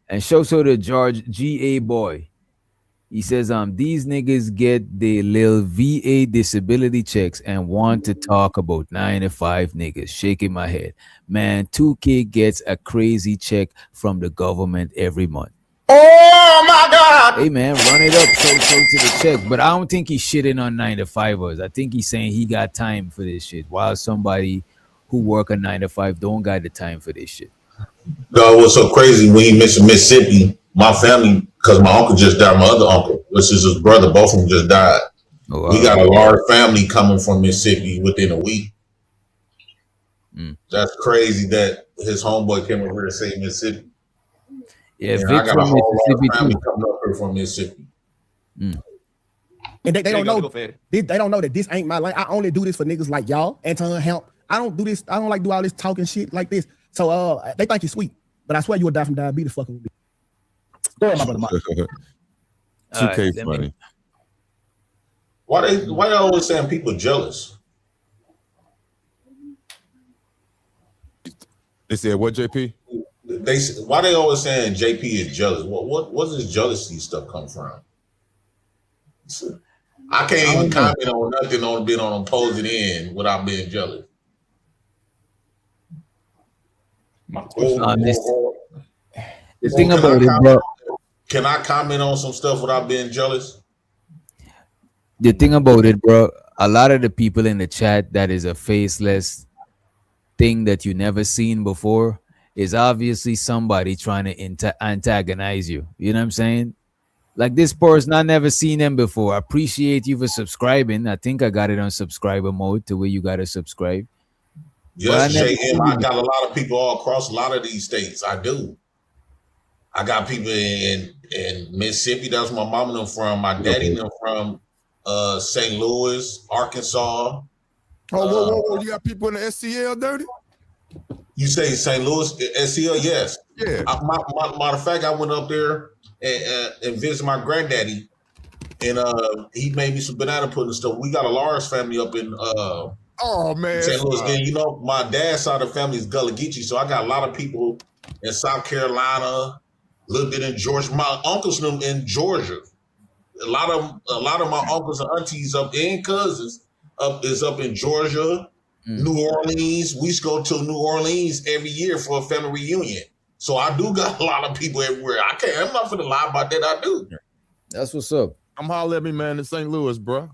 And show so to George G.A. Boy. He says, these niggas get their little VA disability checks and want to talk about 9 to 5 niggas. Shaking my head. Man, 2K gets a crazy check from the government every month. Oh my Hey God! man, run it up, so to the check. But I don't think he's shitting on 9 to 5ers. I think he's saying he got time for this shit. While somebody who work a 9 to 5 don't got the time for this shit. God, what's so crazy when he mentioned Mississippi? My family, because my uncle just died, my other uncle, which is his brother, both of them just died. Oh, We got a large family coming from Mississippi within a week. That's crazy that his homeboy came over here to say Mississippi. Yeah, And I Vic got a from whole Mississippi large family too. coming up here from Mississippi. And they don't know they don't know that this ain't my life. I only do this for niggas like y'all, Anton Help. I don't do this. I don't like do all this talking shit like this. So they think you're sweet, but I swear you would die from diabetes fucking with me. Go ahead, my brother Mike. 2K funny. Why they always saying people jealous? They said what, JP? Why they always saying JP is jealous? What's this jealousy stuff come from? I can't even comment on nothing on being on opposing end without being jealous. The thing about it, bro. Can I comment on some stuff without being jealous? The thing about it, bro, a lot of the people in the chat that is a faceless thing that you never seen before is obviously somebody trying to antagonize you. You know what I'm saying? Like this person, I never seen them before. I appreciate you for subscribing. I think I got it on subscriber mode to where you gotta subscribe. Yes, JM, I got a lot of people all across a lot of these states. I do. I got people in Mississippi. That's where my mom and them from. My daddy and them from St. Louis, Arkansas. Whoa. You got people in the SCL, Dirty? You say St. Louis, SCL? Yes. Yeah. Matter of fact, I went up there and visited my granddaddy, and he made me some banana pudding stuff. We got a large family up in oh man, St. Louis. Then you know my dad's side of the family is Gullah Geechee, so I got a lot of people in South Carolina, a little bit in Georgia. My uncles in Georgia. A lot of my uncles and aunties up and cousins is up in Georgia, New Orleans. We used to go to New Orleans every year for a family reunion. So I do got a lot of people everywhere. I'm not gonna lie about that. I do. That's what's up. I'm hollering at me, man, in St. Louis, bro.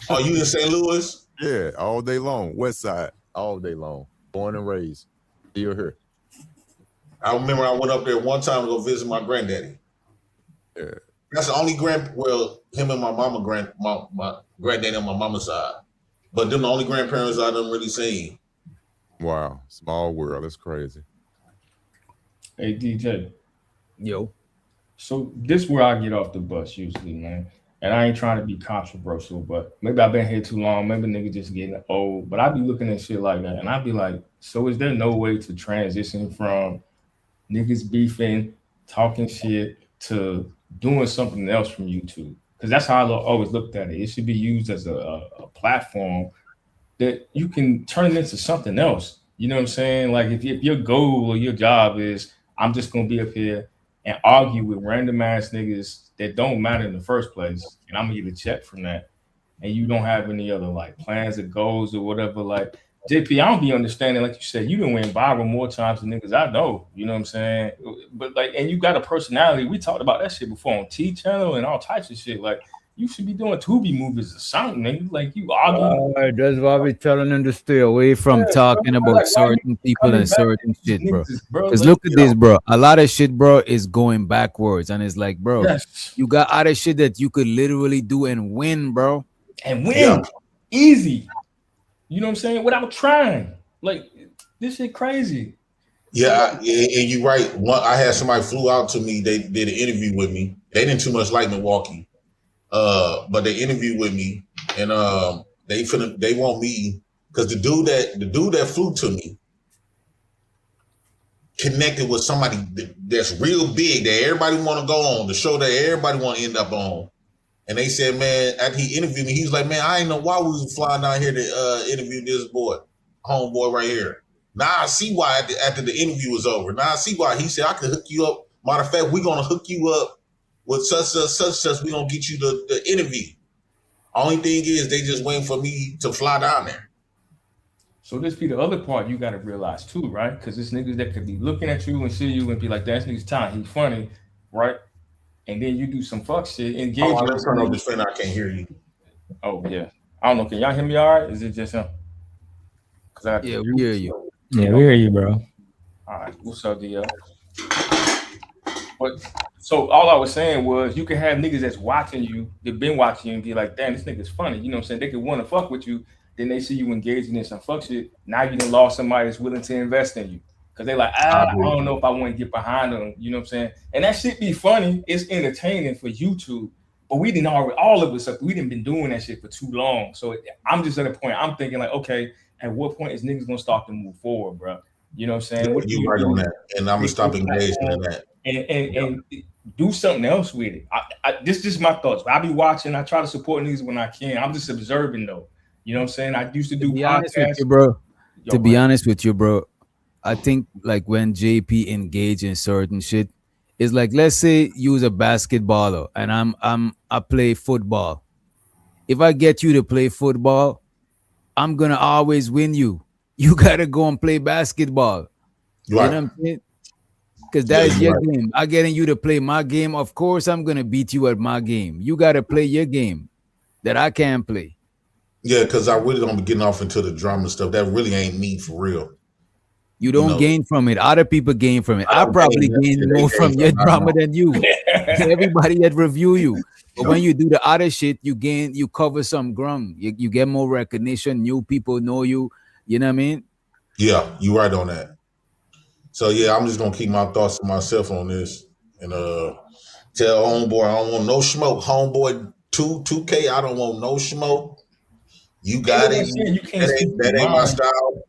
Are you in St. Louis? Yeah, all day long. West Side, all day long. Born and raised. You're here. I remember I went up there one time to go visit my granddaddy. Yeah. That's the only him and my mama my granddaddy on my mama's side. But them the only grandparents I done really seen. Wow, small world. That's crazy. Hey DJ. Yo. So this where I get off the bus usually, man. And I ain't trying to be controversial, but maybe I've been here too long. Maybe niggas just getting old. But I be looking at shit like that, and I be like, so is there no way to transition from niggas beefing, talking shit to doing something else from YouTube? Because that's how I always looked at it. It should be used as a platform that you can turn it into something else. You know what I'm saying? Like if your goal or your job is, I'm just gonna be up here and argue with random ass niggas that don't matter in the first place, and I'm gonna get a check from that, and you don't have any other like plans or goals or whatever. Like JP, I don't be understanding, like you said, you done went viral more times than niggas I know. You know what I'm saying? But like, and you got a personality. We talked about that shit before on T Channel and all types of shit. Like, you should be doing Tubi movies or something, nigga. Like you arguing. That's why we telling them to stay away from talking about certain people and certain shit, bro. Because look at this, bro. A lot of shit, bro, is going backwards, and it's like, bro, you got other shit that you could literally do and win, bro, and win easy. You know what I'm saying? Without trying. Like, this shit crazy. Yeah, and you're right. I had somebody flew out to me. They did an interview with me. They didn't too much like Milwaukee, but they interviewed with me, and they want me because the dude that flew to me connected with somebody that's real big that everybody want to go on, the show that everybody want to end up on. And they said, man, after he interviewed me, he was like, man, I ain't know why we was flying down here to interview this homeboy right here. Now I see why after the interview was over. Now I see why. He said, I could hook you up Matter of fact, we're gonna hook you up with such. We're gonna get you the interview. Only thing is, they just waiting for me to fly down there. So this be the other part you got to realize too, right? Because it's niggas that could be looking at you and see you and be like, "That's nigga's time. He's funny," right? And then you do some fuck shit, engage. Oh, let's turn off this fan. I can't hear you. Oh yeah, I don't know. Can y'all hear me all right? Is it just him? Yeah, we hear you. Yeah, we hear you, bro. All right, what's up, DL? But so all I was saying was you can have niggas that's watching you, they've been watching you and be like, damn, this nigga's funny. You know what I'm saying? They could want to fuck with you. Then they see you engaging in some fuck shit. Now you done lost somebody that's willing to invest in you. Cause they like, I don't know if I want to get behind them. You know what I'm saying? And that shit be funny. It's entertaining for YouTube. But we didn't already, all of us, we didn't been doing that shit for too long. So I'm just at a point, I'm thinking like, okay, at what point is niggas gonna start to move forward, bro? You know what I'm saying? You right on that. And I'm gonna stop engaging in that. And do something else with it. This is just my thoughts. I be watching. I try to support niggas when I can. I'm just observing though. You know what I'm saying? I used to do podcasts. To be honest with you, bro, I think like when JP engage in certain shit, it's like, let's say you was a basketballer and I play football. If I get you to play football, I'm gonna always win you. You gotta go and play basketball. Right. You know what I'm saying? Because that is your game. I'm getting you to play my game. Of course, I'm gonna beat you at my game. You gotta play your game that I can't play. Yeah, because I really don't be getting off into the drama stuff. That really ain't me for real. You don't gain from it. Other people gain from it. I probably gain more from your drama than you. Everybody that review you. But when you do the other shit, you cover some ground. You get more recognition. New people know you. You know what I mean? Yeah, you right on that. So yeah, I'm just gonna keep my thoughts to myself on this and tell homeboy I don't want no smoke. Homeboy 2K, I don't want no smoke. You got it. That ain't my style.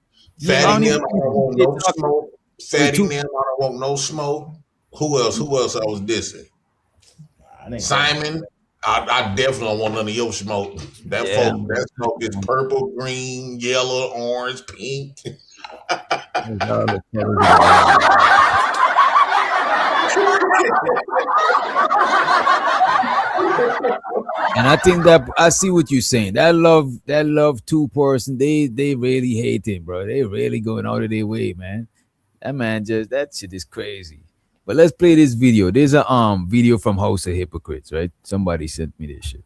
Fatty them, I don't want no smoke. Fatty them, I don't want no smoke. Who else I was dissing? Simon, I definitely don't want none of your smoke. That smoke is purple, green, yellow, orange, pink. And I think that I see what you're saying. That love two person, they really hate him, bro. They really going out of their way, man. That shit is crazy. But let's play this video. There's a video from House of Hypocrites, right? Somebody sent me this shit.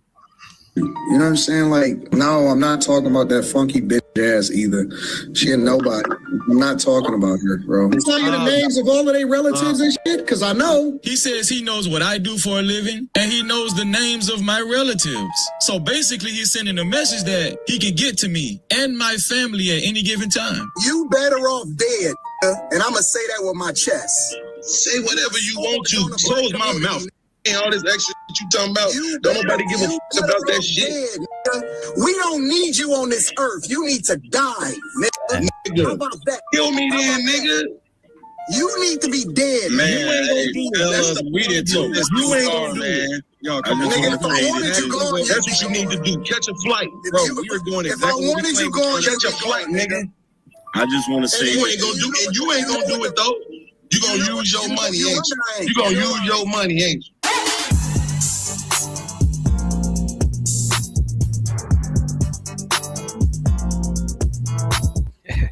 You know what I'm saying? Like, no, I'm not talking about that funky bitch ass either. She ain't nobody. I'm not talking about her, bro. Tell you the names of all of their relatives and shit, because I know. He says he knows what I do for a living, and he knows the names of my relatives. So basically, he's sending a message that he can get to me and my family at any given time. You better off dead, and I'm going to say that with my chest. Say whatever you want to. Close my mouth. And all this extra shit you talking about, don't nobody give a fuck about that shit. Dead, we don't need you on this earth. You need to die, nigga. How about that? Kill me then, nigga. You need to be dead. Man, you ain't gonna do it. We didn't do this. You ain't gonna do it. Y'all come on, that's what you need to do. Catch a flight, bro. We were going exactly what we planned. Catch a flight, nigga. I just want to say you ain't gonna do it. And you ain't gonna do it though. You gonna use your money, ain't you? You gonna use your money, ain't you?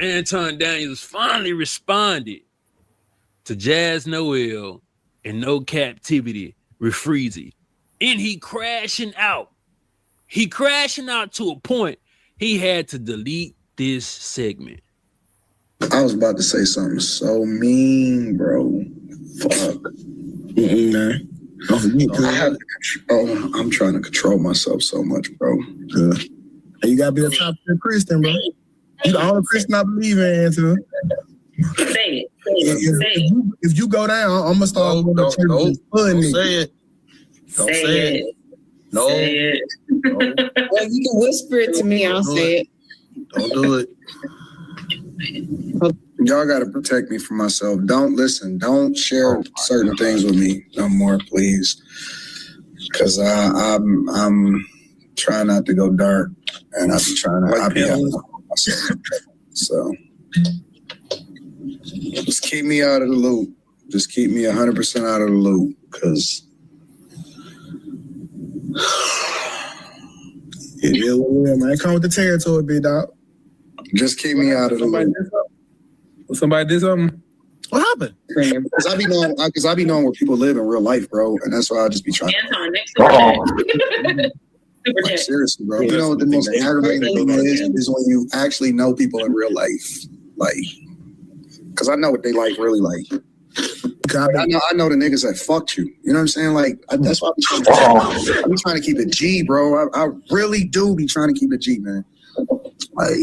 Anton Daniels finally responded to Jazz Noel and No Captivity with Freezy. And he crashing out. He crashing out to a point he had to delete this segment. I was about to say something so mean, bro. Fuck. Man. I'm trying to control myself so much, bro. You gotta be a top Christian, bro. You the only Christian I believe in, Anton. Say it. If you go down, I'm gonna start with the church. Don't say it. Don't say it. No. Say it. Well, you can whisper it to me. I'll say it. Don't do it. Y'all gotta protect me from myself. Don't listen. Don't share certain things with me no more, please. Because I'm trying not to go dark, and I'll be trying to. I'll be having myself. So just keep me out of the loop. Just keep me 100% out of the loop, because it is what it is, man. Come with the territory, big dog. Just keep me out of the loop. Somebody did something? What happened? Because I be knowing where people live in real life, bro, and that's why I just be trying. Anton, next to Like, seriously, bro. You know what the most aggravating thing is when you actually know people in real life, like, because I know what they like, really like. I know the niggas that fucked you. You know what I'm saying? Like, that's why I be trying to keep it G, bro. I really do be trying to keep it G, man. Like,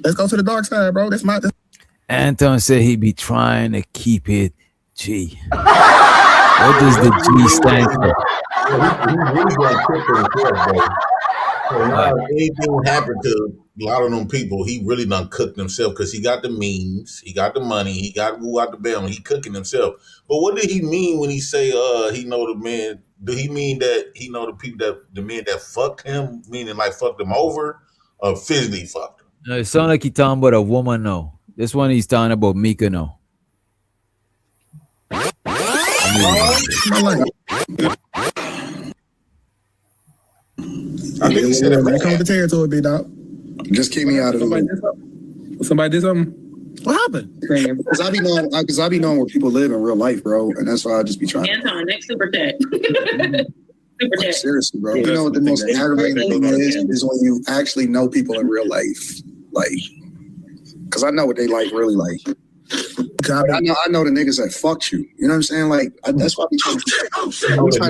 let's go to the dark side, bro. That's my. Anton said he be trying to keep it G. What does the G stand for? Anything happened to a lot of them people, he really done cooked himself because he got the means, he got the money, he got who out the bell, he cooking himself. But what did he mean when he say he know the man? Do he mean that he know the people the men that fucked him, meaning like fucked him over, or physically fucked him? No, it sounds like he's talking about a woman. No, this one he's talking about Mika. No. I think he said it. Come with the territory, big dog. just keep me out of the loop. Somebody did something? What happened? Because I be knowing where people live in real life, bro, and that's why I just be trying. Anton, next super chat. Like, seriously, bro. You know what the most aggravating thing is when you actually know people in real life, like, because I know what they like, really like. I know the niggas that fucked you. You know what I'm saying? Like, that's why I'm trying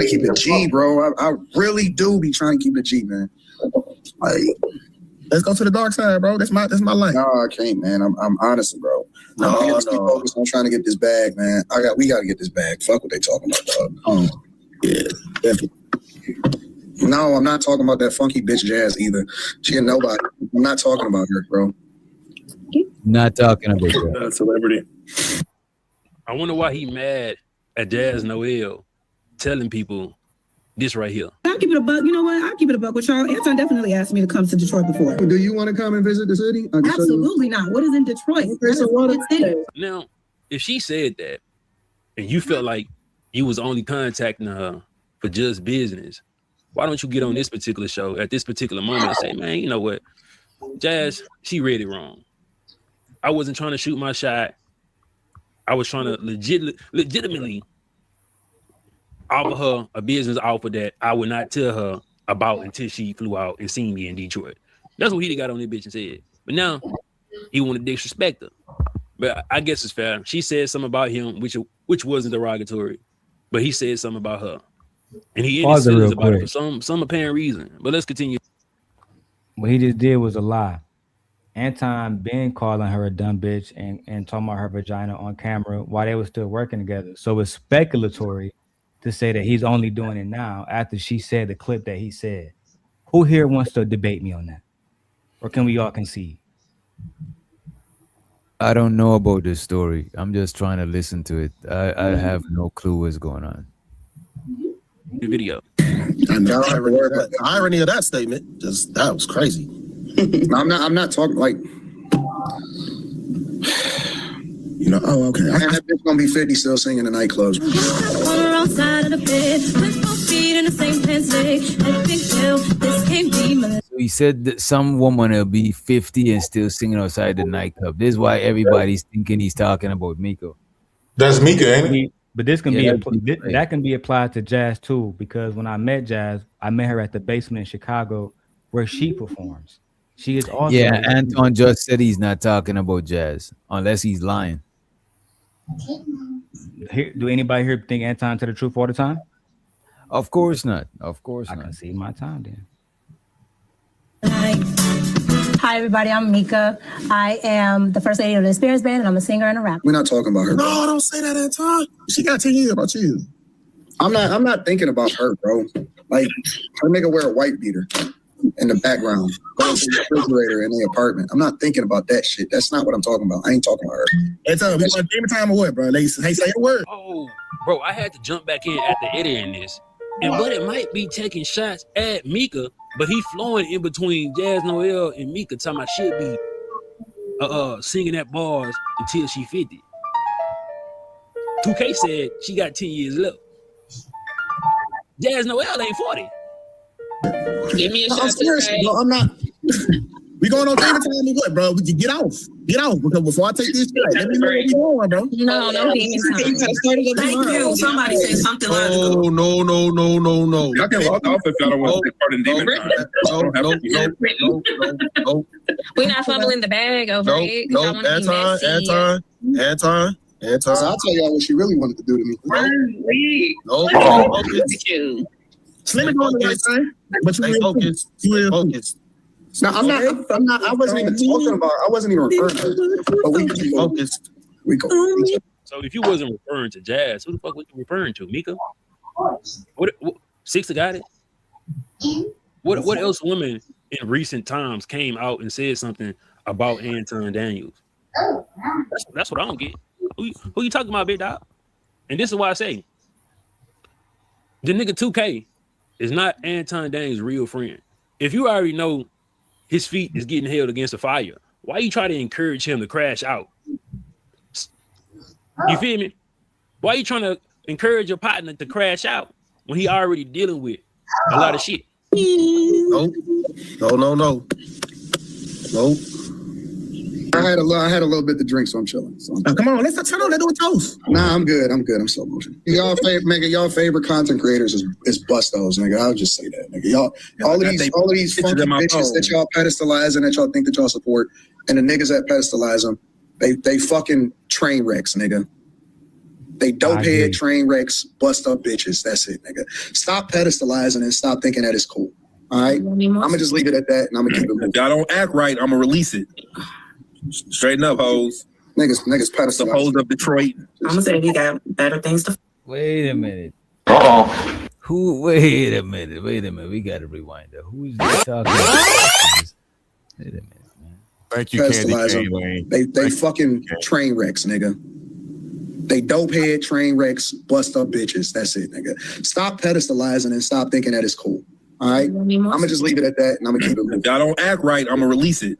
to keep it G, bro. I really do be trying to keep it G, man. Like, let's go to the dark side, bro. That's my life. No, I can't, man. I'm honestly, bro. I'm just focused on trying to get this bag, man. We gotta get this bag. Fuck what they talking about, dog. Yeah, definitely. No, I'm not talking about that funky bitch Jazz either. She ain't nobody. I'm not talking about her, bro. Not talking about that. Celebrity. I wonder why he mad at Jazz Noel telling people this right here. I'll keep it a buck. You know what? I'll keep it a buck with y'all. Anton definitely asked me to come to Detroit before. Do you want to come and visit the city? Absolutely not. What is in Detroit? Now, if she said that and you felt like you was only contacting her for just business, why don't you get on this particular show at this particular moment and say, man, you know what? Jazz, she read it wrong. I wasn't trying to shoot my shot. I was trying to legitimately offer her a business offer that I would not tell her about until she flew out and seen me in Detroit. That's what he got on this bitch and said. But now he wanted to disrespect her. But I guess it's fair. She said something about him, which wasn't derogatory, but he said something about her. And he in his feelings about it for some apparent reason. But let's continue. What he just did was a lie. Anton been calling her a dumb bitch and talking about her vagina on camera while they were still working together. So it's speculatory to say that he's only doing it now after she said the clip that he said. Who here wants to debate me on that? Or can we all concede? I don't know about this story. I'm just trying to listen to it. I have no clue what's going on. The video. And the irony of that statement, that was crazy. I'm not talking like, you know. Oh, okay. And that bitch gonna be 50 still singing in nightclubs. So he said that some woman will be 50 and still singing outside the nightclub. This is why everybody's thinking he's talking about Miko. That's Mika, ain't it? But this can that can be applied to Jazz too, because when I met Jazz, I met her at the basement in Chicago where she performs. She is also Anton just said he's not talking about Jazz unless he's lying. Do anybody here think Anton tell the truth all the time? Of course not. Of course I not. can see my time then. Hi, everybody. I'm Mika. I am the first lady of the Experience Band, and I'm a singer and a rapper. We're not talking about her. No, don't say that, Anton. She got 10 years about you. I'm not thinking about her, bro. Like, her nigga wear a white beater in the background, going to the refrigerator in the apartment. I'm not thinking about that shit. That's not what I'm talking about. I ain't talking about her. Anton, we want game time or what, bro? They say the word. Oh, bro, I had to jump back in after editing this. And but it might be taking shots at Mika, but he flowing in between Jazz Noel and Mika, talking about she'll be singing at bars until she 50. 2K said she got 10 years left. Jazz Noel ain't 40. Give me a I'm shot. serious, bro. I'm not. We going on dinner time or what, bro? We can get off. Get off because before I take this shit, let me know where we going, bro. No, no demon time. Thank you. Somebody say something logical. Oh, no. Y'all can walk off if y'all don't want to take part in demon time. No. We're not fumbling the bag over it. No, Anton. So I'll tell y'all what she really wanted to do to me. No. Slim is doing the right thing, but you Focus. No, I'm not. I wasn't even talking about. I wasn't even referring to her. But we can focus. We go. So if you wasn't referring to Jazz, who the fuck was you referring to? Mika? What Six got it? What else women in recent times came out and said something about Anton Daniels? That's what I don't get. Who you talking about, big dog? And this is why I say the nigga 2K is not Anton Daniels' real friend. If you already know his feet is getting held against the fire, why you try to encourage him to crash out? You feel me? Why you trying to encourage your partner to crash out when he already dealing with a lot of shit? No. I had a little bit to drink, so I'm chilling. So come on, let's do a toast. Nah, I'm good. I'm so emotional. Y'all favorite content creators is Bustos, nigga. I'll just say that, nigga. All of these funky bitches that y'all pedestalize and that y'all think that y'all support, and the niggas that pedestalize them, they fucking train wrecks, nigga. They dope head train wrecks, bust up bitches. That's it, nigga. Stop pedestalizing and stop thinking that it's cool. All right, I'm gonna just leave it at that, and I'm gonna keep it moving. If y'all don't act right, I'm gonna release it. Straighten up, hoes. Niggas pedestalizing. The hoes of Detroit. I'm gonna say we got better things to. Wait a minute. Wait a minute. We gotta rewind that. Who's this talking about? Wait a minute, man. Thank you, Candy Cane. They fucking train wrecks, nigga. They dope head train wrecks, bust up bitches. That's it, nigga. Stop pedestalizing and stop thinking that it's cool. All right, I'm gonna just leave it at that, and I'm gonna keep it moving. If y'all don't act right, I'm gonna release it.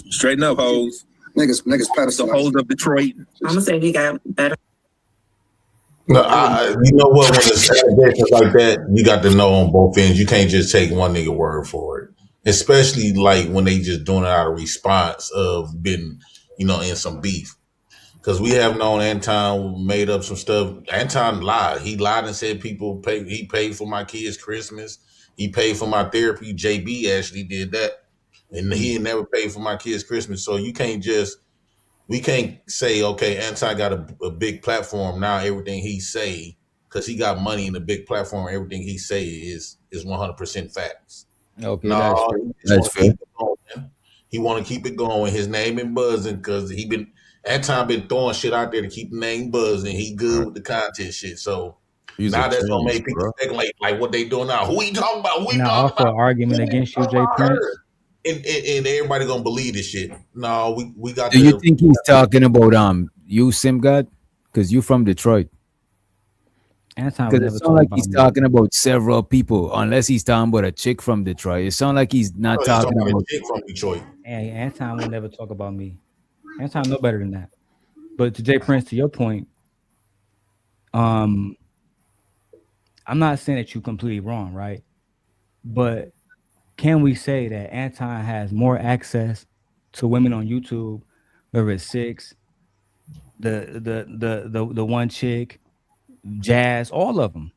Straighten up, hoes. Niggas pedestalizing. The hoes of Detroit. I'm gonna say we got better. No, you know what? When it's allegations like that, you got to know on both ends. You can't just take one nigga word for it, especially like when they just doing it out of response of being, in some beef. Because we have known Anton made up some stuff. Anton lied. He lied and said he paid for my kids' Christmas. He paid for my therapy. JB actually did that. And he had never paid for my kids' Christmas. So we can't say, okay, Anton got a big platform. Now everything he say, because he got money in a big platform, everything he say is 100% facts. Okay, no, that's fair. He want to keep it going. His name been buzzing because Anton been throwing shit out there to keep the name buzzing. He good with the content shit. So now that's gonna make people think like what they doing now. Who he talking about? Who he talking about? Argument against you, Jay Prince. And everybody gonna believe this shit. No, we got. Do you think he's talking about you, Sim God? Because you from Detroit. Because it sounds like he's talking about several people, unless he's talking about a chick from Detroit. It sounds like he's not talking about a chick from Detroit. Hey, Anton will never talk about me. Anton know better than that. But to Jay Prince, to your point, I'm not saying that you're completely wrong, right? But can we say that Anton has more access to women on YouTube, whether it's Six, the one chick, Jazz, all of them?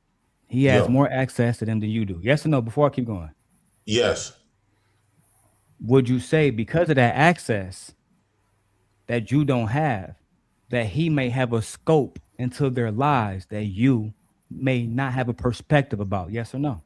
He has more access to them than you do. Yes or no? Before I keep going. Yes. Would you say because of that access that you don't have, that he may have a scope into their lives that you may not have a perspective about? Yes or no?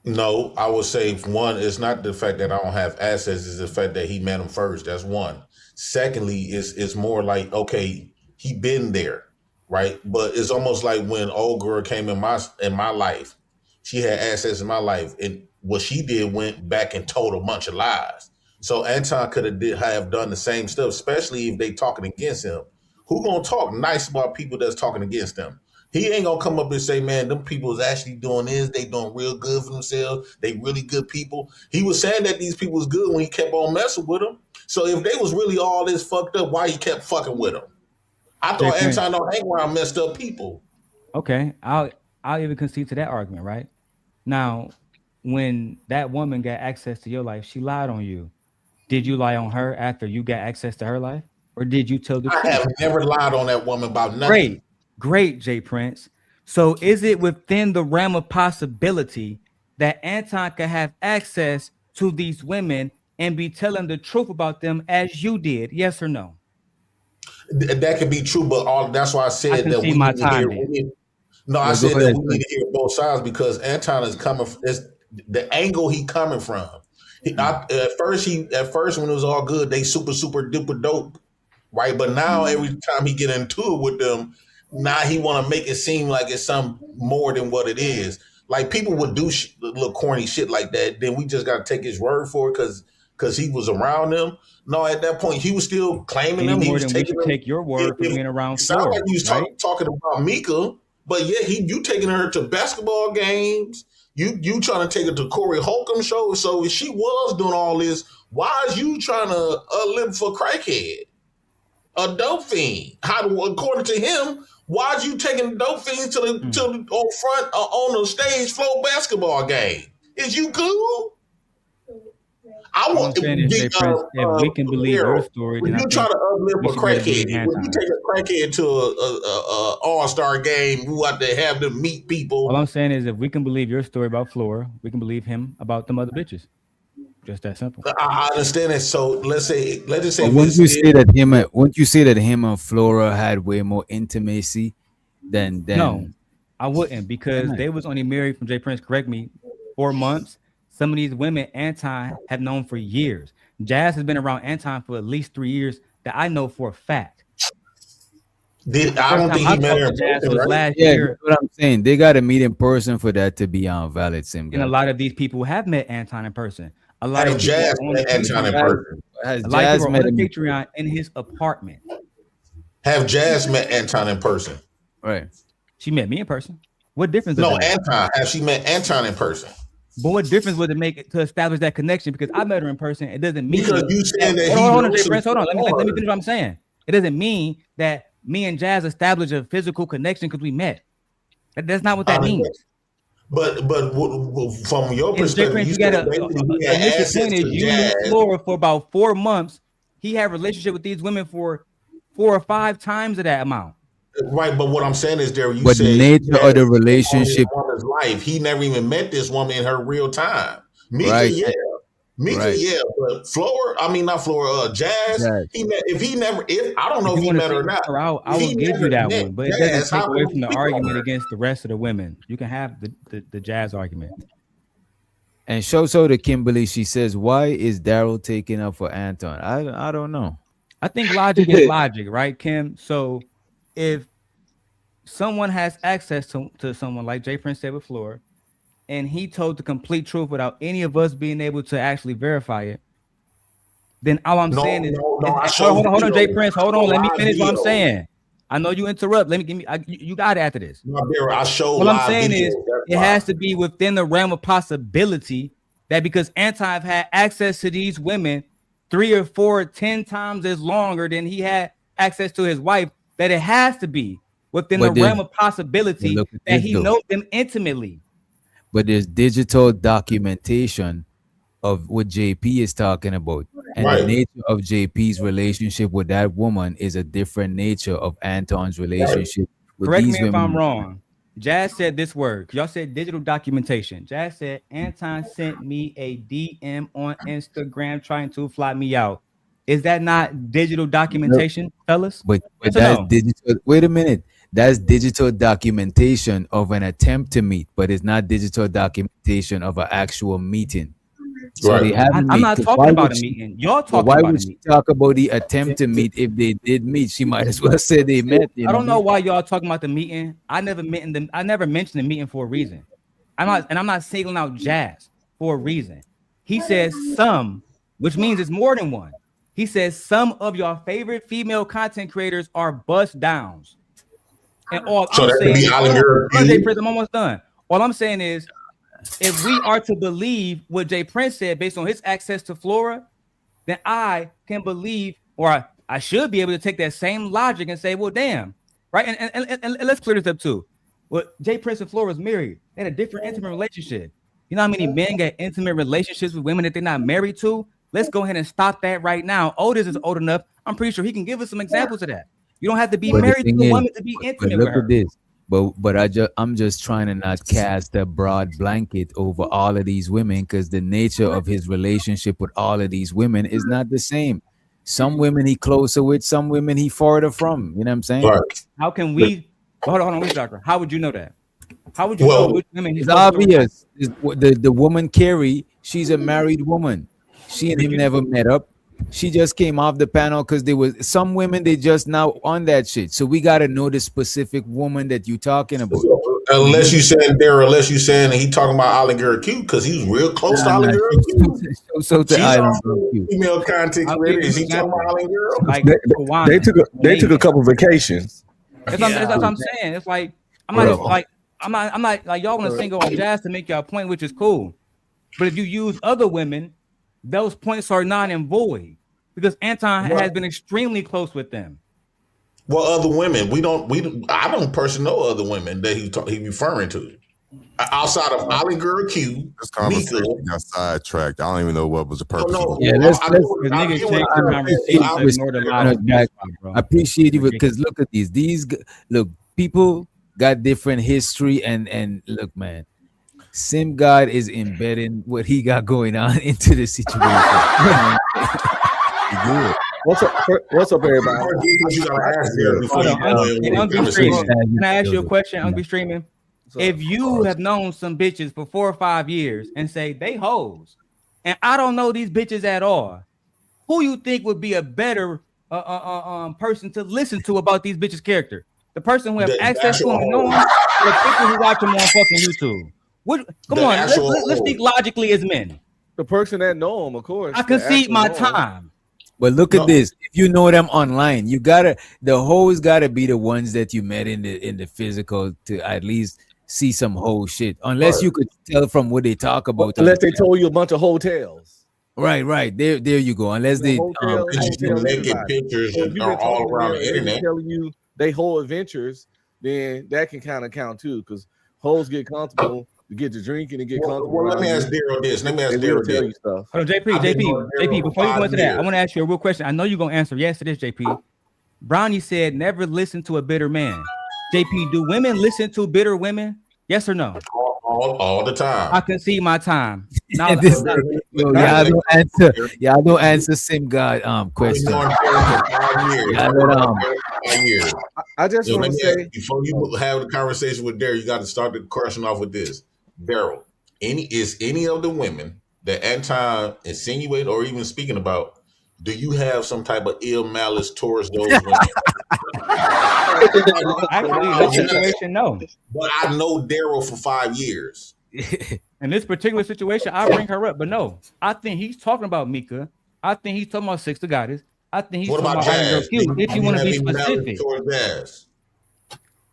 No, I would say one, it's not the fact that I don't have assets, it's the fact that he met him first. That's one. Secondly, it's more like, okay, he been there, right? But it's almost like when old girl came in my life, she had assets in my life, and what she did went back and told a bunch of lies. So Anton could have done the same stuff, especially if they talking against him. Who gonna talk nice about people that's talking against them? He ain't gonna come up and say, man, them people is actually doing this. They doing real good for themselves. They really good people. He was saying that these people was good when he kept on messing with them. So if they was really all this fucked up, why he kept fucking with them? I thought Anton don't hang around messed up people. Okay, I'll even concede to that argument, right? Now, when that woman got access to your life, she lied on you. Did you lie on her after you got access to her life, or did you tell the I truth? have never lied on that woman about nothing. Great, Jay Prince. So, is it within the realm of possibility that Anton could have access to these women and be telling the truth about them as you did? Yes or no? That could be true, but that's why I said that we need to hear. I said that we need to hear both sides because Anton is coming. It's the angle he coming from. At first when it was all good, they super duper dope, right? But now every time he get into it with them, now he want to make it seem like it's something more than what it is. Like people would do little corny shit like that, then we just got to take his word for it because he was around them. No, at that point he was still claiming them. He was taking them. Take your word for being around. Sound like he was talking about Mika. But yeah, you taking her to basketball games. You trying to take her to Corey Holcomb show. So if she was doing all this, why is you trying to live for crackhead? A dope fiend. According to him, why is you taking dope fiends to the on front on the stage floor basketball game? Is you cool? I want if we can believe your story, when you try to uplift a crackhead, when you take a crackhead to a all-star game, we want to have them meet people. All I'm saying is, if we can believe your story about Flora, we can believe him about them other bitches. Just that simple. I understand it. So let's just say wouldn't you say that him and Flora had way more intimacy than No, I wouldn't, because they was only married, from Jay Prince, correct me, 4 months. Some of these women Anton have known for years. Jazz has been around Anton for at least 3 years that I know for a fact. I don't think he met her in person, right? Last yeah, year. that's what I'm saying. They got to meet in person for that to be valid, Sim. And a lot of these people have met Anton in person. A lot of Jazz met Anton in person. A lot of people on Patreon in his apartment. Have Jazz met Anton in person? Right. She met me in person. What difference? No, Anton. Have she met Anton in person? But what difference would it make to establish that connection? Because I met her in person. It doesn't mean because you saying that. Hold on, Jay Prince. Hold on. Let me finish what I'm saying. It doesn't mean that me and Jazz established a physical connection because we met. That's not what that means. But from your perspective, you got you knew Flora for about 4 months. He had a relationship with these women for 4 or 5 times of that amount. Right, but what I'm saying is, there. But the nature of the relationship, woman's life, he never even met this woman in her real time. Mika, right. Yeah, Mika, right. Yeah, but Flora, I mean not Flora, Jazz. He met. I don't know if he met her or not. I will give you that one, but it doesn't take away from the argument against the rest of the women. You can have the Jazz argument. And show to Kimberly, she says, "Why is Daryl taking up for Anton?" I don't know. I think logic is logic, right, Kim? So if someone has access to someone like Jay Prince said with Flora, and he told the complete truth without any of us being able to actually verify it, then all I'm saying is, hold on, Jay Prince, hold on, let me finish what I'm saying. I know you interrupt. You got it after this. What I'm saying is, it has to be within the realm of possibility that because Anton had access to these women 3 or 4, 10 times as longer than he had access to his wife, that it has to be within the realm of possibility that he knows them intimately. But there's digital documentation of what JP is talking about. And the nature of JP's relationship with that woman is a different nature of Anton's relationship with Correct these me if women. I'm wrong. Jazz said this word. Y'all said digital documentation. Jazz said Anton sent me a DM on Instagram trying to fly me out. Is that not digital documentation, fellas? But that's digital. Wait a minute. That's digital documentation of an attempt to meet, but it's not digital documentation of an actual meeting. So they haven't. I'm not talking about a meeting. Y'all talking about a meeting. Why would she talk about the attempt to meet if they did meet? She might as well say they met. I don't know why y'all talking about the meeting. I never mentioned the meeting for a reason. I'm not singling out Jazz for a reason. He says some, which means it's more than one. He says some of your favorite female content creators are bust downs. And all I'm saying, I'm almost done. All I'm saying is, if we are to believe what Jay Prince said based on his access to Flora, then I can believe, or I should be able to take that same logic and say, well, damn, right? And let's clear this up too. Well, Jay Prince and Flora was married. They had a different intimate relationship. You know how many men get intimate relationships with women that they're not married to? Let's go ahead and stop that right now. Otis is old enough. I'm pretty sure he can give us some examples of that. You don't have to be married to a woman to be intimate with her. Look at this. But I'm just trying to not cast a broad blanket over all of these women, because the nature of his relationship with all of these women is not the same. Some women he closer with, some women he farther from. You know what I'm saying? Right. How can we? Hold on, doctor. How would you know that? How would you know which women he's It's obvious. The woman Carrie, she's a married woman. She and him never met up. She just came off the panel because there was some women, they just now on that shit. So we got to know the specific woman that you talking about. Unless you saying he talking about Island Girl Q, because he was real close to Island Girl Q. So to Island Girl Q. Female content creator. Is he talking about Island Girl? Like, they took a couple vacations. That's what I'm saying. It's like I'm not like y'all want to single on Jazz to make y'all point, which is cool. But if you use other women, those points are non and void, because Anton has been extremely close with them. Well, other women, I don't personally know other women that he referring to outside of Island Girl Q. This conversation got sidetracked. I don't even know what was the purpose. I appreciate you, because look at these people got different history, and look, man, Sim God is embedding what he got going on into the situation. What's up, everybody? Can I ask you a question? Uncle Streaming, if you have known some bitches for 4 or 5 years and say they hoes, and I don't know these bitches at all, who you think would be a better person to listen to about these bitches' character? The person who have access to them and know them, or the people who watch them on fucking YouTube? Come on, let's think logically as men. The person that know them, of course. I concede my time. But look at this. If you know them online, the hoes gotta be the ones that you met in the physical to at least see some whole shit. Unless you could tell from what they talk about. Unless they told you a bunch of hotels. Right. There you go. Unless they naked pictures are all around the internet. Telling you they whole adventures, then that can kind of count too, because hoes get comfortable to get to drinking and get comfortable. Well, let me ask Daryl this. Hold on, JP, before you go into that, I want to ask you a real question. I know you're going to answer yes to this, JP. Brownie said, never listen to a bitter man. JP, do women listen to bitter women? Yes or no? All the time. I can see my time. Now, y'all don't answer Sim God question. I just want to say, before you have the conversation with Daryl, you got to start the question off with this. Daryl, any of the women that Anton insinuated or even speaking about, do you have some type of ill malice towards those women? Actually, in this situation, no. But I know Daryl for 5 years. In this particular situation, I bring her up, but no, I think he's talking about Mika. I think he's talking about Six the Goddess. I think he's talking about Jazz. If you want to be specific.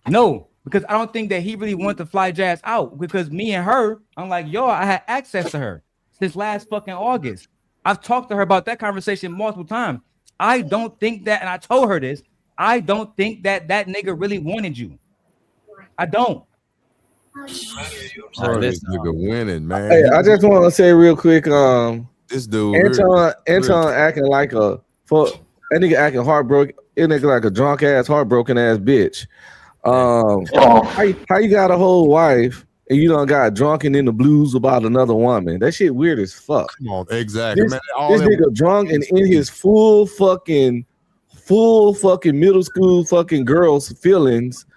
No, because I don't think that he really wanted to fly Jazz out, because me and her, I'm like, yo, I had access to her since last fucking August. I've talked to her about that conversation multiple times. I don't think that, and I told her this, I don't think that nigga really wanted you. I don't. This nigga winning, man. Hey, I just want to say real quick, this dude Anton acting like that nigga acting heartbroken. That nigga like a drunk ass, heartbroken ass bitch. How you got a whole wife and you done got drunk and in the blues about another woman? That shit weird as fuck. Come on, exactly. This nigga drunk and in his full fucking middle school fucking girl's feelings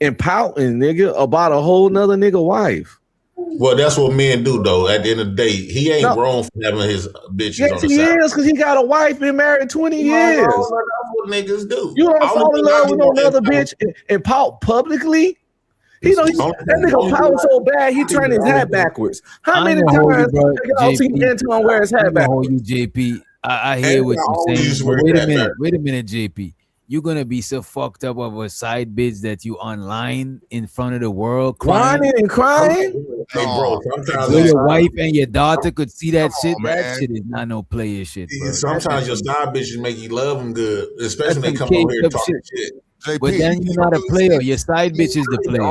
and pouting, nigga, about a whole nother nigga wife. Well, that's what men do, though. At the end of the day, he ain't wrong for having his bitches on the side. Yes, he is, because he got a wife, been married 20 years. That's what niggas do. You don't fall in love with another bitch and pout publicly? That nigga pout so bad, he turned his hat backwards. How many times y'all seen Anton wear his hat backwards? JP, I hear what you're saying. Wait a minute, JP. you're gonna be so fucked up of a side bitch that you online in front of the world Whining and crying. Hey, bro, sometimes where your your side- wife and your daughter could see that shit. man. That shit is not no player shit, bro. sometimes your side bitches make you love them good, especially when they some come over here caked up talking shit. shit. But then you're not a player. Your side bitch is the player.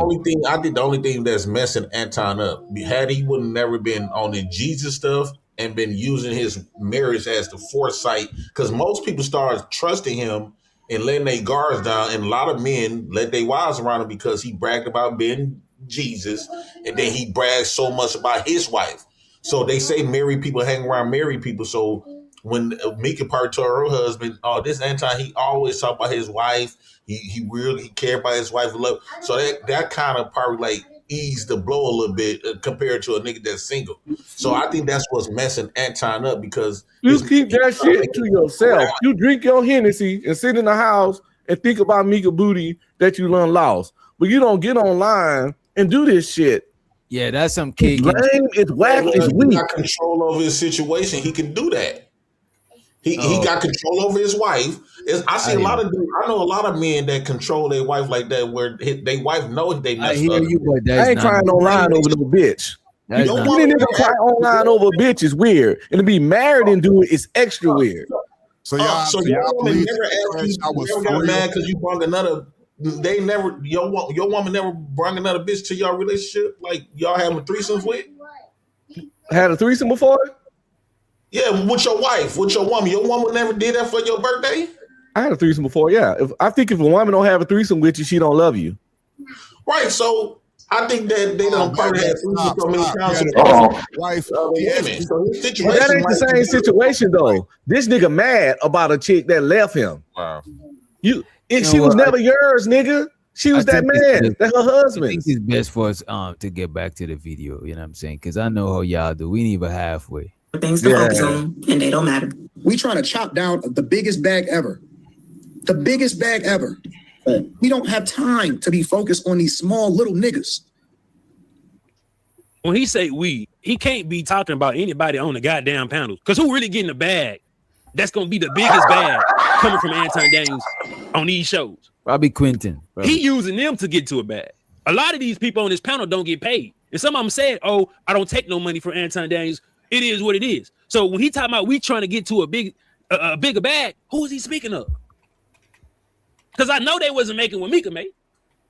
I think the only thing that's messing Anton up, had he would have never been on the Jesus stuff and been using his marriage as the foresight, because most people start trusting him and letting their guards down, and a lot of men let their wives around him because he bragged about being Jesus, and then he bragged so much about his wife. So they say married people hang around married people. So when Mika part told her husband, "Oh, this Anton, he always talk about his wife. He really cared about his wife. Love." So that kind of probably like eased the blow a little bit compared to a nigga that's single. So I think that's what's messing Anton up, because you keep that shit to yourself. You drink your Hennessy and sit in the house and think about Mika Booty that you done lost, but you don't get online and do this shit. Yeah, that's some cake. It's lame. It's whack. It's He weak. got control over his situation. He can do that. He got control over his wife. I know a lot of men that control their wife like that, where their wife knows they messed up. I ain't crying online over no bitch. You know, any nigga cry online over a bitch is weird, and to be married and do it is extra weird. So your woman never asked you, never got mad because you brought another. They never, your woman never brought another bitch to your relationship, like y'all having threesomes with. Had a threesome before? Yeah, with your wife, with your woman. Your woman never did that for your birthday? I had a threesome before, yeah. I think if a woman don't have a threesome with you, she don't love you. Right, so I think that they don't probably have threesomes so many times. Wife, So his But situation that ain't the might same be- situation though. This nigga mad about a chick that left him. Wow. She was never yours, nigga. She was that man. That's her I husband. think it's best for us to get back to the video. You know what I'm saying? Because I know how y'all do. We ain't even halfway. Things to focus on, and they don't matter. We trying to chop down the biggest bag ever. The biggest bag ever. We don't have time to be focused on these small little niggas. When he say we, he can't be talking about anybody on the goddamn panel. Because who really getting the bag? That's going to be the biggest bag coming from Anton Daniels on these shows. Probably Quentin. He using them to get to a bag. A lot of these people on this panel don't get paid. And some of them said, "Oh, I don't take no money from Anton Daniels. It is what it is." So when he talking about we trying to get to a bigger bag, who is he speaking of? Because I know they wasn't making what Mika made.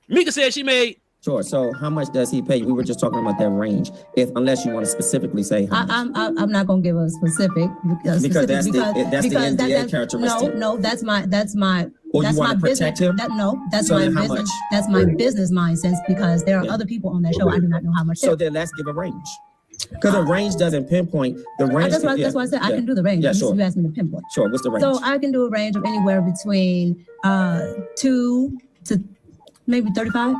Mika said she made. Sure. So how much does he pay? We were just talking about that range. Unless you want to specifically say how much. I'm not gonna give a specific because that's the NDA characteristic. No, that's my Or that's you my want to protect business. him? That's So my then how business. much? That's my business mind sense, because there are other people on that show. I do not know how much. So then let's give a range. Because the range doesn't pinpoint the range. That's why I said I can do the range. Yeah, sure. You asked me to pinpoint. Sure. What's the range? So I can do a range of anywhere between 2 to maybe 35.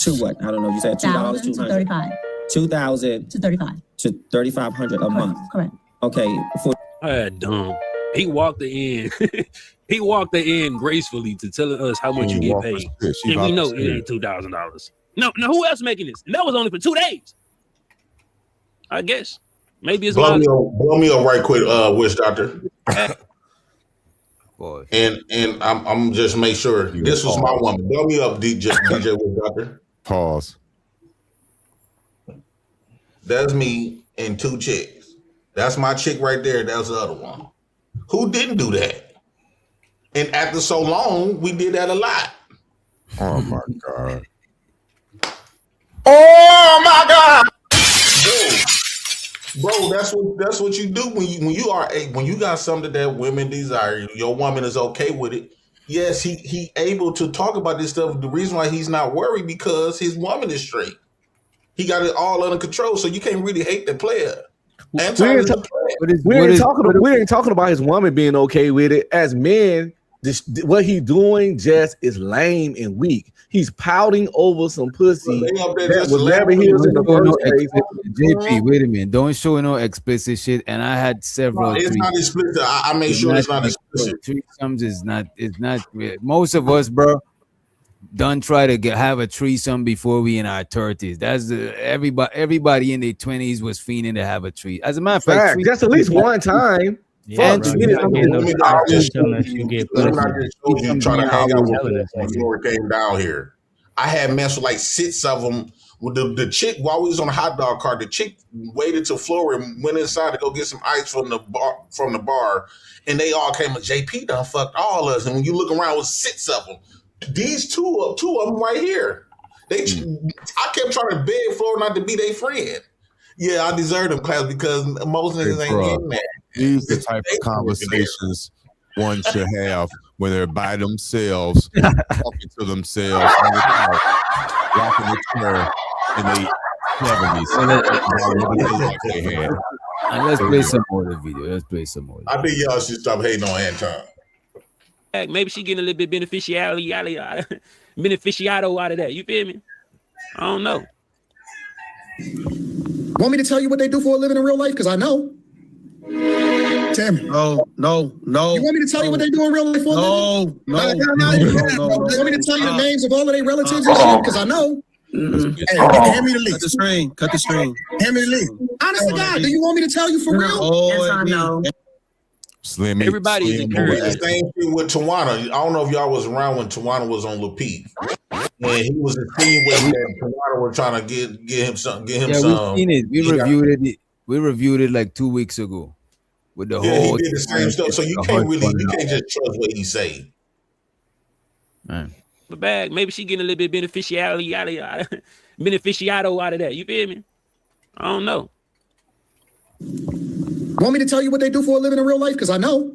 To what? I don't know. You said $2, to 35. 2,000 to 35 to 3,500 a month. Correct. Okay. Dumb. He walked the end. He walked the end gracefully to telling us how much you get paid, and we know it ain't $2,000. No, who else making this? And that was only for 2 days. I guess maybe it's blow me up right quick, Witch Doctor. Boy. And I'm just make sure this was my woman. Blow me up, DJ Witch Doctor. Pause. That's me and 2 chicks. That's my chick right there. That's the other one. Who didn't do that? And after so long, we did that a lot. Oh my God. Oh my God. Bro, that's what you do when you got something that women desire. Your woman is okay with it. Yes, he able to talk about this stuff. The reason why he's not worried because his woman is straight. He got it all under control, so you can't really hate the player. We ain't talking about his woman being okay with it. As men, what he doing just is lame and weak. He's pouting over some pussy that was never his in the first place. JP, wait a minute. Don't show no explicit shit. And I had several. It's not explicit. I made sure it's not explicit. Threesomes is not. It's not. Most of us, bro, don't try to have a threesome before we in our 30s. That's everybody in their 20s was fiending to have a tree. As a matter of fact, that's at least one time. Yeah, Fuck, bro, shit, you're not I'm getting doing no it. trash I just telling showed us you you, get I pussy. just showed you trying to hang out with telling us, them nigga. before we came down here. I had messed with like 6 of them. With the chick, while we was on the hot dog cart, the chick waited till Flora and went inside to go get some ice from the bar, and they all came. JP done fucked all of us, and when you look around, it was 6 of them. These two of them right here. I kept trying to beg Flora not to be their friend. Yeah, I deserve them, class, because most niggas ain't Bruh, getting that. these the type of conversations one should have when they're by themselves, talking to themselves on the couch, rocking the chair in the 70s. And let's play some more of the video. Let's play some more. I think y'all should stop hating on Anton. Maybe she getting a little bit beneficiado out of that. You feel me? I don't know. Want me to tell you what they do for a living in real life? Because I know. Tell me. No. You want me to tell you what they do in real life for a living? No. You want me to tell you the names of all of their relatives and shit? Because I know. Hey, hand me the list. Cut the string. Hand me the list. Honest to God, do you want me to tell you for real? Yes, I know. Slimmy. Everybody is encouraged. The same thing with Tawana. I don't know if y'all was around when Tawana was on Lil Peep. And he was insinuating that Tawana were trying to get him some. We've seen it. We reviewed it. We reviewed it like 2 weeks ago. With the whole, he did the same stuff. So you can't just trust what he say. Man. But bag, maybe she getting a little bit beneficiado out of that. You feel me? I don't know. Want me to tell you what they do for a living in real life? Because I know.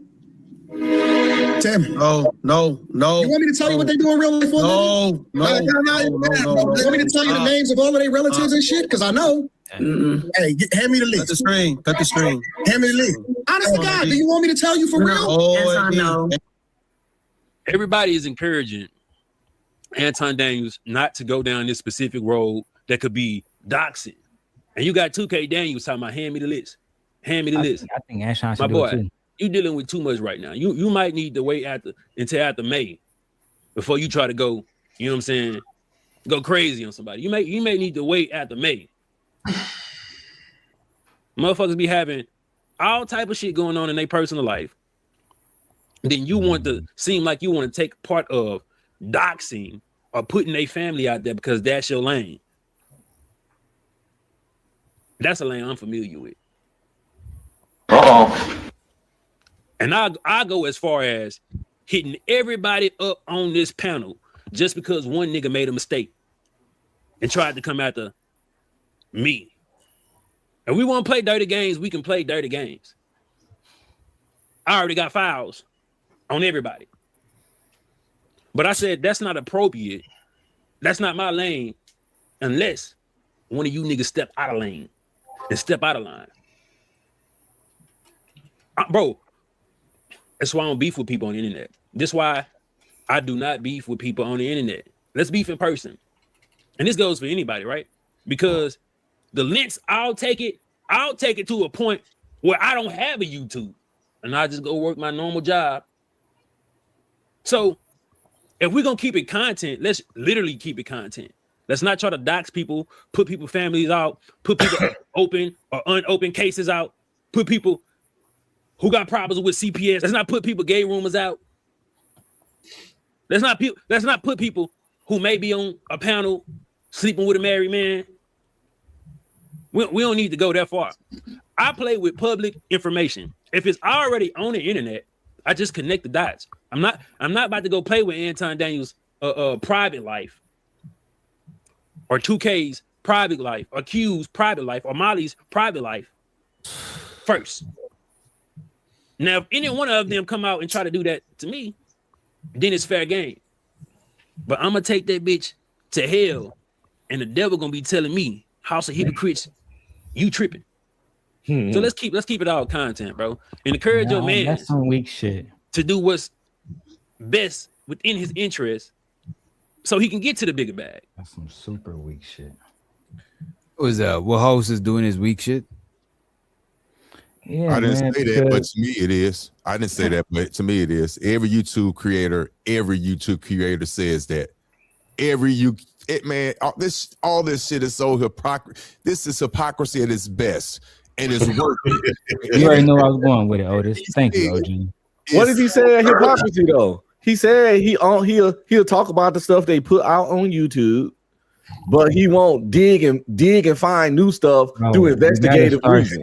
Tell me. No. You want me to tell you what they do in real life for a living? No. You want me to tell you the names of all of their relatives and shit? Because I know. Hey, hand me the list. Cut the string. Hand me the list. Honest to God, do you want me to tell you for real? Yes, I know. Everybody is encouraging Anton Daniels not to go down this specific road that could be doxing. And you got 2K Daniels talking about hand me the list. Hand me the list. I think Ashon should My do boy, it too. you dealing with too much right now. You might need to wait until after May before you try to go, you know what I'm saying, go crazy on somebody. You may need to wait after May. Motherfuckers be having all type of shit going on in their personal life. Then you want to seem like you want to take part of doxing or putting their family out there because that's your lane. That's a lane I'm familiar with. And I go as far as hitting everybody up on this panel just because one nigga made a mistake and tried to come after me. And we want to play dirty games, we can play dirty games. I already got files on everybody. But I said that's not appropriate. That's not my lane unless one of you niggas step out of lane and step out of line. Bro, that's why I don't beef with people on the internet. That's why I do not beef with people on the internet. Let's beef in person. And this goes for anybody, right? Because the links, I'll take it to a point where I don't have a YouTube and I just go work my normal job. So if we're gonna keep it content, let's literally keep it content. Let's not try to dox people, put people families out, put people open or unopened cases out, put people who got problems with CPS. Let's not put people gay rumors out. Let's not put people who may be on a panel sleeping with a married man. We don't need to go that far. I play with public information. If it's already on the internet, I just connect the dots. I'm not about to go play with Anton Daniels' private life, or 2K's private life, or Q's private life, or Molly's private life first. Now, if any one of them come out and try to do that to me, then it's fair game. But I'm gonna take that bitch to hell, and the devil gonna be telling me, House of Hypocrites, you tripping. So let's keep it all content, bro. And encourage your man That's some weak shit. to do what's best within his interest so he can get to the bigger bag. That's some super weak shit. Was what House is doing his weak shit? Yeah, I didn't man, say that, but to me it is. I didn't say that, but to me it is. Every YouTube creator says that. All this shit is so hypocrisy. This is hypocrisy at its best. and it's working. You already know I was going with it, Otis. Thank you, OG. What did he say at hypocrisy though? He said he'll talk about the stuff they put out on YouTube, but he won't dig and find new stuff through investigative reason.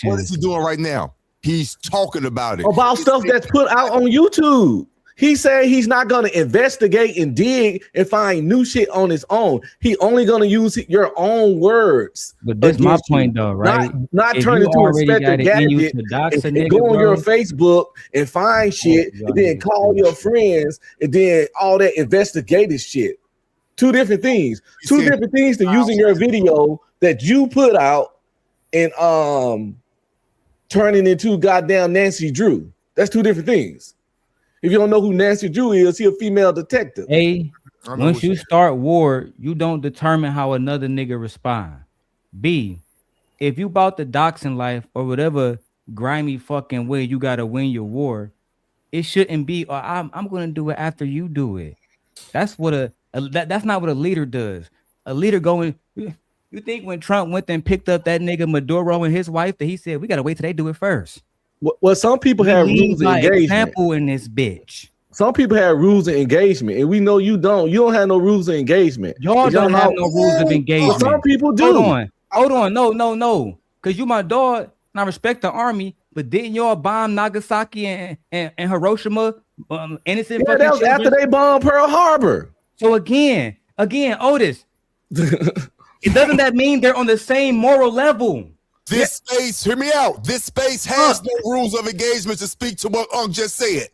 What is he doing right now? He's talking about it. About stuff that's put out on YouTube. He said he's not going to investigate and dig and find new shit on his own. He only going to use your own words. But that's my point, though, right? Not turn into Inspector Gadget and go on your Facebook and find shit and then call your friends and then all that investigative shit. Two different things. Two different things to using your video that you put out and turning into goddamn Nancy Drew. That's two different things. If you don't know who Nancy Drew is, he a female detective. A, once you start war, you don't determine how another nigga respond. B, if you about the doxing life or whatever grimy fucking way you gotta win your war, it shouldn't be. Or I'm gonna do it after you do it. That's what that's not what a leader does. A leader going. You think when Trump went and picked up that nigga Maduro and his wife that he said we gotta wait till they do it first? Well, some people have rules of engagement. Example in this bitch. Some people have rules of engagement, and we know you don't. You don't have no rules of engagement. Y'all don't have no rules of engagement. Some people do. Hold on. No. Because you my dog, and I respect the army, but didn't y'all bomb Nagasaki and Hiroshima? Innocent. Yeah, that was after they bombed Pearl Harbor. So again, Otis, doesn't that mean they're on the same moral level? This space, hear me out. This space has no rules of engagement to speak to what Unc just said.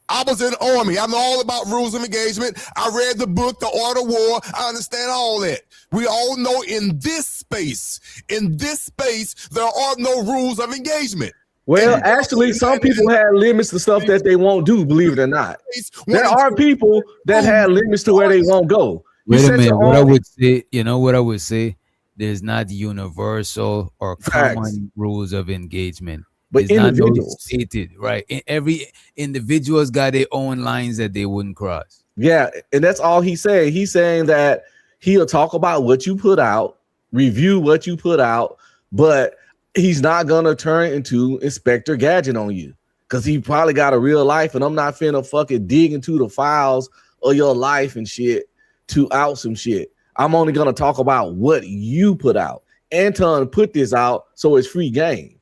I was in the army. I know all about rules of engagement. I read the book, The Art of War. I understand all that. We all know in this space, there are no rules of engagement. Well, actually, some people have limits to stuff that they won't do, believe it or not. There are people that have limits to where they won't go. Wait a minute. What I would say, you know what I would say? There's not universal or common rules of engagement. But there's individuals, not stated, right? Every individual's got their own lines that they wouldn't cross. Yeah, and that's all he's saying. He's saying that he'll talk about what you put out, review what you put out, but he's not gonna turn into Inspector Gadget on you because he probably got a real life, and I'm not finna fucking dig into the files of your life and shit to out some shit. I'm only gonna talk about what you put out. Anton put this out, so it's free game.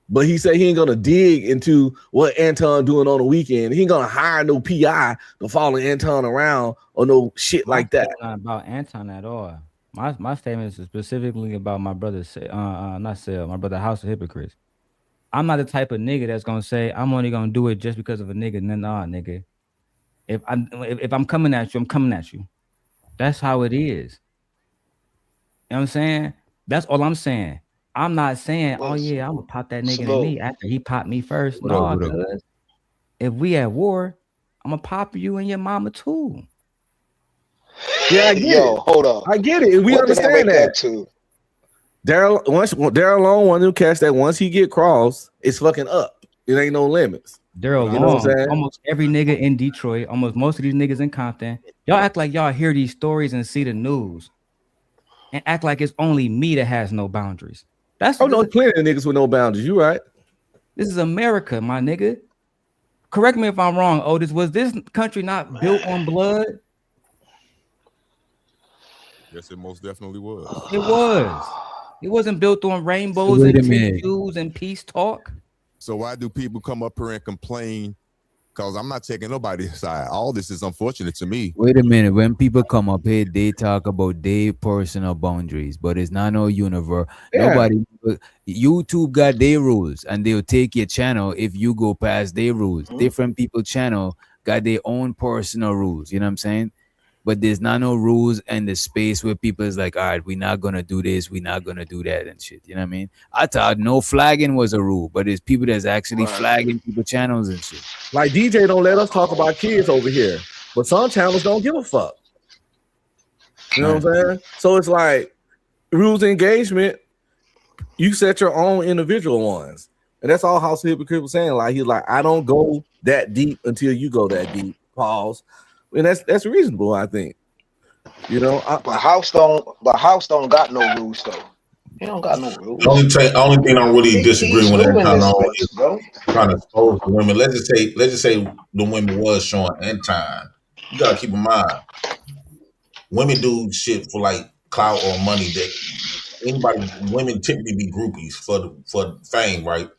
But he said he ain't gonna dig into what Anton doing on the weekend. He ain't gonna hire no PI to follow Anton around or no shit like that. Not about Anton at all. My statement is specifically about my brother, my brother House of Hypocrites. I'm not the type of nigga that's gonna say I'm only gonna do it just because of a nigga. Nah, nigga. If I'm coming at you, I'm coming at you. That's how it is. You know what I'm saying? That's all I'm saying. I'm not saying, oh yeah, I'm gonna pop that nigga in me after he popped me first. No, cuz if we at war, I'm gonna pop you and your mama too. Yeah, I get it. Hold on. I get it. And we understand that too. Daryl Long wanted to catch that once he get crossed, it's fucking up. It ain't no limits. Daryl Long, almost every nigga in Detroit, almost most of these niggas in Compton, y'all act like y'all hear these stories and see the news and act like it's only me that has no boundaries. That's no plenty of niggas with no boundaries. You right. This is America, my nigga. Correct me if I'm wrong, Otis. Was this country not built on blood? Yes, it most definitely was. It was. It wasn't built on rainbows and tattoos and peace talk. So why do people come up here and complain? Because I'm not taking nobody's side. All this is unfortunate to me. Wait a minute. When people come up here, they talk about their personal boundaries, but it's not no universe. Yeah. Nobody. YouTube got their rules, and they'll take your channel if you go past their rules. Different people channel got their own personal rules. You know what I'm saying? But there's not no rules in the space where people is like, all right, we're not gonna do this, we're not gonna do that and shit. You know what I mean? I thought no flagging was a rule, but there's people that's actually flagging people channels and shit. Like DJ don't let us talk about kids over here, but some channels don't give a fuck. You know what I'm saying? So it's like rules of engagement. You set your own individual ones, and that's all House of Hypocrites was saying. Like he's like, I don't go that deep until you go that deep. Pause. And that's reasonable, I think. You know, but House don't got no rules though. He don't got no rules. Only thing I'm really disagreeing with Anton on is trying to expose the women. Let's just say the women was showing Anton. You gotta keep in mind, women do shit for like clout or money. That women typically be groupies for fame, right?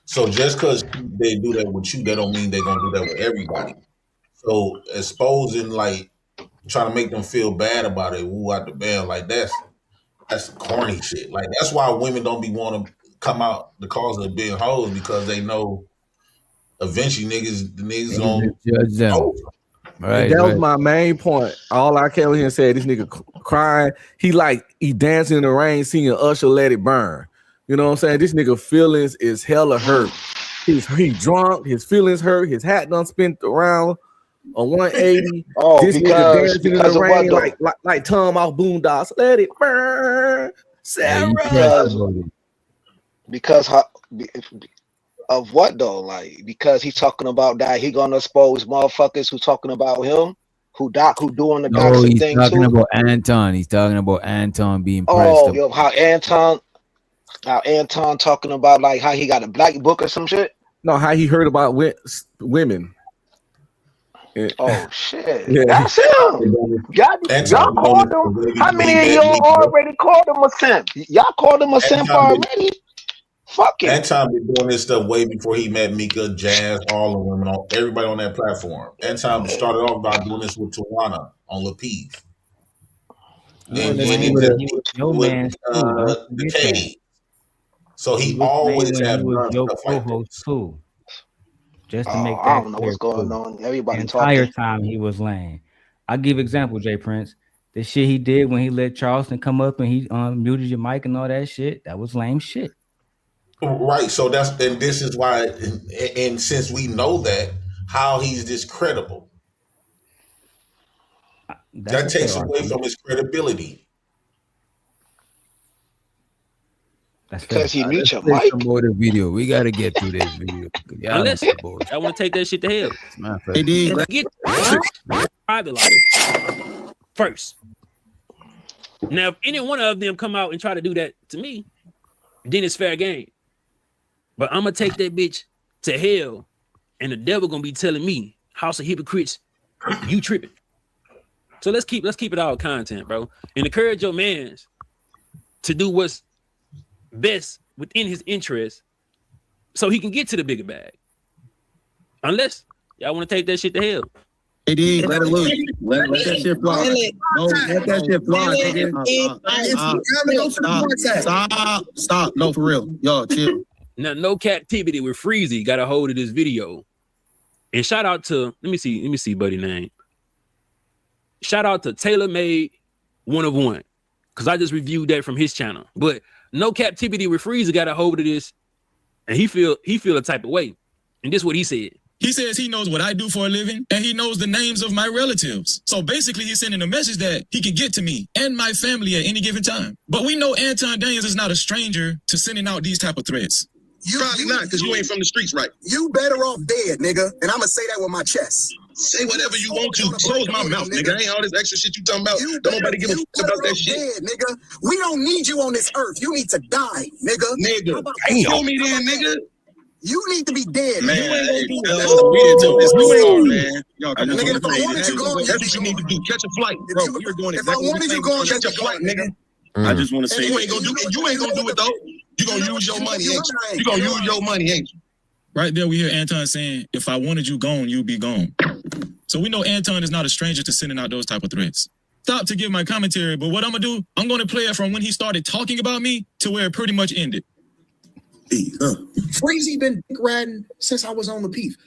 So just because they do that with you, that don't mean they're gonna do that with everybody. So exposing, like, trying to make them feel bad about it, woo out the band, like that's corny shit. Like, that's why women don't be want to come out the cause of being hoes, because they know eventually niggas gonna judge them. hold. Right, that was my main point. All I came here and said, this nigga crying. He dancing in the rain, singing Usher, Let It Burn. You know what I'm saying? This nigga feelings is hella hurt. He drunk, his feelings hurt, his hat done spent around a 180. Oh, this because nigga dancing in the rain what, like Tom off Boondocks. Let it burn, Sarah. Because of what though? Like, because he's talking about that he gonna expose motherfuckers who talking about him, who doing the doxing thing too. He's talking about Anton. He's talking about Anton being pressed. Oh, yo, how Anton talking about like how he got a black book or some shit. No, how he heard about women. Oh shit! Yeah. That's him. Y'all called him. How many of y'all already called him a simp? Y'all called him a simp already? Fuck it. Anton been doing this stuff way before he met Mika, Jazz, all the women, everybody on that platform. Anton started off by doing this with Tawana on La Peeve. And he was the Cave. So he always had done stuff like this. Too. Just to make that I don't know what's going on. Everybody the entire talking. time he was lame. I'll give example, Jay Prince. The shit he did when he let Charleston come up and he muted your mic and all that shit, that was lame shit. Right. So this is why, and since we know that, how he's this credible. That takes away from his credibility. That's because he mute your mic. mic. Some more of the video. We gotta get through this video. Unless I want to take that shit to hell. Get private life first. Now, if any one of them come out and try to do that to me, then it's fair game. But I'm gonna take that bitch to hell, and the devil gonna be telling me, "House of hypocrites, you tripping." So let's keep it all content, bro, and encourage your mans to do what's best within his interest, so he can get to the bigger bag. Unless y'all want to take that shit to hell. Let it loose. Let that shit fly. No, let that shit fly. Stop. No, for real. Y'all chill. Now, no captivity with Freezy got a hold of this video. And shout out to, let me see buddy name. Shout out to Taylor Made 1 of 1. Because I just reviewed that from his channel. But no captivity with Freezy got a hold of this. And he feel a type of way. And this is what he said. He says he knows what I do for a living, and he knows the names of my relatives. So basically, he's sending a message that he can get to me and my family at any given time. But we know Anton Daniels is not a stranger to sending out these type of threats. You probably not, because you ain't from the streets, right? You better off dead, nigga. And I'ma say that with my chest. Say whatever you want to. Close my mouth, nigga. Ain't all this extra shit you talking about. Don't nobody give a fuck about that shit. Dead, nigga. We don't need you on this earth. You need to die, nigga. Nigga. Kill me then, nigga. You need to be dead, man. You ain't gonna do That's that. we didn't do this. You ain't man. Y'all Nigga, if I wanted you gone, that's what you need to do. Catch a flight, bro. You're doing exactly what you want. Catch a flight, nigga. I just want to say you ain't gonna do it. You ain't gonna do it though. You gonna use your money, ain't you? You gonna use your money, ain't you? Right there, we hear Anton saying, "If I wanted you gone, you'd be gone." So we know Anton is not a stranger to sending out those type of threats. Stop to give my commentary, but what I'm gonna do, I'm gonna play it from when he started talking about me to where it pretty much ended. Freezy been riding since I was on the Peeve.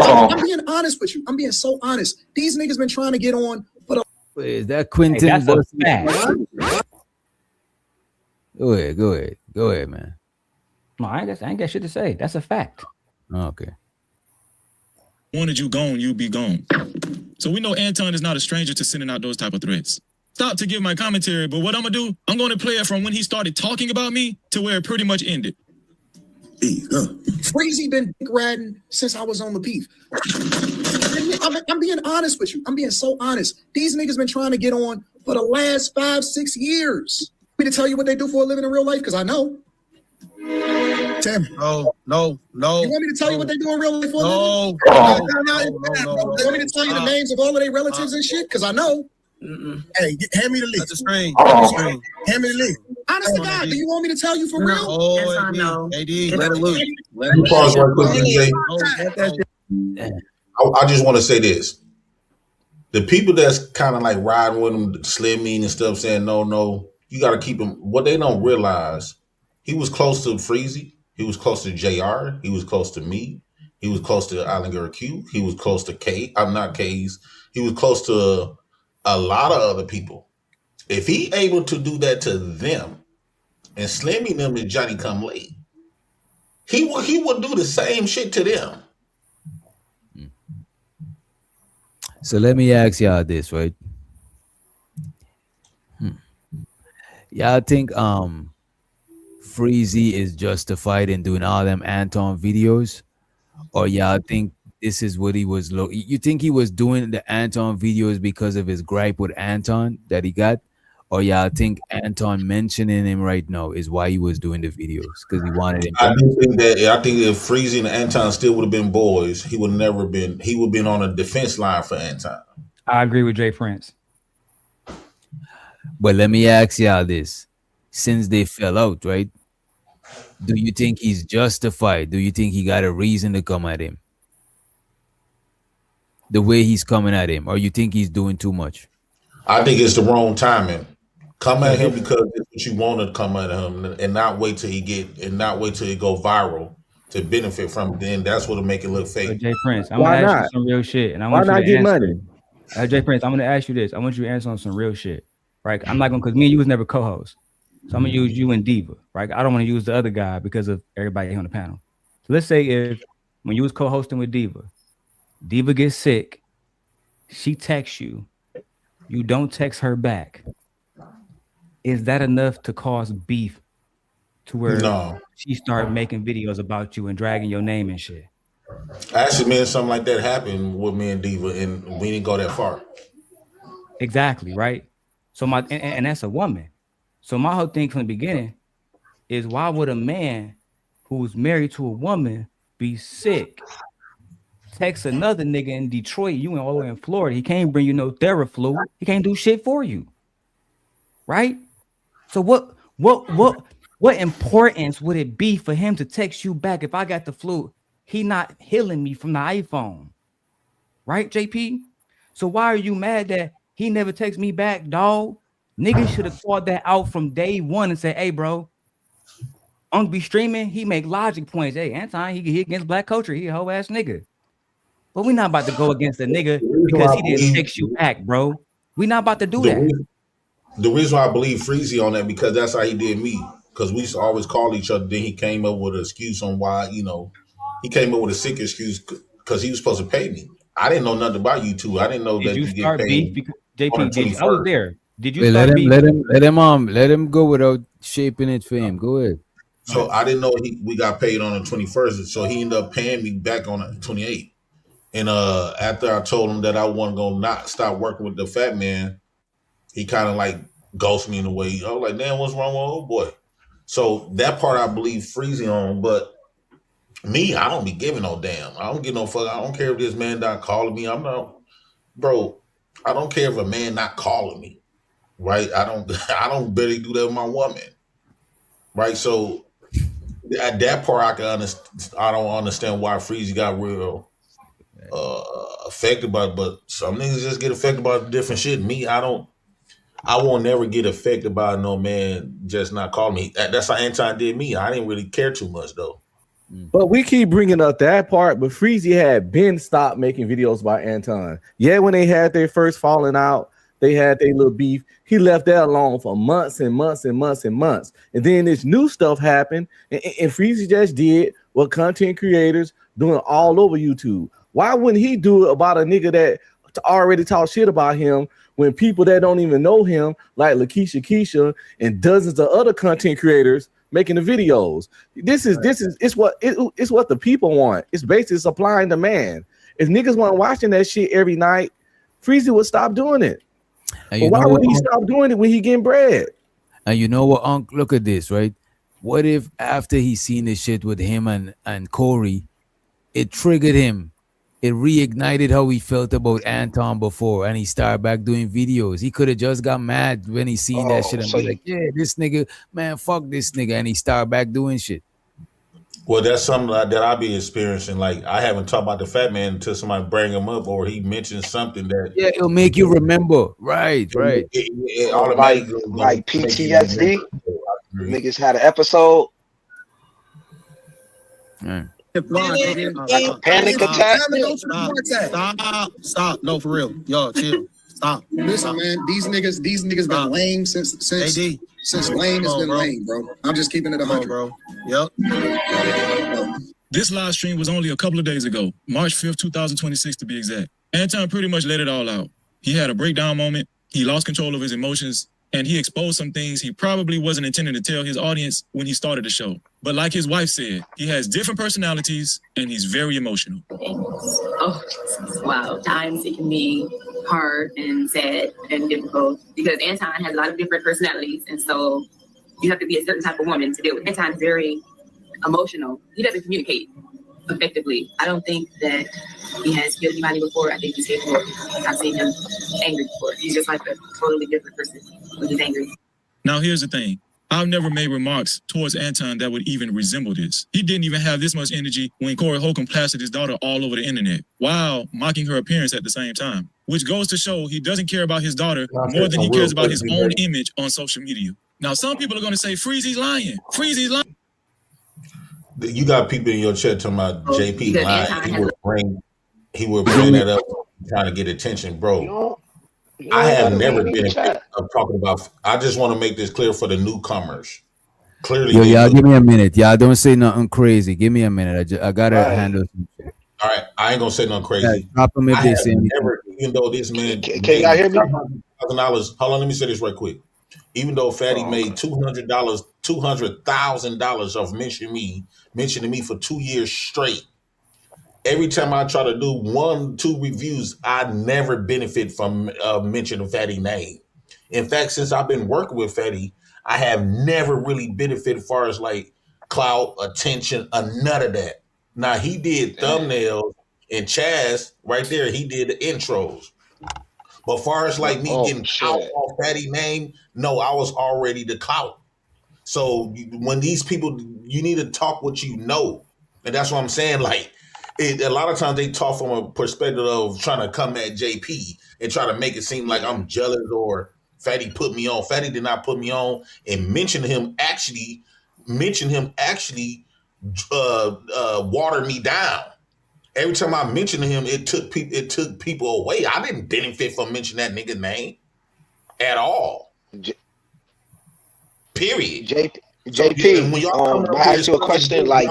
I'm being honest with you. I'm being so honest. These niggas been trying to get on, but wait, is that Quentin? Hey, that's a fact. Go ahead, man. No, I ain't got shit to say. That's a fact. Okay. Wanted you gone, you'd be gone. So we know Anton is not a stranger to sending out those type of threats. Stop to give my commentary, but what I'm gonna do, I'm gonna play it from when he started talking about me to where it pretty much ended. Freezy been riding since I was on the Peeve. I'm being honest with you. I'm being so honest. These niggas been trying to get on for the last 5-6 years. Me to tell you what they do for a living in real life? Because I know. Tell me. No. You want me to tell you what they do in real life for a living? No. You want me to tell you the names of all of their relatives and shit? Because I know. Hey, hand me the list. That's a string. Hand me the list. Honest to God, do you want me to tell you for real? Oh, Yes, I know. AD, let it loose. You pause right quick, DJ. I just want to say this. The people that's kind of like riding with him, slimming and stuff, saying no, you got to keep him. What they don't realize, he was close to Freezy. He was close to JR. He was close to me. He was close to Island Girl Q. He was close to K. I'm not K's. He was close to a lot of other people. If he able to do that to them and Slimmy them and Johnny Come Late, he would do the same shit to them. So let me ask y'all this, right? Y'all think Freezy is justified in doing all them Anton videos? Or y'all think this is what he was you think he was doing the Anton videos because of his gripe with Anton that he got? Or y'all think Anton mentioning him right now is why he was doing the videos? Because he wanted him. I think if Freezy and Anton still would have been boys, he would have been on a defense line for Anton. I agree with Jay Prince. But let me ask y'all this. Since they fell out, right? Do you think he's justified? Do you think he got a reason to come at him? The way he's coming at him? Or you think he's doing too much? I think it's the wrong timing. Come at him because it's what you want to come at him, and not wait till he go viral to benefit from it. Then that's what'll make it look fake. So Jay Prince, I'm gonna ask you some real shit, and I want you to get money. Jay Prince, I'm gonna ask you this. I want you to answer on some real shit, right? I'm not gonna, because me and you was never co-hosts, so I'm gonna use you and Diva, right? I don't want to use the other guy because of everybody on the panel. So let's say if when you was co-hosting with Diva gets sick, she texts you, you don't text her back. Is that enough to cause beef to where she started making videos about you and dragging your name and shit? Actually, man, something like that happened with me and Diva, and we didn't go that far. Exactly, right? So and that's a woman. So my whole thing from the beginning is, why would a man who's married to a woman be sick, text another nigga in Detroit, you all the way in Florida, he can't bring you no Theraflu, he can't do shit for you, right? So what importance would it be for him to text you back if I got the flu? He not healing me from the iPhone, right, JP? So why are you mad that he never texts me back, dog? Niggas should have called that out from day one and said, hey, bro, on be streaming, he make logic points. Hey, Anton, he against black culture, he a whole ass nigga. But we not about to go against a nigga because he didn't text you back, bro. We not about to do that. The reason why I believe Freezy on that, because that's how he did me. Because we used to always call each other. Then he came up with an excuse on why, he came up with a sick excuse because he was supposed to pay me. I didn't know nothing about you two. I didn't know that you get paid. Because, JP, I was there. Did you let him go without shaping it for him? Go ahead. So I didn't know we got paid on the 21st. So he ended up paying me back on the 28th. And after I told him that I wasn't gonna not stop working with the fat man, he kind of like ghosted me in a way. I was like, damn, what's wrong with old boy? So that part I believe Freezy on, but me, I don't be giving no damn. I don't give no fuck. I don't care if this man not calling me. I'm not, bro. I don't care if a man not calling me, right? I don't barely do that with my woman, right? So at that part, I can understand. I don't understand why Freezy got real affected by it, but some niggas just get affected by different shit. Me, I won't never get affected by no man just not calling me. That's how Anton did me. I didn't really care too much though. But we keep bringing up that part, but Freezy had been stopped making videos by Anton. Yeah, when they had their first falling out, they had their little beef. He left that alone for months and months and months and months. And then this new stuff happened, and Freezy just did what content creators doing all over YouTube. Why wouldn't he do it about a nigga that already talk shit about him when people that don't even know him, like Lakeisha Keisha and dozens of other content creators making the videos? It's what the people want. It's basically supply and demand. If niggas weren't watching that shit every night, Freezy would stop doing it. But why would he stop doing it when he getting bread? And you know what, Unc? Look at this, right? What if after he seen this shit with him and Corey, it triggered him. It reignited how he felt about Anton before, and he started back doing videos. He could have just got mad when he seen that Oh, shit and so be you like, "Yeah, this nigga, man, fuck this nigga," and he started back doing shit. Well, that's something that I be experiencing. Like I haven't talked about the fat man until somebody bring him up or he mentions something that Yeah, it'll make you remember. Right, right. it like automatically gonna make you remember. PTSD. Niggas had an episode. Right. Like a panic attack. Stop. No, for real. Y'all chill. Stop. Listen, man, these niggas been lame since lame has been lame, bro. I'm just keeping it 100, bro. Yep. This live stream was only a couple of days ago, March 5th, 2026 to be exact. Anton pretty much let it all out. He had a breakdown moment, he lost control of his emotions, and he exposed some things he probably wasn't intending to tell his audience when he started the show. But like his wife said, he has different personalities and he's very emotional. Oh, wow. Times it can be hard and sad and difficult because Anton has a lot of different personalities. And so you have to be a certain type of woman to deal with. Anton's very emotional. He doesn't communicate effectively. I don't think that he has killed anybody before. I think he's capable. I've seen him angry before. He's just like a totally different person when he's angry. Now here's the thing. I've never made remarks towards Anton that would even resemble this. He didn't even have this much energy when Corey Holcomb plastered his daughter all over the internet, while mocking her appearance at the same time, which goes to show he doesn't care about his daughter more than he cares about his own image on social media. Now, some people are going to say, Freezy's lying. Freezy's lying. You got people in your chat talking about JP lying. He would bring that up, trying to get attention, bro. I have never been talking about. I just want to make this clear for the newcomers. Clearly, Yo, y'all, give me a minute. Y'all don't say nothing crazy. Give me a minute. I gotta handle some shit. All right, I ain't gonna say nothing crazy. Yeah, drop them if they say anything. Even though this man, can y'all hear me? $1,000. Hold on, let me say this right quick. Even though Fatty made $200,000 of mentioning me for 2 years straight. Every time I try to do 1-2 reviews, I never benefit from mentioning Fatty name. In fact, since I've been working with Fatty, I have never really benefited as far as like clout, attention, or none of that. Now he did thumbnails and Chaz right there. He did the intros. But as far as like me getting out off Fatty name, no, I was already the clout. So when these people, you need to talk what you know, and that's what I'm saying. Like. A lot of times they talk from a perspective of trying to come at JP and try to make it seem like I'm jealous or Fatty put me on. Fatty did not put me on, and mention him actually watered me down. Every time I mentioned him, it took people away. I didn't benefit from mentioning that nigga's name at all. Period. JP, I ask you a question. Like,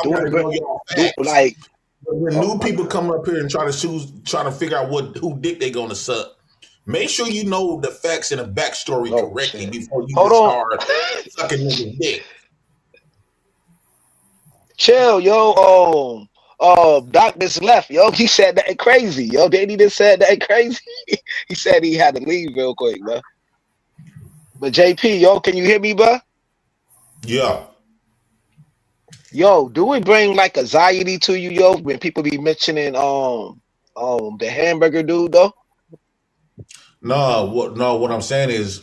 when new people come up here and try to figure out who dick they gonna suck, make sure you know the facts and the backstory correctly before you start sucking niggas dick. Chill, yo. Doc just left, yo. He said that crazy, yo. Danny just said that crazy. He said he had to leave real quick, bro. But JP, yo, can you hear me, bro? Yeah. Yo, do it bring like anxiety to you, yo, when people be mentioning the hamburger dude though? No, what I'm saying is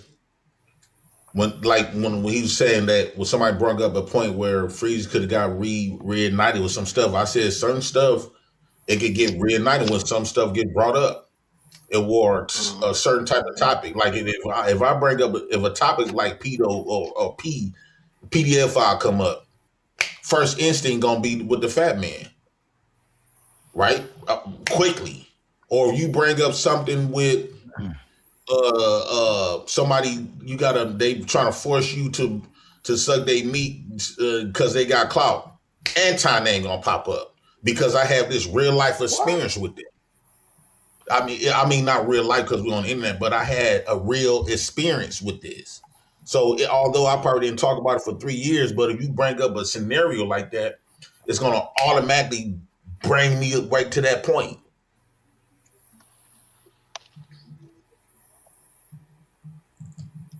when he was saying that when somebody brought up a point where Freeze could have got reignited with some stuff, I said certain stuff it could get reignited when some stuff get brought up. It wore a certain type of topic. Like if I bring up if a topic like pedo or PDF file come up, first instinct gonna be with the fat man, right? Quickly, or you bring up something with somebody they trying to force you to suck their meat because they got clout. Anton ain't gonna pop up because I have this real life experience with it. I mean not real life because we're on the internet, but I had a real experience with this. So although I probably didn't talk about it for 3 years, but if you bring up a scenario like that, it's going to automatically bring me right to that point.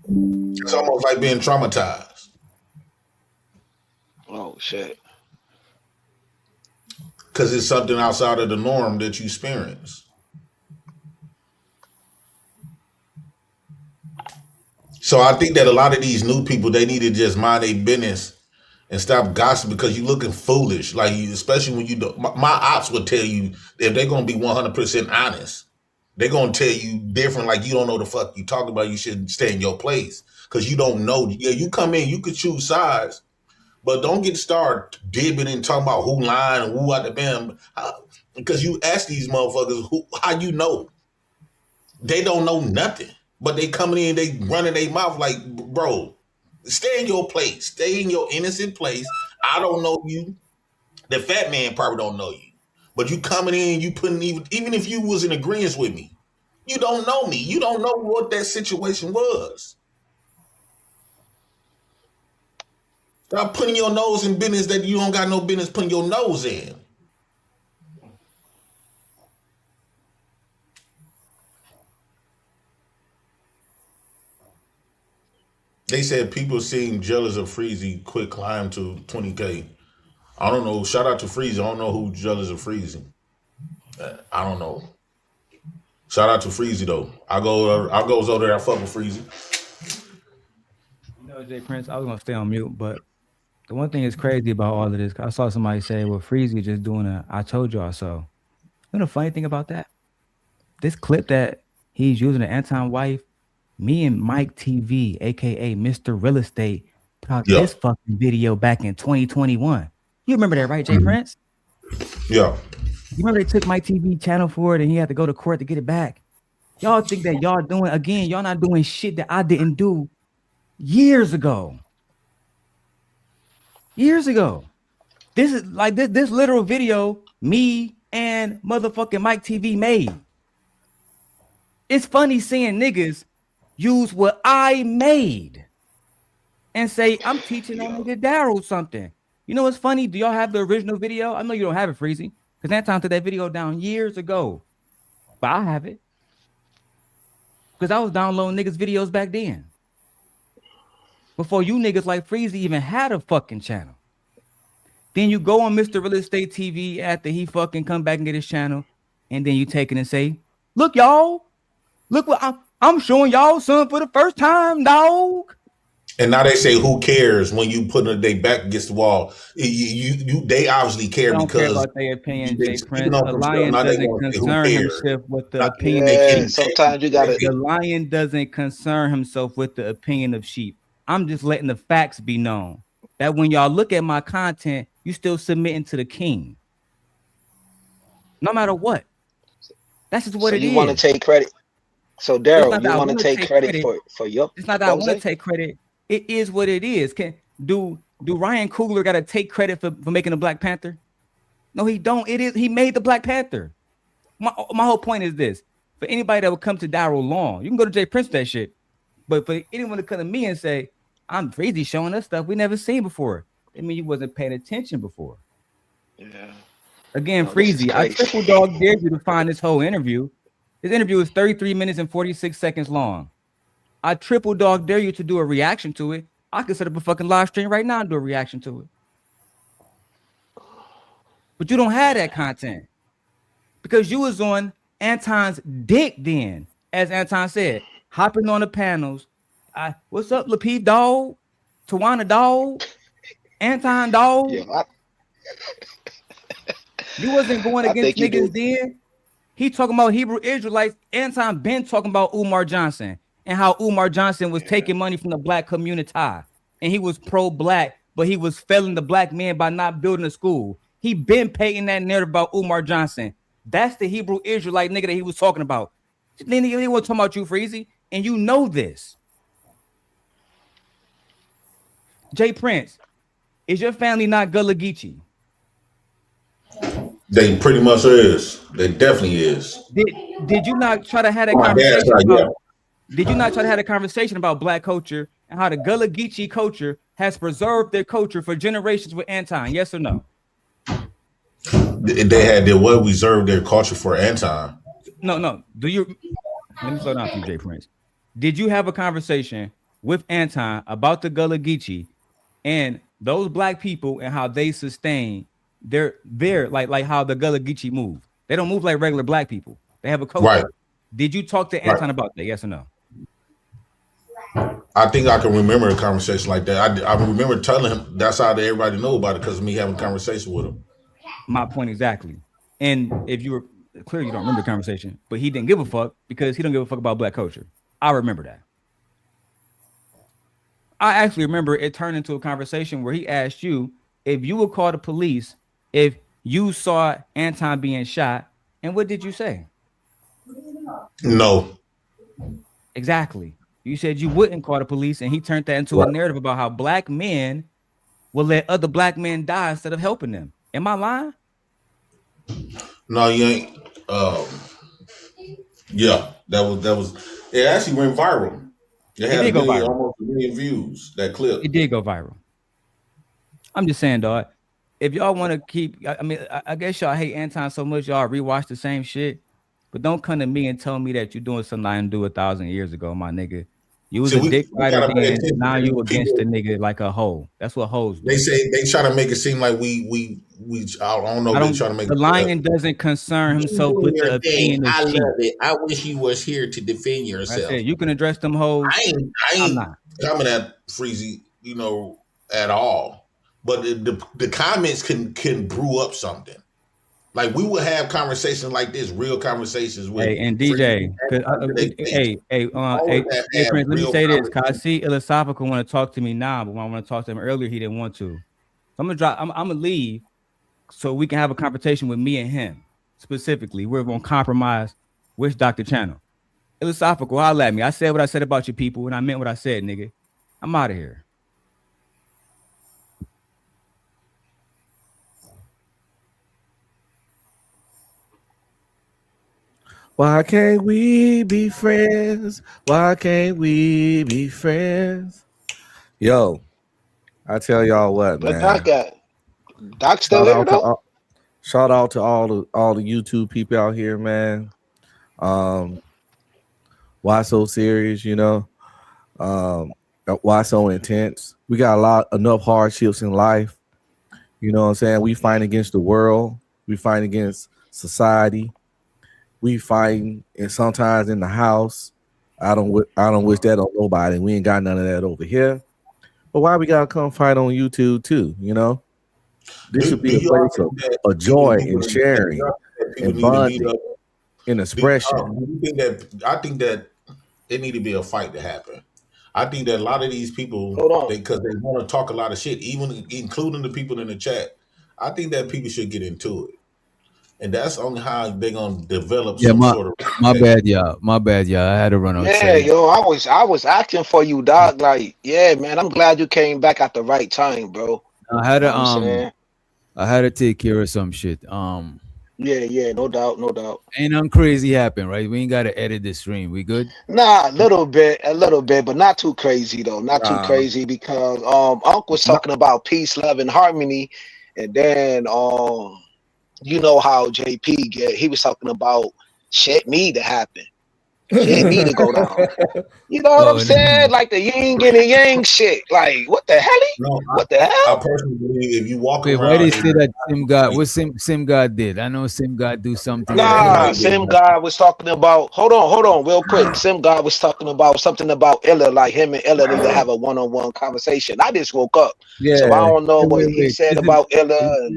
It's almost like being traumatized. Oh shit. Because it's something outside of the norm that you experience. So I think that a lot of these new people, they need to just mind their business and stop gossiping because you're looking foolish. Like, especially when you do. My ops would tell you if they're going to be 100% honest, they're going to tell you different. Like, you don't know the fuck you talking about. You should stay in your place because you don't know. Yeah, you come in, you could choose sides, but don't get started dibbing and talking about who lying and who out the band. Because you ask these motherfuckers, how you know? They don't know nothing. But they coming in, they running their mouth like, bro, stay in your place. Stay in your innocent place. I don't know you. The fat man probably don't know you. But you coming in, you putting even if you was in agreement with me, you don't know me. You don't know what that situation was. Stop putting your nose in business that you don't got no business putting your nose in. They said people seem jealous of Freezy quick climb to 20K. I don't know. Shout out to Freezy. I don't know who jealous of Freezy. I don't know. Shout out to Freezy though. I goes over there. I fuck with Freezy. You know, Jay Prince, I was gonna stay on mute, but the one thing that's crazy about all of this, I saw somebody say, "Well, Freezy just doing I told y'all so." You know the funny thing about that? This clip that he's using the Anton wife. Me and Mike TV, aka Mr. Real Estate, put out this fucking video back in 2021. You remember that, right, Jay Prince? Yeah. You remember they took Mike TV channel for it and he had to go to court to get it back. Y'all think that y'all doing again? Y'all not doing shit that I didn't do years ago. Years ago. This is like this literal video me and motherfucking Mike TV made. It's funny seeing niggas use what I made and say, I'm teaching that nigga Daryl something. You know what's funny? Do y'all have the original video? I know you don't have it, Freezy, because that time took that video down years ago. But I have it. Because I was downloading niggas' videos back then. Before you niggas like Freezy even had a fucking channel. Then you go on Mr. Real Estate TV after he fucking come back and get his channel. And then you take it and say, look, y'all. Look what I'm showing y'all something for the first time, dog. And now they say, who cares when you put their back against the wall? They obviously care don't because care about their opinion, Jay Prince. The lion doesn't concern himself with the opinion yeah, of sheep. sometimes you gotta. The lion doesn't concern himself with the opinion of sheep. I'm just letting the facts be known. That when y'all look at my content, you still submitting to the king. No matter what. That's just what it is. You want to take credit. So Daryl, you want to take credit for your. It's not that I want to take credit. It is what it is. Do Ryan Coogler got to take credit for making the Black Panther? No, he don't. It is he made the Black Panther. My whole point is this: for anybody that would come to Daryl Long, you can go to Jay Prince for that shit. But for anyone to come to me and say, "I'm Freezy showing us stuff we never seen before," I mean, you wasn't paying attention before. Yeah. Again, Freezy, I triple dog dared you to find this whole interview. This interview is 33 minutes and 46 seconds long. I triple dog dare you to do a reaction to it. I could set up a fucking live stream right now and do a reaction to it. But you don't have that content because you was on Anton's dick then, as Anton said, hopping on the panels. What's up, Lapeef dog? Tawana dog? Anton dog? Yeah, you wasn't going against niggas then. He talking about Hebrew Israelites. Anton been talking about Umar Johnson and how Umar Johnson was taking money from the black community. And he was pro-black, but he was failing the black man by not building a school. He been painting that narrative about Umar Johnson. That's the Hebrew Israelite nigga that he was talking about. Then he was talking about you, Freezy, and you know this. Jay Prince, is your family not Gullah Geechee? They pretty much is. They definitely is. Did you not try to have that conversation about? Did you not try to have a conversation about black culture and how the Gullah Geechee culture has preserved their culture for generations with Anton? Yes or no? They had their what reserved their culture for Anton. No. Do you? Let me slow down for you, Jay Prince. Did you have a conversation with Anton about the Gullah Geechee and those black people and how they sustain their like how the Gullah Geechee move. They don't move like regular black people. They have a culture. Right. Did you talk to Anton about that? Yes or no? I think I can remember a conversation like that. I remember telling him that's how everybody know about it because of me having a conversation with him. My point exactly. And if you were clear, you don't remember the conversation, but he didn't give a fuck because he don't give a fuck about black culture. I remember that. I actually remember it turned into a conversation where he asked you if you would call the police if you saw Anton being shot, and what did you say? No. Exactly. You said you wouldn't call the police, and he turned that into a narrative about how black men will let other black men die instead of helping them. Am I lying? No, you ain't. Yeah, that was. It actually went viral. It had almost 1 million views. That clip. It did go viral. I'm just saying, dog. If y'all want to keep, I mean, I guess y'all hate Anton so much, y'all rewatch the same shit. But don't come to me and tell me that you're doing something I didn't do 1,000 years ago, my nigga. You was a dick rider then, now you against the nigga like a hoe. That's what hoes do. They say they try to make it seem like we I don't know. They try to make the lion doesn't concern himself with the opinion of I sheep. love it. I wish you was here to defend yourself. You can address them hoes. I ain't coming at Freezy, at all. But the comments can brew up something. Like we will have conversations like this, real conversations with. Hey, and DJ, Prince, let me say this. Cause I see Philosophical want to talk to me now, but when I want to talk to him earlier, he didn't want to. So I'm gonna leave so we can have a conversation with me and him specifically. We're gonna compromise which Dr. Channel. Philosophical, holla at me. I said what I said about your people, and I meant what I said, nigga. I'm out of here. Why can't we be friends? Why can't we be friends? Yo, I tell y'all what, man. Doc still there though? Shout out to all the YouTube people out here, man. Why so serious? Why so intense? We got enough hardships in life. You know what I'm saying? We fight against the world. We fight against society. We fighting, and sometimes in the house. I don't wish that on nobody. We ain't got none of that over here. But why we gotta come fight on YouTube too? This should be a place of joy and sharing and bonding and expression. I think that it need to be a fight to happen. I think that a lot of these people, because they want to talk a lot of shit, even including the people in the chat. I think that people should get into it. And that's only how they're gonna develop some sort of. My bad, y'all. I had to run on. Yeah, yo, I was acting for you, dog. Like, yeah, man, I'm glad you came back at the right time, bro. I had to take care of some shit. Yeah, no doubt. Ain't nothing crazy happen, right? We ain't gotta edit the stream. We good? Nah, a little bit, but not too crazy though. Not too crazy because Unc was talking about peace, love, and harmony, and then you know how JP he was talking about shit need to happen. Shit need to go down. You know what I'm saying? Like the yin and the yang shit. Like, what the hell? What the hell? I personally believe if you walk around. Why they say that Sim God? What Sim God did? I know Sim God do something. Nah, Sim God was talking about. Hold on, real quick. Sim God was talking about something about Illa, like him and Illa need to have a one-on-one conversation. I just woke up, so I don't know what he said about Illa.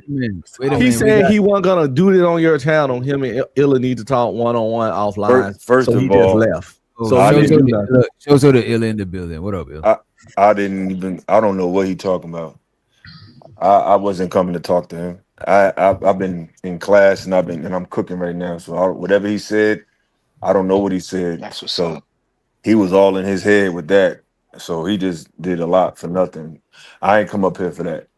He said he wasn't gonna do it on your channel. Him and Illa need to talk one-on-one offline. First of all, left. So shows her the Illa in the building. What up, Ill? I don't know what he talking about. I wasn't coming to talk to him. I've been in class and I'm cooking right now. So whatever he said, I don't know what he said. That's what's so up. He was all in his head with that. So he just did a lot for nothing. I ain't come up here for that.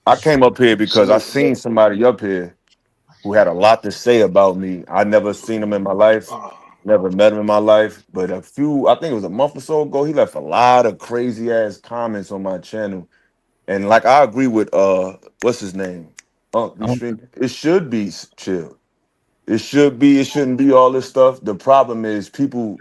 I came up here because I seen somebody up here who had a lot to say about me. I never seen him in my life, never met him in my life. But I think it was a month or so ago, he left a lot of crazy ass comments on my channel. And like I agree with what's his name? It should be chill. It shouldn't be all this stuff. The problem is people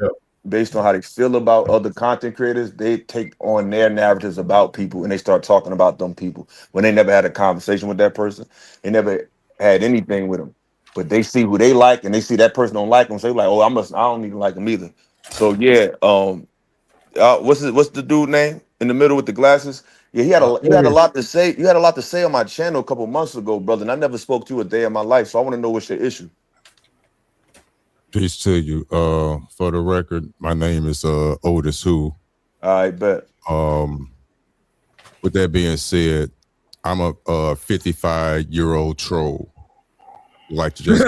based on how they feel about other content creators, they take on their narratives about people and they start talking about them people when they never had a conversation with that person. They never had anything with them, but they see who they like and they see that person don't like them. So they're like, oh, I don't even like them either. So yeah, what's the dude name in the middle with the glasses? Yeah, you had a lot to say. You had a lot to say on my channel a couple months ago, brother, and I never spoke to you a day in my life. So I want to know what's your issue. Peace to you. For the record, my name is OtisWho. I bet. With that being said, I'm a 55-year-old troll. Like to just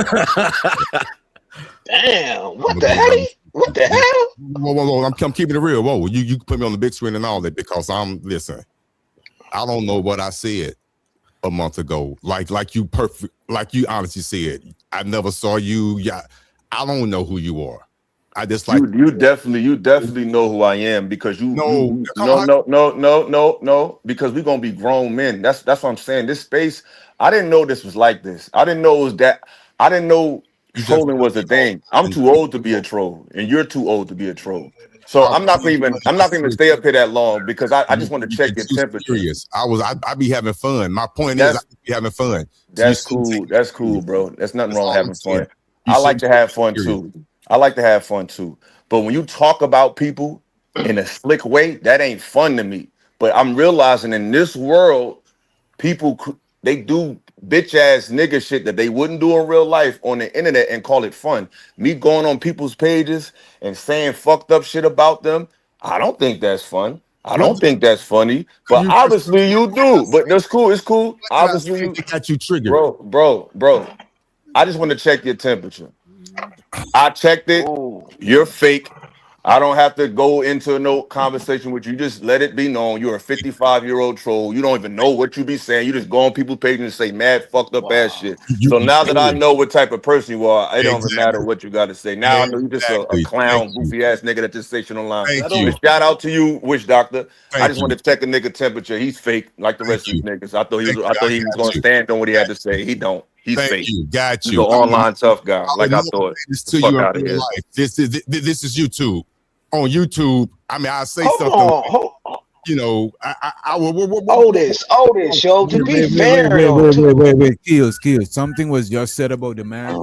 damn. What the hell? What the hell? Whoa! I'm keeping it real. Whoa, you put me on the big screen and all that because listen. I don't know what I said a month ago. Like you honestly said. I never saw you. Yeah, I don't know who you are. I just like you definitely know who I am because no, because we're gonna be grown men. That's what I'm saying. This space, I didn't know this was like this. I didn't know it was that. I didn't know trolling was a thing. I'm too old to be a troll, and you're too old to be a troll. So I'm not gonna stay up here that long because I just want to check your temperature. I be having fun. My point is I be having fun. That's cool. That's cool, bro. There's nothing wrong with having fun. I like to have fun too. But when you talk about people in a slick way, that ain't fun to me. But I'm realizing in this world, people they do bitch ass nigga shit that they wouldn't do in real life on the internet and call it fun. Me going on people's pages and saying fucked up shit about them, I don't think that's fun. I don't think that's funny. But obviously you do. But that's cool. It's cool. Obviously you got you triggered. Bro. I just want to check your temperature. I checked it. Ooh. You're fake. I don't have to go into no conversation with you. Just let it be known you're a 55-year-old troll. You don't even know what you be saying. You just go on people's pages and say mad fucked up ass shit. So now that I know what type of person you are, it don't even matter what you got to say. Now I know you're just a clown, goofy ass nigga that just say shit online. Shout out to you, Witch Doctor. I just wanted to check a nigga temperature. He's fake like the rest of these niggas. I thought he was gonna stand on what he had to say. He don't. He's fake. Got you. He's an online tough guy. Like I thought. Fuck out of here. This is YouTube. On YouTube, I mean, I say something. You know, Otis, yo. To be fair, wait, Kills. Something was just said about the man.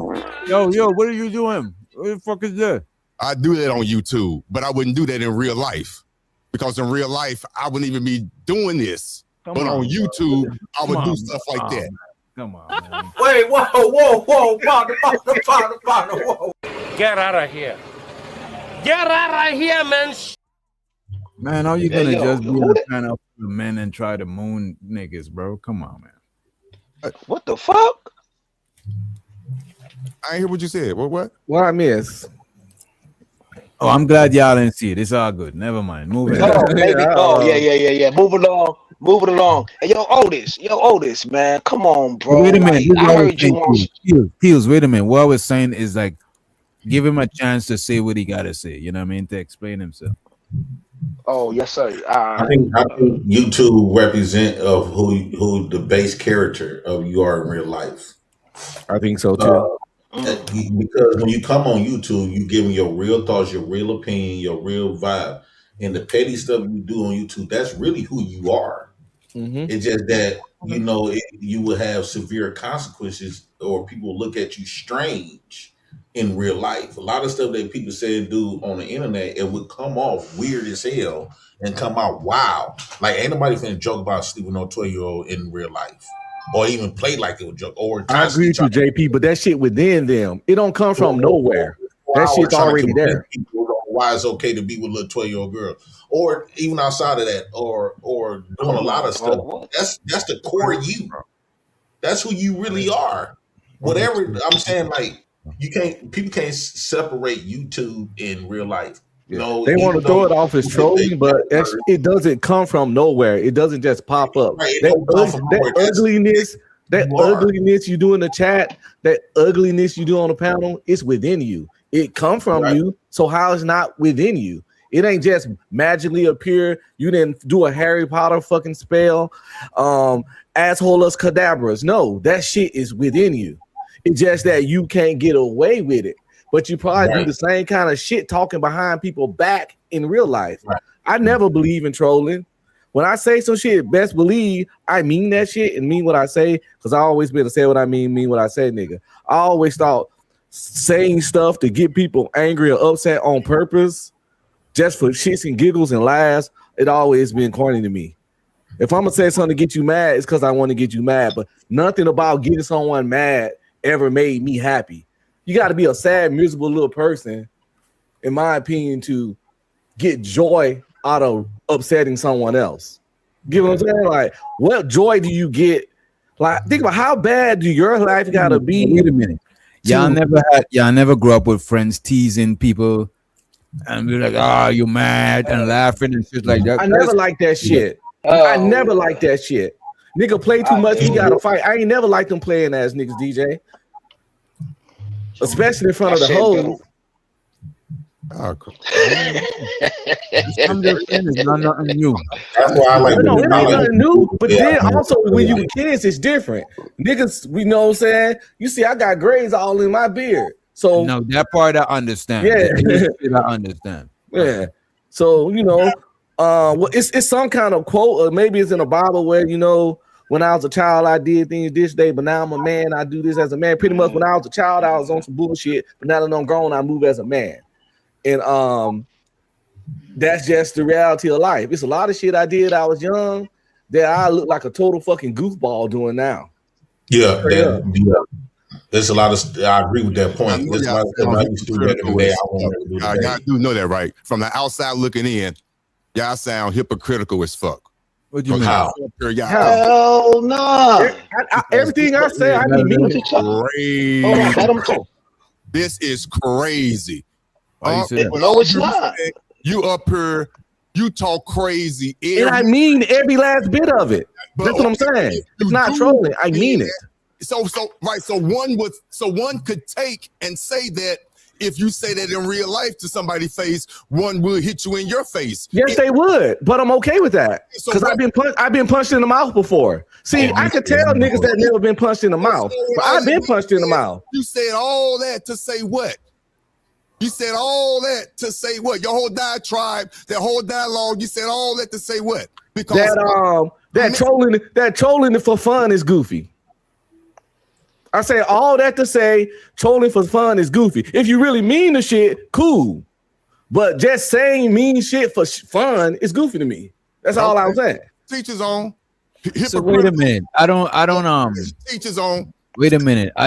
Yo, what are you doing? What the fuck is that? I do that on YouTube, but I wouldn't do that in real life because in real life I wouldn't even be doing this. But on YouTube, I would do stuff like that. Come on, man. Wait, whoa, partner, whoa. Get out of here. Get out of here, man. Man, how you gonna just be a fan of the men and try to moon niggas, bro? Come on, man. What the fuck? I ain't hear what you said. What? What I miss? Oh, I'm glad y'all didn't see it. It's all good. Never mind. Moving on. Yeah. Moving along. Hey, yo, Otis, man. Come on, bro. Wait a minute. Like, I heard you on Heels, wait a minute. What I was saying is like, give him a chance to say what he gotta say. You know what I mean? To explain himself. Oh, yes, sir. I think YouTube represent of who the base character of you are in real life. I think so too. Because when you come on YouTube, you give them your real thoughts, your real opinion, your real vibe, and the petty stuff you do on YouTube. That's really who you are. Mm-hmm. It's just that you will have severe consequences, or people look at you strange. In real life, a lot of stuff that people say and do on the internet, it would come off weird as hell and come out wow. Like ain't nobody finna joke about sleeping on a 12-year-old in real life, or even play like it would joke. Or I agree with you, JP, but that shit within them, it don't come from nowhere. That shit's already there. Why it's okay to be with a little 12-year-old girl, or even outside of that, or doing a lot of stuff. That's the core you. That's who you really are. Whatever I'm saying, like. People can't separate YouTube in real life. They want to throw it off as trolling, but it doesn't come from nowhere. It doesn't just pop up. Right, that ugliness you do in the chat, that ugliness you do on the panel, it's within you. It come from you. So how is not within you? It ain't just magically appear. You didn't do a Harry Potter fucking spell. Assholus cadabras. No, that shit is within you. It's just that you can't get away with it but you probably do the same kind of shit talking behind people back in real life. I never believe in trolling. When I say some shit, best believe I mean that shit and mean what I say, because I always been to say what I mean what I say, nigga. I always thought saying stuff to get people angry or upset on purpose, just for shits and giggles and laughs, it always been corny to me. If I'm gonna say something to get you mad, it's because I want to get you mad, but nothing about getting someone mad ever made me happy. You got to be a sad, miserable little person, in my opinion, to get joy out of upsetting someone else. You know what I'm saying? Like, what joy do you get? Like, think about how bad do your life gotta be? Wait a minute. Y'all never grew up with friends teasing people and be like, "Ah, you mad," and laughing and shit like that. I never liked that shit. I never liked that shit. Nigga play too much, he gotta fight. I ain't never liked them playing ass niggas, DJ. Especially in front of the hoes. Oh, cool. Some of their friends is not nothing new. That's why I like No, it ain't like nothing new. But Yeah. then also when you were kids, it's different. Niggas, we know what I'm saying. You see, I got grays all in my beard. So No, that part I understand. Yeah. The shit I understand. yeah. So well, it's some kind of quote, or maybe it's in the Bible where when I was a child, I did things this day, but now I'm a man, I do this as a man. Pretty much when I was a child, I was on some bullshit, but now that I'm grown, I move as a man. And that's just the reality of life. It's a lot of shit I did when I was young that I look like a total fucking goofball doing now. Yeah, there's a lot of. I agree with that point. There's a lot of stuff I used to do back in the day. I won't never do today. Y'all do know that, right? From the outside looking in, y'all sound hypocritical as fuck. What do you mean? How? Hell no. Everything I say, I be meaning. Crazy. This is crazy. Why you say that? No, it's not. You up here, you talk crazy. And I mean every last bit of it. That's what I'm saying. It's not trolling. I mean it. So one could take and say that if you say that in real life to somebody's face, one will hit you in your face. Yes, they would, but I'm okay with that because I've been punched in the mouth before. See, I could tell niggas that never been punched in the mouth, but I've been punched in the mouth. You said all that to say what? You said all that to say what? Your whole diatribe, that whole dialogue, you said all that to say what? Because that trolling for fun is goofy. I say all that to say trolling for fun is goofy. If you really mean the shit, cool. But just saying mean shit for fun is goofy to me. That's all I'm saying. Teachers on. So wait a minute. I don't Teachers on. Wait a minute. Wait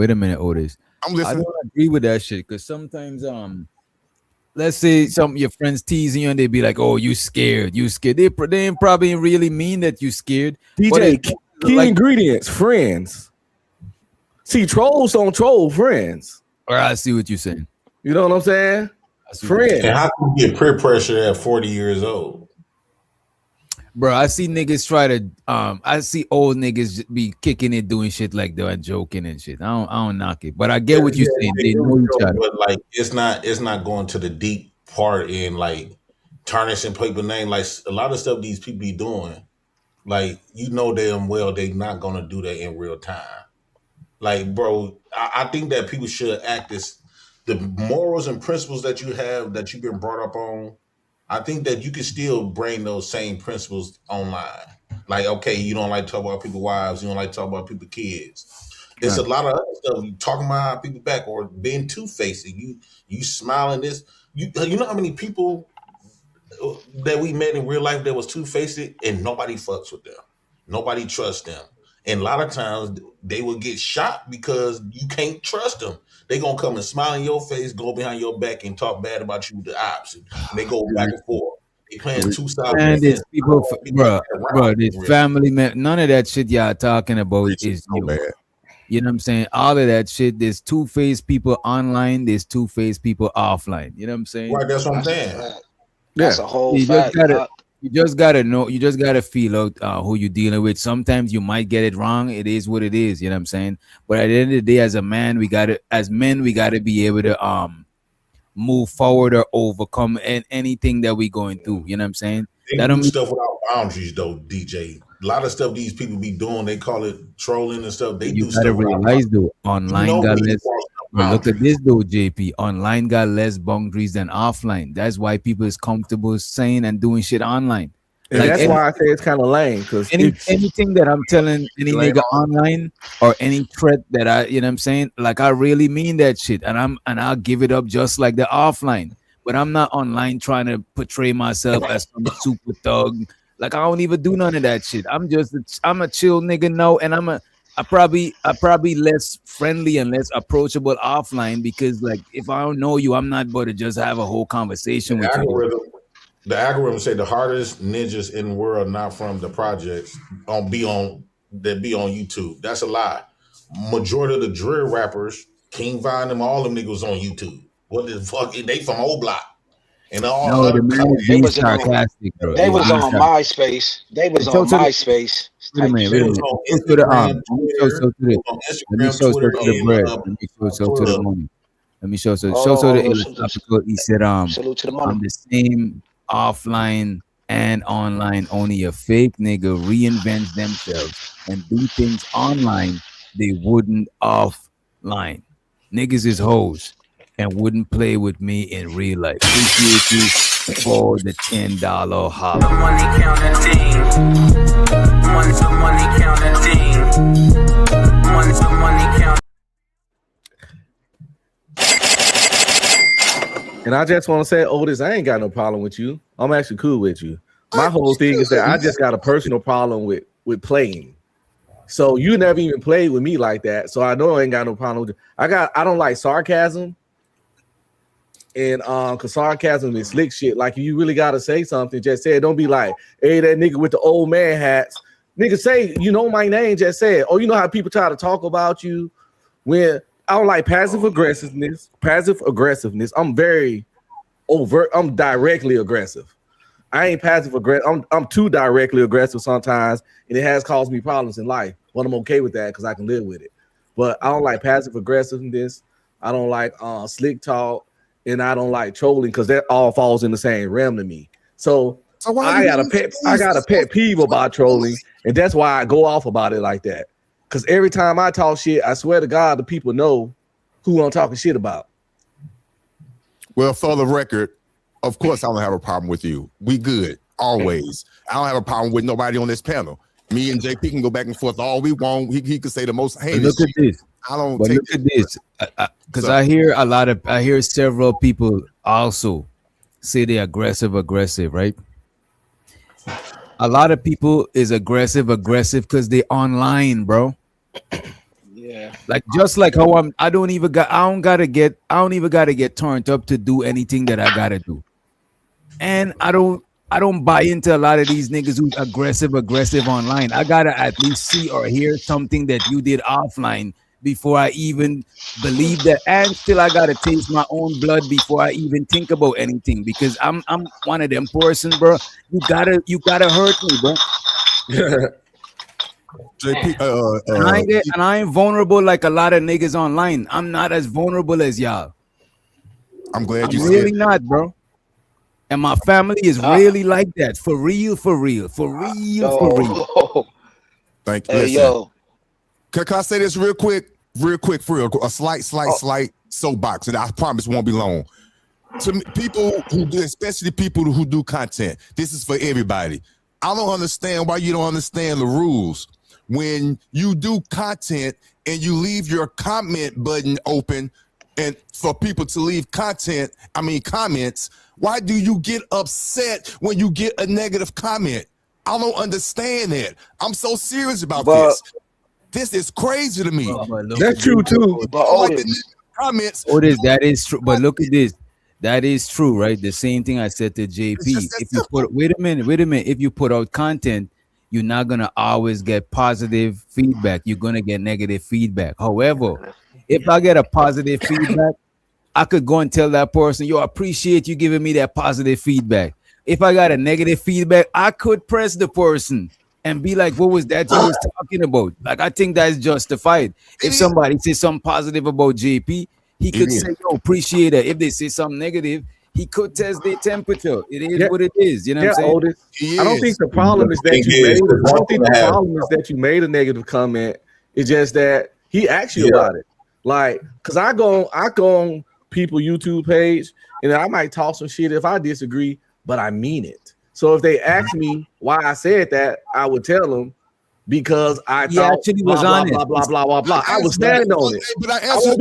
a minute, Otis. I'm listening. I don't agree with that shit because sometimes let's say some of your friends teasing you and they be like, "Oh, you scared. They ain't probably really mean that you scared." DJ, key ingredients, friends. See, trolls don't troll friends. Or I see what you're saying. You know what I'm saying? Friends. And how can you get peer pressure at 40 years old? Bro, I see niggas try to I see old niggas be kicking it, doing shit like that, joking and shit. I don't knock it, but I get what you're saying. They know each other. But like it's not going to the deep part in like tarnishing people's name. Like a lot of stuff these people be doing, like damn well they not gonna do that in real time. Like, bro, I think that people should act as the morals and principles that you have that you've been brought up on. I think that you can still bring those same principles online. Like, okay, you don't like to talk about people's wives, you don't like to talk about people's kids. There's a lot of other stuff. You talking about people back or being two-faced. You smiling this. You know how many people that we met in real life that was two-faced and nobody fucks with them. Nobody trusts them. And a lot of times they will get shot because you can't trust them. They gonna come and smile in your face, go behind your back and talk bad about you with the ops. And they go back and forth. They playing two sides. And there's people, bro, there's family man. None of that shit y'all talking about is so bad. You know what I'm saying? All of that shit. There's two-faced people online. There's two-faced people offline. You know what I'm saying? Right, that's what I'm saying. That's a whole fact. You just gotta know. You just gotta feel out who you're dealing with. Sometimes you might get it wrong. It is what it is. You know what I'm saying? But at the end of the day, as men, we gotta be able to move forward or overcome anything that we going through. You know what I'm saying? They do stuff without boundaries, though, DJ. lot of stuff these people be doing, they call it trolling and stuff. They You do gotta stuff realize though, you online know got when you less. cross the But look at boundaries. this though, JP. Online got less boundaries than offline. That's why people is comfortable saying and doing shit online. And Like that's why I say it's kind of lame because anything that I'm telling any Lame nigga online or any threat that you know what I'm saying, like I really mean that shit, and I'll give it up just like the offline. But I'm not online trying to portray myself as some super thug. Like I don't even do none of that shit. I'm a chill nigga now, and I probably less friendly and less approachable offline because like if I don't know you, I'm not about to just have a whole conversation with you. The algorithm say the hardest ninjas in the world not from the projects be on YouTube. That's a lie. Majority of the drill rappers, King Von, them all them niggas on YouTube. What the fuck? They from O Block and all No, the other man is They being was on. sarcastic, bro. They He's was being on sarcastic. MySpace. They was Show on to the MySpace wait a type minute, wait a They shit. was minute. on Show to the Instagram, let me show Twitter, so to the on let me Instagram, show so Twitter, to the and bread. Let me show so to the Twitter. money. Let me show so Hold show so on, the hold on. philosophical. He said Salute to the money. I'm the same offline and online. Only a fake nigga reinvents themselves and do things online they wouldn't offline. Niggas is hoes and wouldn't play with me in real life. Appreciate you for the $10 holla. Money counting team. Money counting team. Money counting. And I just want to say, Otis, I ain't got no problem with you. I'm actually cool with you. My whole thing is that I just got a personal problem with playing. So you never even played with me like that. So I know I ain't got no problem with it. I don't like sarcasm. And cause sarcasm is slick shit. Like you really gotta say something, just say it. Don't be like, hey, that nigga with the old man hats. Nigga say, you know my name, just say it. Oh, you know how people try to talk about you when I don't like passive aggressiveness. I'm very overt. I'm directly aggressive. I ain't passive aggressive. I'm too directly aggressive sometimes, and it has caused me problems in life. But I'm okay with that because I can live with it. But I don't like passive aggressiveness. I don't like slick talk, and I don't like trolling because that all falls in the same realm to me. So I got a pet peeve about trolling, and that's why I go off about it like that. Because every time I talk shit, I swear to God, the people know who I'm talking shit about. Well, for the record, of course, I don't have a problem with you. We good, always. I don't have a problem with nobody on this panel. Me and JP can go back and forth all we want. He could say the most heinous Look at shit. this. I don't But take look at this. Because I hear several people also say they're aggressive, right? A lot of people is aggressive because they online, bro. Yeah. Like just like how I don't even gotta get turned up to do anything that I gotta do. And I don't buy into a lot of these niggas who's aggressive online. I gotta at least see or hear something that you did offline before I even believe that, and still I gotta taste my own blood before I even think about anything because I'm one of them person, bro. You gotta hurt me, bro. JP, and I ain't vulnerable like a lot of niggas online. I'm not as vulnerable as y'all. I'm glad you really said not, bro. And my family is really like that. For real. Thank you. Hey, yo. Can I say this real quick, for real? A slight soapbox, and I promise won't be long. To people who do, especially people who do content, this is for everybody. I don't understand why you don't understand the rules. When you do content and you leave your comment button open and for people to leave comments, why do you get upset when you get a negative comment? I don't understand that. I'm so serious about this. This is crazy to me. That's true too. Comments. Otis, that is true. But look at this. That is true, right? The same thing I said to JP. If you wait a minute. If you put out content, you're not gonna always get positive feedback. You're gonna get negative feedback. However, if I get a positive feedback, I could go and tell that person, yo, I appreciate you giving me that positive feedback. If I got a negative feedback, I could press the person and be like, what was that you was talking about? Like, I think that's justified. If somebody says something positive about JP, he could say, yo, appreciate it. If they say something negative, He could test their temperature. It is what it is. You know what I'm saying? Otis. I don't think the problem is that you made. I don't think the problem is that you made a negative comment. It's just that he asked you about it. Like, cause I go on people YouTube page and I might talk some shit if I disagree, but I mean it. So if they ask me why I said that, I would tell them because I thought blah, blah, blah, blah, blah, blah, blah. I was standing on it. But I won't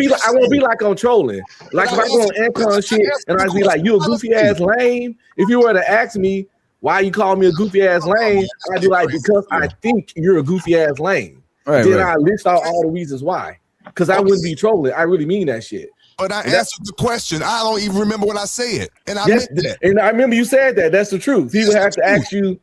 be like I'm trolling. Like if I go on Anton shit and I'd be like, you a goofy ass lame. If you were to ask me why you call me a goofy ass lame, I'd be like, because I think you're a goofy ass lame. Then I list out all the reasons why. Because I wouldn't be trolling. I really mean that shit. But I answered the question. I don't even remember what I said. And I meant that. And I remember you said that. That's the truth. He would have to ask you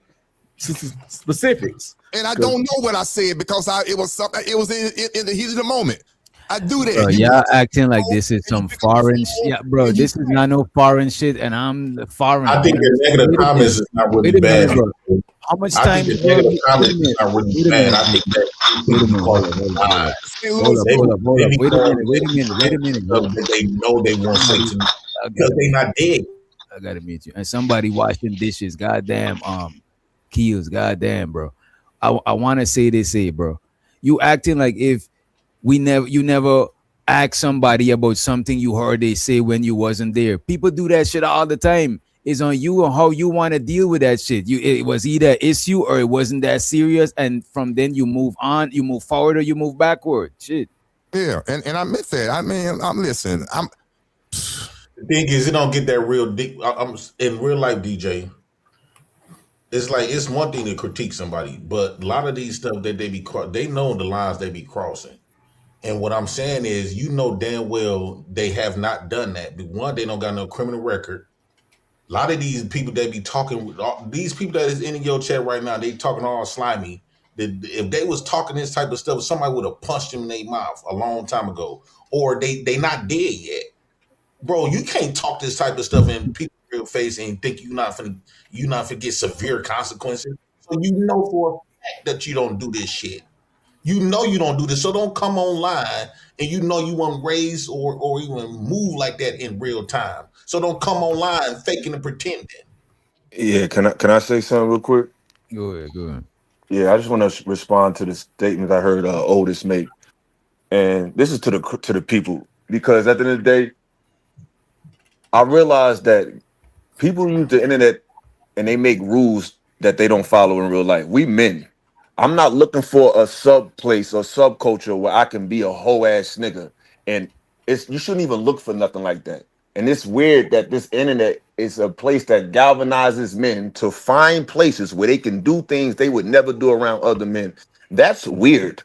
specifics. And I don't know what I said because it was something. It was in the heat of the moment. I do that. Bro, y'all acting like this is some foreign shit. Yeah, bro, this is not no foreign shit, and I'm the foreign. I think the negative comments is not really bad. Bro. How much time? I think the negative comments is not really bad. I think that Wait a minute. They know they won't say to me because they not dead. I gotta meet you. And somebody washing dishes. Goddamn, Keels. Goddamn, bro. I want to say this, bro. You acting like if you never ask somebody about something you heard they say when you wasn't there. People do that shit all the time. It's on you and how you want to deal with that shit. It was either an issue or it wasn't that serious, and from then you move on, you move forward or you move backward. Shit. Yeah, and I meant that. I mean, the thing is, it don't get that real deep. I'm in real life, DJ. It's like it's one thing to critique somebody, but a lot of these stuff that they know the lines they be crossing. And what I'm saying is, you know damn well they have not done that. But one, they don't got no criminal record. A lot of these people that be talking, these people that is in your chat right now, they talking all slimy. If they was talking this type of stuff, somebody would have punched them in their mouth a long time ago. Or they not dead yet. Bro, you can't talk this type of stuff in people's real face and think you not finna get severe consequences. So you know for a fact that you don't do this shit. You know you don't do this, so don't come online and you know you won't raise or even move like that in real time. So don't come online faking and pretending. Yeah, can I say something real quick? Go ahead. Yeah, I just want to respond to the statement I heard Otis make, and this is to the people, because at the end of the day, I realize that people use the internet and they make rules that they don't follow in real life. We men. I'm not looking for a sub place or subculture where I can be a whole ass nigga. And you shouldn't even look for nothing like that. And it's weird that this internet is a place that galvanizes men to find places where they can do things they would never do around other men. That's weird.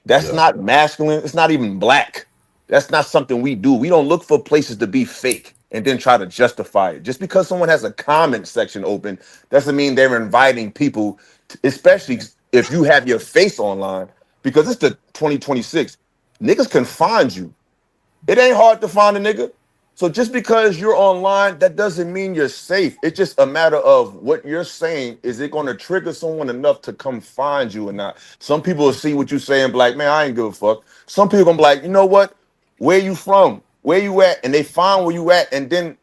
That's not masculine. It's not even black. That's not something we do. We don't look for places to be fake and then try to justify it. Just because someone has a comment section open doesn't mean they're inviting people, especially if you have your face online, because it's the 2026. Niggas can find you. It ain't hard to find a nigga. So just because you're online, that doesn't mean you're safe. It's just a matter of what you're saying. Is it going to trigger someone enough to come find you or not? Some people will see what you say and be like, man, I ain't give a fuck. Some people gonna be like, you know what? Where you from? Where you at? And they find where you at, and then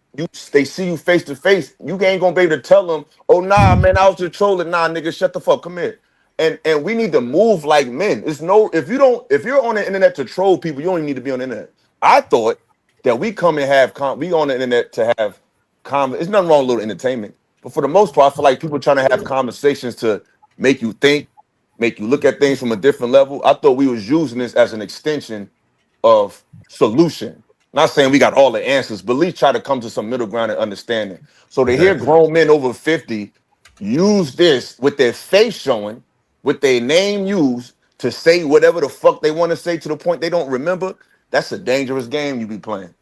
they see you face to face. You ain't gonna be able to tell them, oh nah, man, I was just trolling. Nah, nigga, shut the fuck. Come here. And we need to move like men. If you're on the internet to troll people, you don't even need to be on the internet. I thought that we come and we on the internet to have there's nothing wrong with a little entertainment. But for the most part, I feel like people trying to have conversations to make you think, make you look at things from a different level. I thought we was using this as an extension of solution. Not saying we got all the answers, but at least try to come to some middle ground and understanding. So to hear grown men over 50 use this with their face showing, with their name used to say whatever the fuck they want to say to the point they don't remember, that's a dangerous game you be playing.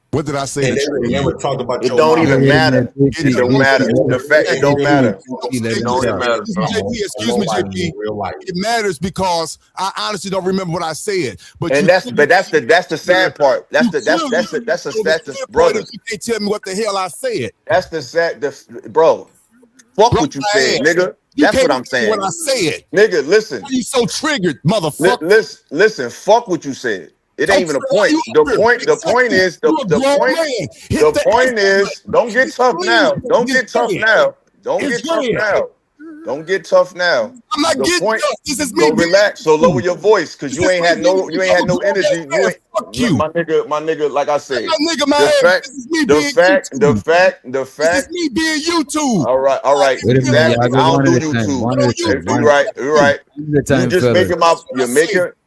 What did I say? And they remember talk about it. Don't even matter. It don't matter. The fact it don't matter. It don't matter. Excuse me, JP. It matters because I honestly don't remember what I said. But that's the sad part. That's the brother. You can't tell me what the hell I said. That's the sad bro. Fuck what you said, nigga. That's what I'm saying. What I said, nigga. Listen. Why are you so triggered, motherfucker? Listen. Fuck what you said. It ain't even a point. The point is, the point is, don't get tough now. Don't get tough now. Don't get tough now. Don't get tough now. I'm not getting tough. This is me. So relax. So lower your voice, because you ain't had no energy. You ain't, fuck you, my nigga. Like I said, the fact. This is me being YouTube. All right. Wait a minute, Exactly. y'all I go don't do one at a time. YouTube. One at a time. You're right. One at a time, You just fellas.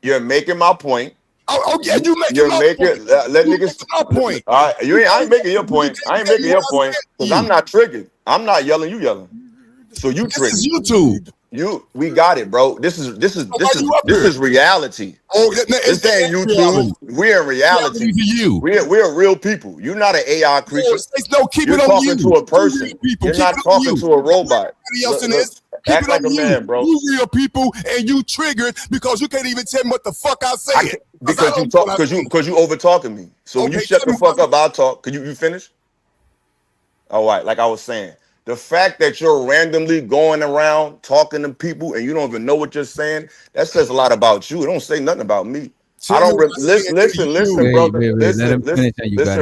you're making my point. Oh yeah, you're making let niggas my point. All right, I ain't making your point. I ain't making your point because I'm not triggered. I'm not yelling. You yelling. So you triggered. This is YouTube. We got it, bro. This is reality. Oh, this ain't YouTube. We're in reality. We're real people. You're not an AI creature. You're talking to a person. You're not talking to a robot. Act like a man, bro. You real people, and you triggered because you can't even tell me what the fuck I said. Because you over talking me. So when you shut the fuck up, I'll talk. Could you finish? All right, like I was saying. The fact that you're randomly going around talking to people and you don't even know what you're saying, that says a lot about you. It don't say nothing about me. I don't listen, brother. Listen,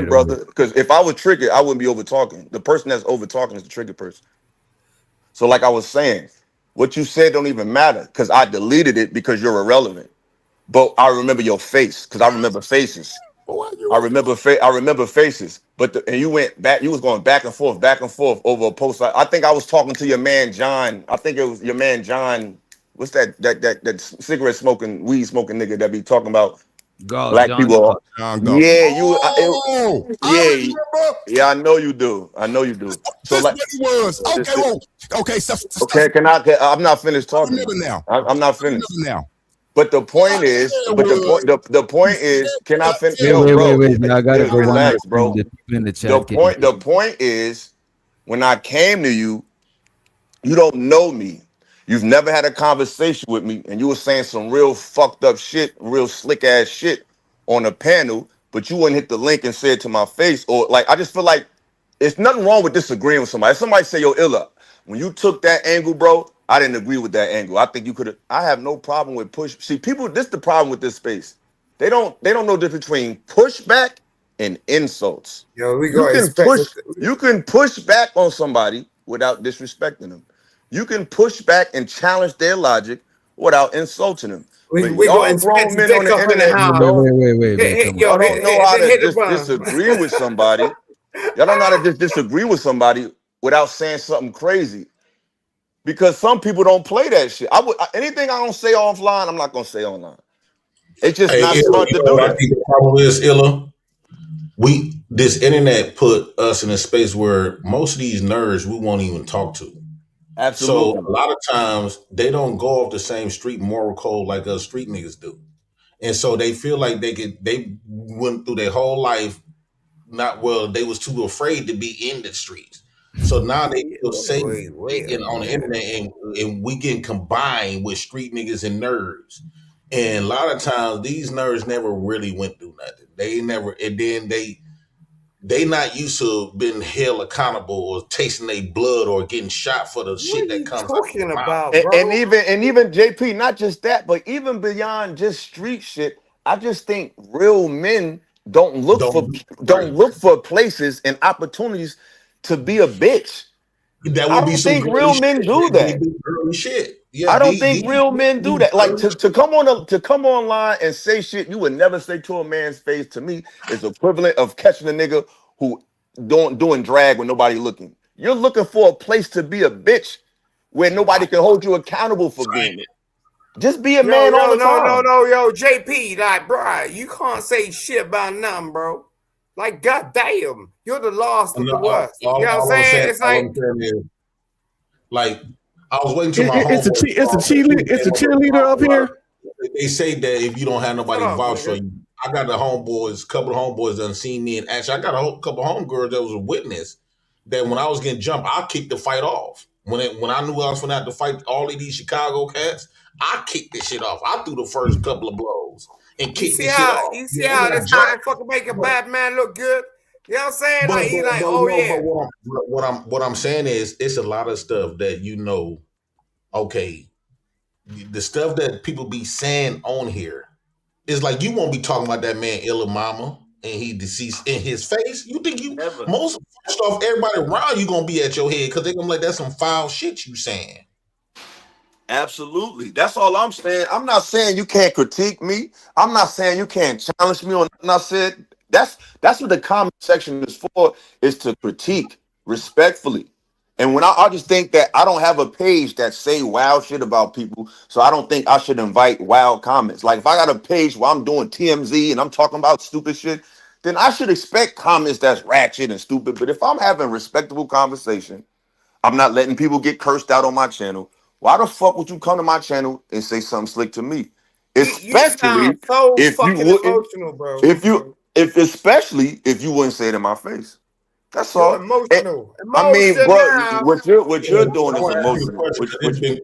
brother. Because if I was triggered, I wouldn't be over talking. The person that's over talking is the triggered person. So, like I was saying, what you said don't even matter because I deleted it because you're irrelevant. But I remember your face because I remember faces. I remember faces. But and you went back. You was going back and forth over a post. I think I was talking to your man John. I think it was your man John. What's that cigarette smoking, weed smoking nigga that be talking about black John people? Yeah, yeah. I know you do. So like, okay. Okay. I'm not finished talking. Remember now. I'm not finished now. But the point is, the point is, can I finish? Wait. I gotta go relax, bro. The people in the chat. The point is, when I came to you, you don't know me. You've never had a conversation with me, and you were saying some real fucked up shit, real slick ass shit on a panel, but you wouldn't hit the link and say it to my face. Or like, I just feel like it's nothing wrong with disagreeing with somebody. If somebody say, yo, Illa, when you took that angle, bro, I didn't agree with that angle. I think you could have. I have no problem with push. See, people, this is the problem with this space. They don't know the difference between pushback and insults. Yo, You can push back on somebody without disrespecting them. You can push back and challenge their logic without insulting them. We going grown men on the internet. Wait. Y'all don't know how to just disagree with somebody. Y'all don't know how to just disagree with somebody without saying something crazy. Because some people don't play that shit. Anything I don't say offline, I'm not gonna say online. It's just not smart to do that. I think the problem is, Illa, this internet put us in a space where most of these nerds we won't even talk to. Absolutely. So a lot of times they don't go off the same street moral code like us street niggas do. And so they feel like they went through their whole life they was too afraid to be in the streets. So now they feel safe on the internet and we get combined with street niggas and nerds. And a lot of times these nerds never really went through nothing. They not used to being held accountable or tasting their blood or getting shot for the shit that comes talking about, bro? bro? And even JP, not just that, but even beyond just street shit, I just think real men don't look for places and opportunities to be a bitch. That would I don't think real men do that. Shit. Yeah, I don't think real men do that. Like to come online and say shit you would never say to a man's face, to me is equivalent of catching a nigga who doing drag when nobody looking. You're looking for a place to be a bitch where nobody can hold you accountable for being it. Just be a man all the time. Yo, JP, like, bro, you can't say shit about nothing, bro. Like, goddamn, you're the lost of the worst. You know what I'm saying? It's like I was waiting till my it's a cheerleader up here. They say that if you don't have nobody vouch for you, I got a couple of homeboys done seen me, and actually I got a couple of homegirls that was a witness that when I was getting jumped, I kicked the fight off. When I knew I was gonna have to fight all of these Chicago cats, I kicked this shit off. I threw the first couple of blows and kicked this shit off. You see how this motherfucker make a bad man look good? You know what I'm saying? What I'm saying is it's a lot of stuff that okay, the stuff that people be saying on here It's like you won't be talking about that man Illa Mama and he deceased in his face. You think you most first off everybody around you gonna be at your head because they're gonna be like that's some foul shit you saying. Absolutely. That's all I'm saying. I'm not saying you can't critique me. I'm not saying you can't challenge me on nothing I said. That's what the comment section is for, is to critique respectfully. And when I just think that I don't have a page that say wild shit about people, so I don't think I should invite wild comments. Like if I got a page where I'm doing TMZ and I'm talking about stupid shit, then I should expect comments that's ratchet and stupid. But if I'm having respectable conversation, I'm not letting people get cursed out on my channel. Why the fuck would you come to my channel and say something slick to me? You sound Especially so if you fucking wouldn't, emotional, bro. especially if you wouldn't say it in my face. That's You're all. emotional. I mean, bro, Emotional. what you're doing I is want to ask you a emotional. question.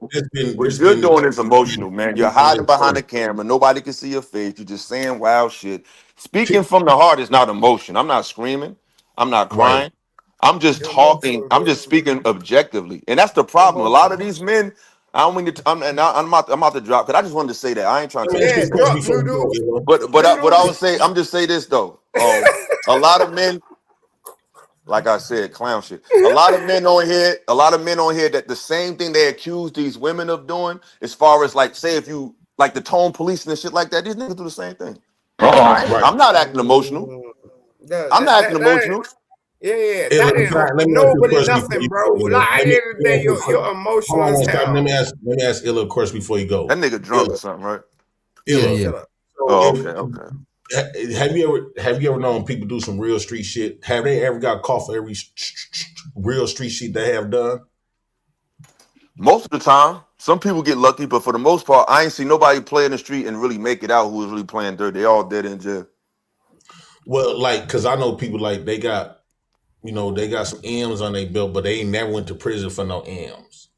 What you're doing is emotional, man. You're hiding behind the camera. Nobody can see your face. You're just saying wild shit. Speaking from the heart is not emotion. I'm not screaming. I'm not Right. crying. I'm just You're talking. emotional, I'm dude. just speaking objectively, and that's the You're problem. A lot of emotional. these men. I don't mean to. I'm about to drop because I just wanted to say that I ain't trying Let to me take ask you Yeah, a this. question drop before you noodles. go, Illa. But I Noodles. would say I'm just say this though. A lot of men, like I said, clown shit. A lot of men on here that the same thing they accuse these women of doing, as far as like, say if you like the tone policing and shit like that, these niggas do the same thing. Right. I'm not acting emotional. I'm not acting That ain't, emotional. yeah, Illa, that ain't let me ask you a nobody question before nothing, you bro. go, Illa. Like at Let the me end of the day, ask you a you're question. Hold emotional on as one second. hell. Let me ask Illa a question before you go. That nigga drunk or Illa, something, right? Yeah. Shut up. so Oh, if okay, okay. have you ever known people do some real street shit? Have they ever got caught for every real street shit they have done? Most of the time, some people get lucky, but for the most part, I ain't seen nobody play in the street and really make it out who was really playing dirt. They all dead in jail. Well, like, cause I know people like they got some M's on their belt, but they ain't never went to prison for no M's.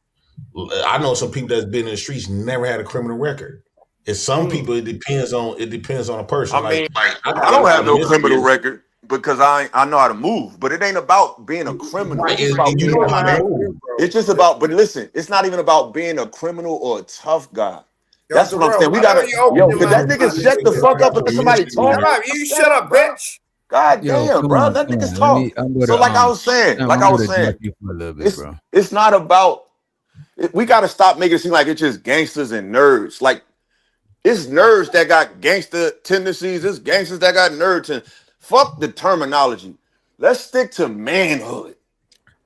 I know some people that's been in the streets never had a criminal record. And some people it depends on a person. I Like mean, I I got a don't lot have of no criminal misdemeanors. record because I know how to move. But it ain't about being a criminal. Right, It's just and about you being know a how to man. move. It's just about. But listen, it's not even about being a criminal or a tough guy. Yo, That's what I'm saying. Darrell, We why don't gotta, you open yo, your could mouth that about nigga this shut shit, the I fuck man? up got and let some somebody talk? Shut misdemeanors. up. You shut up, Bro. bitch. God Yo, damn, bro. Let come niggas on. Let talk. me. I'm So gonna like I was saying, Sam, like I'm I was gonna saying, drop you for a little bit, it's bro. it's not about. We gotta stop making it seem like it's just gangsters and nerds. Like it's nerds that got gangster tendencies. It's gangsters that got nerds. And fuck the terminology. Let's stick to manhood.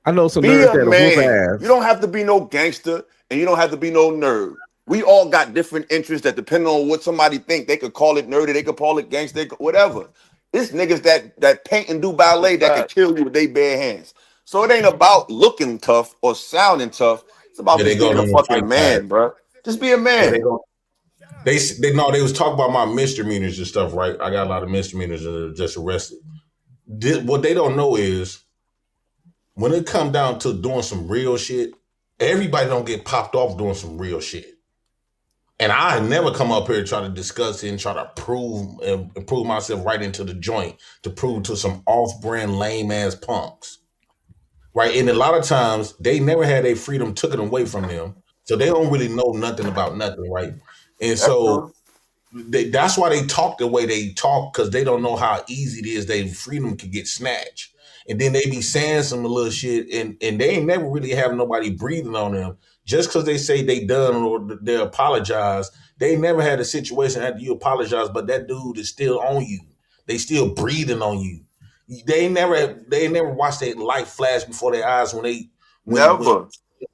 I know some Be nerds a that whoop man. You ass. don't have to be no gangster and you don't have to be no nerd. We all got different interests that depending on what somebody think, they could call it nerdy, they could call it gangster, whatever. It's niggas that paint and do ballet that could kill you with their bare hands. So it ain't about looking tough or sounding tough. It's about Yeah, they just go being a on the fucking fight side. man, bro. Just be a Yeah, they man. go. They know they was talking about my misdemeanors and stuff, right? I got a lot of misdemeanors that are just arrested. What they don't know is when it come down to doing some real shit, everybody don't get popped off doing some real shit. And I never come up here to try to discuss it and try to prove myself right into the joint to prove to some off-brand lame ass punks. Right. And a lot of times they never had their freedom taken away from them. So they don't really know nothing about nothing, right? And That's so true. that's why they talk the way they talk, because they don't know how easy it is their freedom can get snatched. And then they be saying some little shit and they ain't never really have nobody breathing on them. Just because they say they done or they apologize, they never had a situation after you apologize, but that dude is still on you. They still breathing on you. They ain't never watched their life flash before their eyes when Never.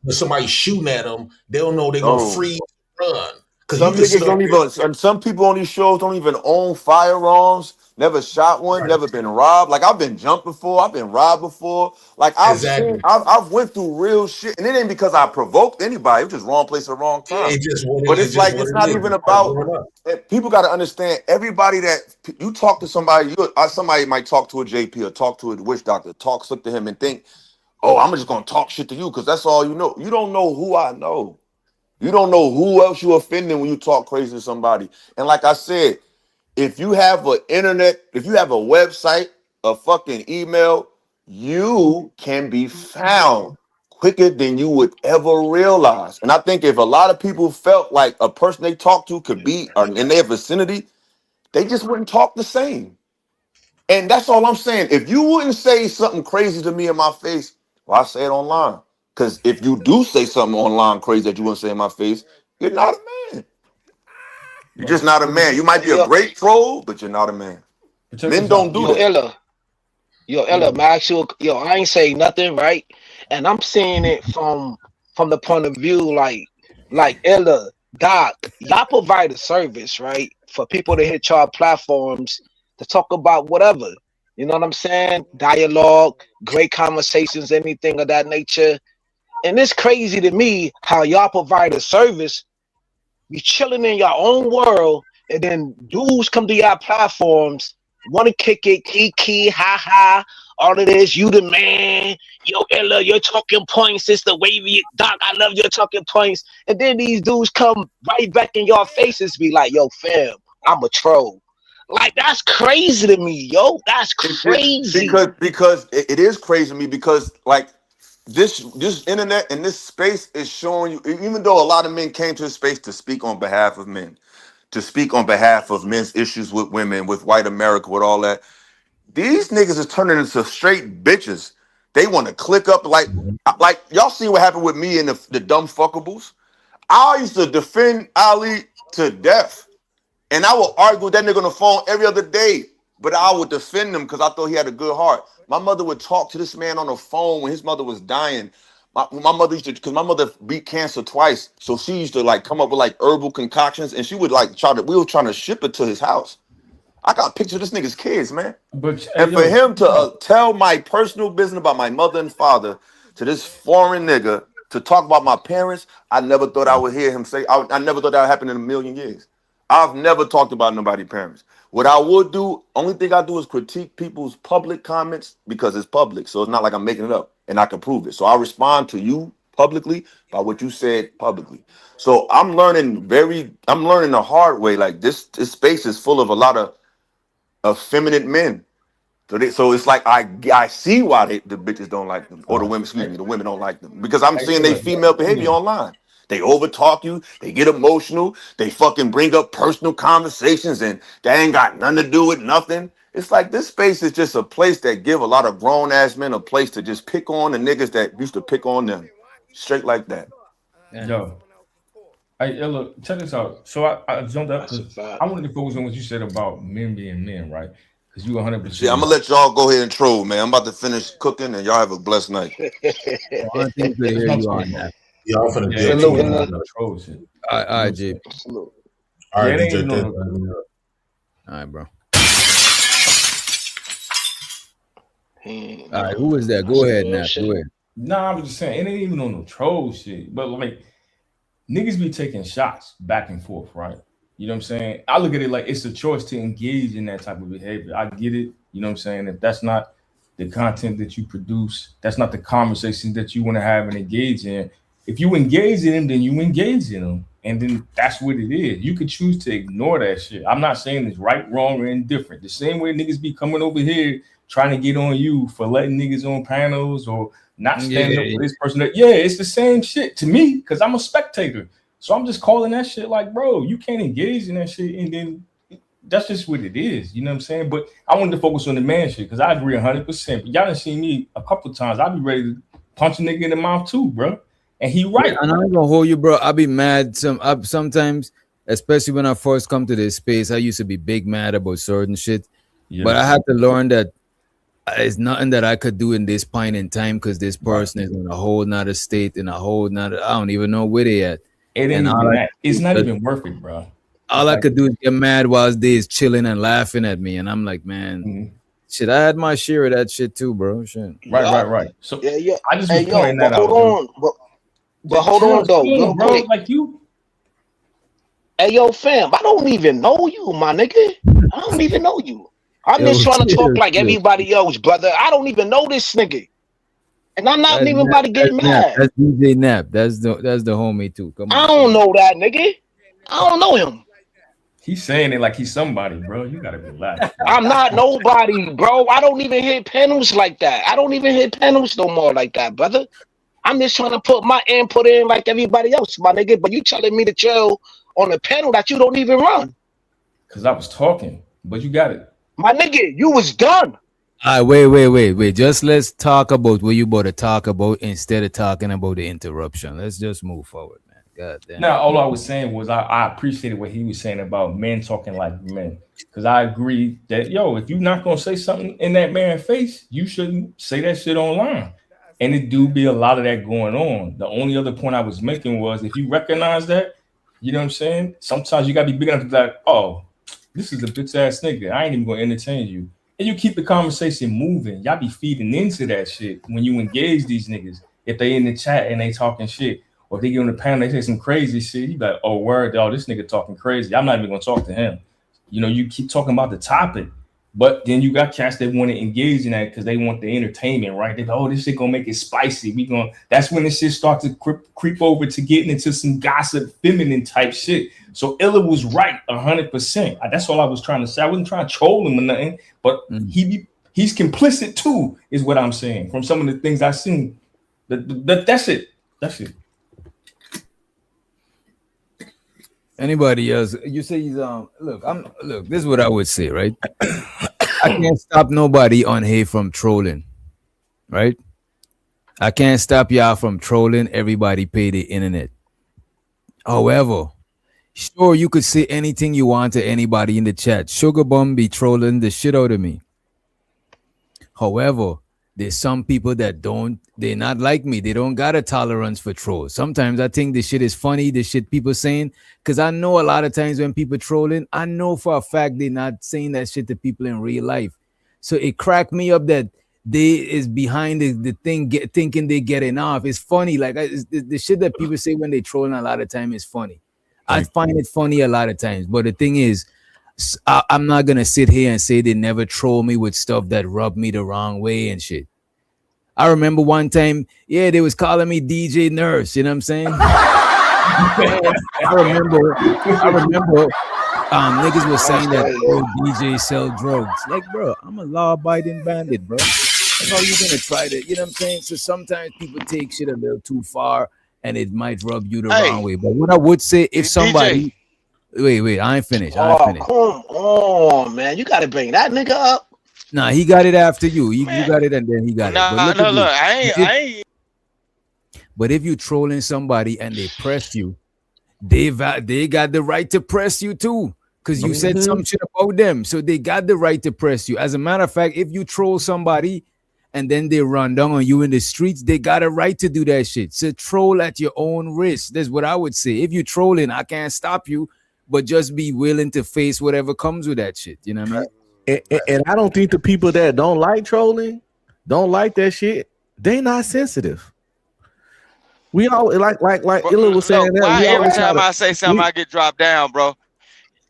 somebody shooting at them, they don't know they're gonna No. freeze and run. Cause you Some can sit niggas up don't here. even, and some people on these shows don't even own firearms, never shot one, Right. never been robbed. Like I've been jumped before, I've been robbed before. Like Exactly. I've went through real shit. And it ain't because I provoked anybody, it was just wrong place at wrong time. But It's it's just like, what it's it not is. even You start about, growing up. people got to understand everybody that you talk to somebody, somebody might talk to a JP or talk to a witch doctor, talk slick to him and think, oh, I'm just going to talk shit to you because that's all you know. You don't know who I know. You don't know who else you're offending when you talk crazy to somebody. And like I said, if you have an internet, if you have a website, a fucking email, you can be found quicker than you would ever realize. And I think if a lot of people felt like a person they talk to could be in their vicinity, they just wouldn't talk the same. And that's all I'm saying. If you wouldn't say something crazy to me in my face, well, I say it online. Because if you do say something online crazy that you wouldn't say in my face, you're not a man. You're just not a man. You might be a great troll, but you're not a man. Men don't do that. Ella, I ain't saying nothing, right? And I'm seeing it from the point of view like Ella, Doc, y'all provide a service, right? For people to hit y'all platforms to talk about whatever. You know what I'm saying? Dialogue, great conversations, anything of that nature. And it's crazy to me how y'all provide a service. You chilling in your own world, and then dudes come to your platforms, want to kick it, kiki, ha ha, all of this. You the man, yo Ella, your talking points is the wavy Doc. I love your talking points, and then these dudes come right back in your faces, be like, yo fam, I'm a troll. Like that's crazy to me, yo. That's crazy. Because it is crazy to me because like this internet and this space is showing you, even though a lot of men came to this space to speak on behalf of men, to speak on behalf of men's issues with women, with white America, with all that, these niggas is turning into straight bitches. They want to click up like y'all see what happened with me and the dumb fuckables. I used to defend Ali to death. And I would argue with that nigga on the phone every other day. But I would defend him because I thought he had a good heart. My mother would talk to this man on the phone when his mother was dying. My mother used to, because my mother beat cancer twice. So she used to like come up with like herbal concoctions and she would like we were trying to ship it to his house. I got pictures of this nigga's kids, man. And for him to tell my personal business about my mother and father to this foreign nigga to talk about my parents, I never thought I would hear him say, I never thought that would happen in a million years. I've never talked about nobody's parents. What I would do, only thing I do is critique people's public comments because it's public. So it's not like I'm making it up and I can prove it. So I respond to you publicly by what you said publicly. So I'm learning the hard way. Like this space is full of a lot of effeminate men. So it's like I see why the bitches don't like them, or the women don't like them because I'm seeing they female behavior online. They overtalk you. They get emotional. They fucking bring up personal conversations, and that ain't got nothing to do with nothing. It's like this space is just a place that give a lot of grown ass men a place to just pick on the niggas that used to pick on them, straight like that. Yo, hey Ella, check this out. So I jumped up because I wanted to focus on what you said about men being men, right? Because you 100%. Yeah, I'm gonna let y'all go ahead and troll, man. I'm about to finish cooking, and y'all have a blessed night. I think we hear you on that. Y'all finna Yeah, get troll shit. All right, Jay. All right, Yeah, DJ. All right, bro. All right, who is that? Go ahead, Nat. Go ahead. Nah, I was just saying, it ain't even on no troll shit. But like, niggas be taking shots back and forth, right? You know what I'm saying? I look at it like it's a choice to engage in that type of behavior. I get it. You know what I'm saying? If that's not the content that you produce, that's not the conversations that you want to have and engage in. If you engage in them, then you engage in them. And then that's what it is. You could choose to ignore that shit. I'm not saying it's right, wrong, or indifferent. The same way niggas be coming over here trying to get on you for letting niggas on panels or not standing up for this person. It's the same shit to me because I'm a spectator. So I'm just calling that shit like, bro, you can't engage in that shit. And then that's just what it is. You know what I'm saying? But I wanted to focus on the man shit because I agree 100%. But y'all done seen me a couple of times. I'd be ready to punch a nigga in the mouth too, bro. And he right. Yeah, and I'm gonna hold you, bro. I'll be mad sometimes, especially when I first come to this space. I used to be big mad about certain shit. Yeah. But I had to learn that it's nothing that I could do in this point in time because this person is in a whole nother state, in a whole nother, I don't even know where they at. It ain't even that. It's not even worth it, bro. All I could do is get mad while they is chilling and laughing at me. And I'm like, man, shit, I had my share of that shit too, bro. Shit. Right. So I just was pointing that out. But hold on though, real quick. Like you. Hey yo, fam, I don't even know you, my nigga. I don't even know you. I'm just trying to talk like everybody else, brother. I don't even know this nigga. And I'm not even about to get mad. That's DJ Nap. That's the homie too. Come on. I don't know that nigga. I don't know him. He's saying it like he's somebody, bro. You gotta relax. I'm not nobody, bro. I don't even hit panels like that. I don't even hit panels no more like that, brother. I'm just trying to put my input in like everybody else, my nigga. But you telling me to chill on a panel that you don't even run? Because I was talking. But you got it. My nigga, you was done. All right, wait. Just let's talk about what you about to talk about instead of talking about the interruption. Let's just move forward, man. God damn. Now, all I was saying was I appreciated what he was saying about men talking like men. Because I agree that, if you're not going to say something in that man's face, you shouldn't say that shit online. And it do be a lot of that going on. The only other point I was making was if you recognize that, you know what I'm saying? Sometimes you got to be big enough to be like, oh, this is a bitch ass nigga. I ain't even going to entertain you. And you keep the conversation moving. Y'all be feeding into that shit when you engage these niggas. If they in the chat and they talking shit, or if they get on the panel, they say some crazy shit. You be like, oh, word, this nigga talking crazy. I'm not even going to talk to him. You keep talking about the topic. But then you got cats that want to engage in that because they want the entertainment, right? They go, oh, this shit gonna make it spicy. That's when this shit starts to creep over to getting into some gossip, feminine type shit. So Illa was right 100%. That's all I was trying to say. I wasn't trying to troll him or nothing, but he's complicit too, is what I'm saying. From some of the things I've seen. That's it. That's it. Anybody else? You say he's look, this is what I would say, right? I can't stop nobody on here from trolling, right? I can't stop y'all from trolling. Everybody pay the internet. However, sure, you could say anything you want to anybody in the chat. Sugar Bum be trolling the shit out of me. However, there's some people that they're not like me. They don't got a tolerance for trolls. Sometimes I think the shit is funny, the shit people saying, because I know a lot of times when people trolling, I know for a fact they're not saying that shit to people in real life. So it cracked me up that they is behind the thing, thinking they getting off. It's funny. Like the shit that people say when they trolling a lot of time is funny. I find it funny a lot of times. But the thing is, I'm not gonna sit here and say they never troll me with stuff that rubbed me the wrong way and shit. I remember one time, they was calling me DJ Nurse. You know what I'm saying? I remember. Niggas was saying that DJ sell drugs. Like, bro, I'm a law-abiding bandit, bro. How you gonna try to? You know what I'm saying? So sometimes people take shit a little too far, and it might rub you the wrong way. But what I would say, if somebody. DJ. Wait, I ain't finished. Come on, man. You gotta bring that nigga up. Nah, he got it after you. You got it and then he got it. But look, I ain't. But if you trolling somebody and they press you, they got the right to press you too. Because you said some shit about them. So they got the right to press you. As a matter of fact, if you troll somebody and then they run down on you in the streets, they got a right to do that shit. So troll at your own risk. That's what I would say. If you trolling, I can't stop you. But just be willing to face whatever comes with that shit. You know what I mean? And I don't think the people that don't like trolling, don't like that shit, they not sensitive. We all like Illa was saying that. Why every time I say something, I get dropped down, bro?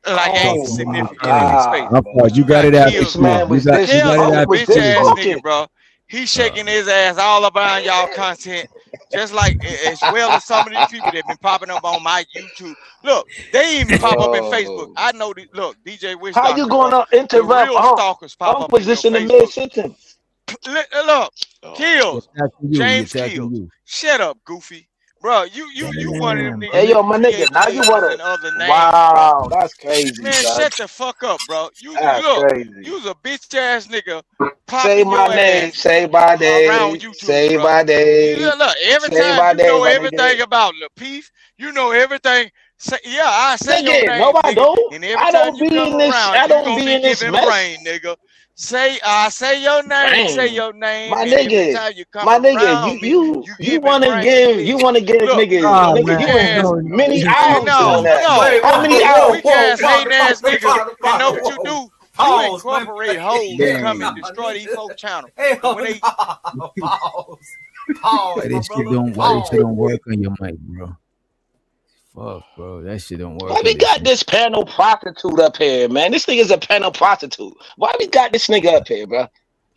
Like ain't significant in his face. You got it after you got it bitch ass nigga, bro. He's shaking his ass all around y'all content, just like as well as some of these people that been popping up on my YouTube. Look, they even pop up in Facebook. I know. Look, DJ Wish. How you gonna interrupt? Real stalkers pop up position in mid sentence. Look, Kills. James Kills. Shut up, Goofy. Bro, you one of them niggas. Hey, yo, my nigga, now you wanna. Wow, that's crazy. Man, shut the fuck up, bro. You was a bitch ass nigga. Say my name, say my name, around YouTube, say my name. Look, every time you know everything about Lapeef, you know everything. I say your name, no, I don't. And every time you come around, I don't be in this brain, nigga. Say your name. Say your name. My nigga, you wanna give niggas many hours on that. How many hours? Weak ass hating ass nigga. You know what you do? You incorporate hoes to come and destroy these folks' channel. Why this shit don't work on your mic, bro? Fuck, bro, that shit don't work. Why we got this panel prostitute up here, man? This nigga's a panel prostitute. Why we got this nigga up here, bro?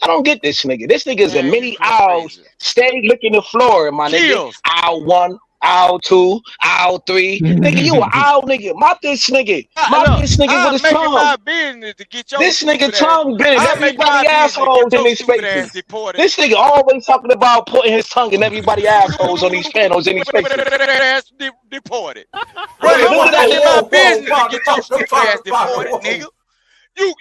I don't get this nigga. This nigga's a many owls. Stay licking the floor, my nigga. Owl 1, owl 2, owl 3. Nigga, you an owl nigga. Mop this nigga. Mop this nigga with his tongue. This nigga tongue big. Everybody assholes in these spaces. This nigga always talking about putting his tongue in everybody assholes on these panels in these spaces. Deported. Wait, that in my business to get your stupid ass deported, nigga.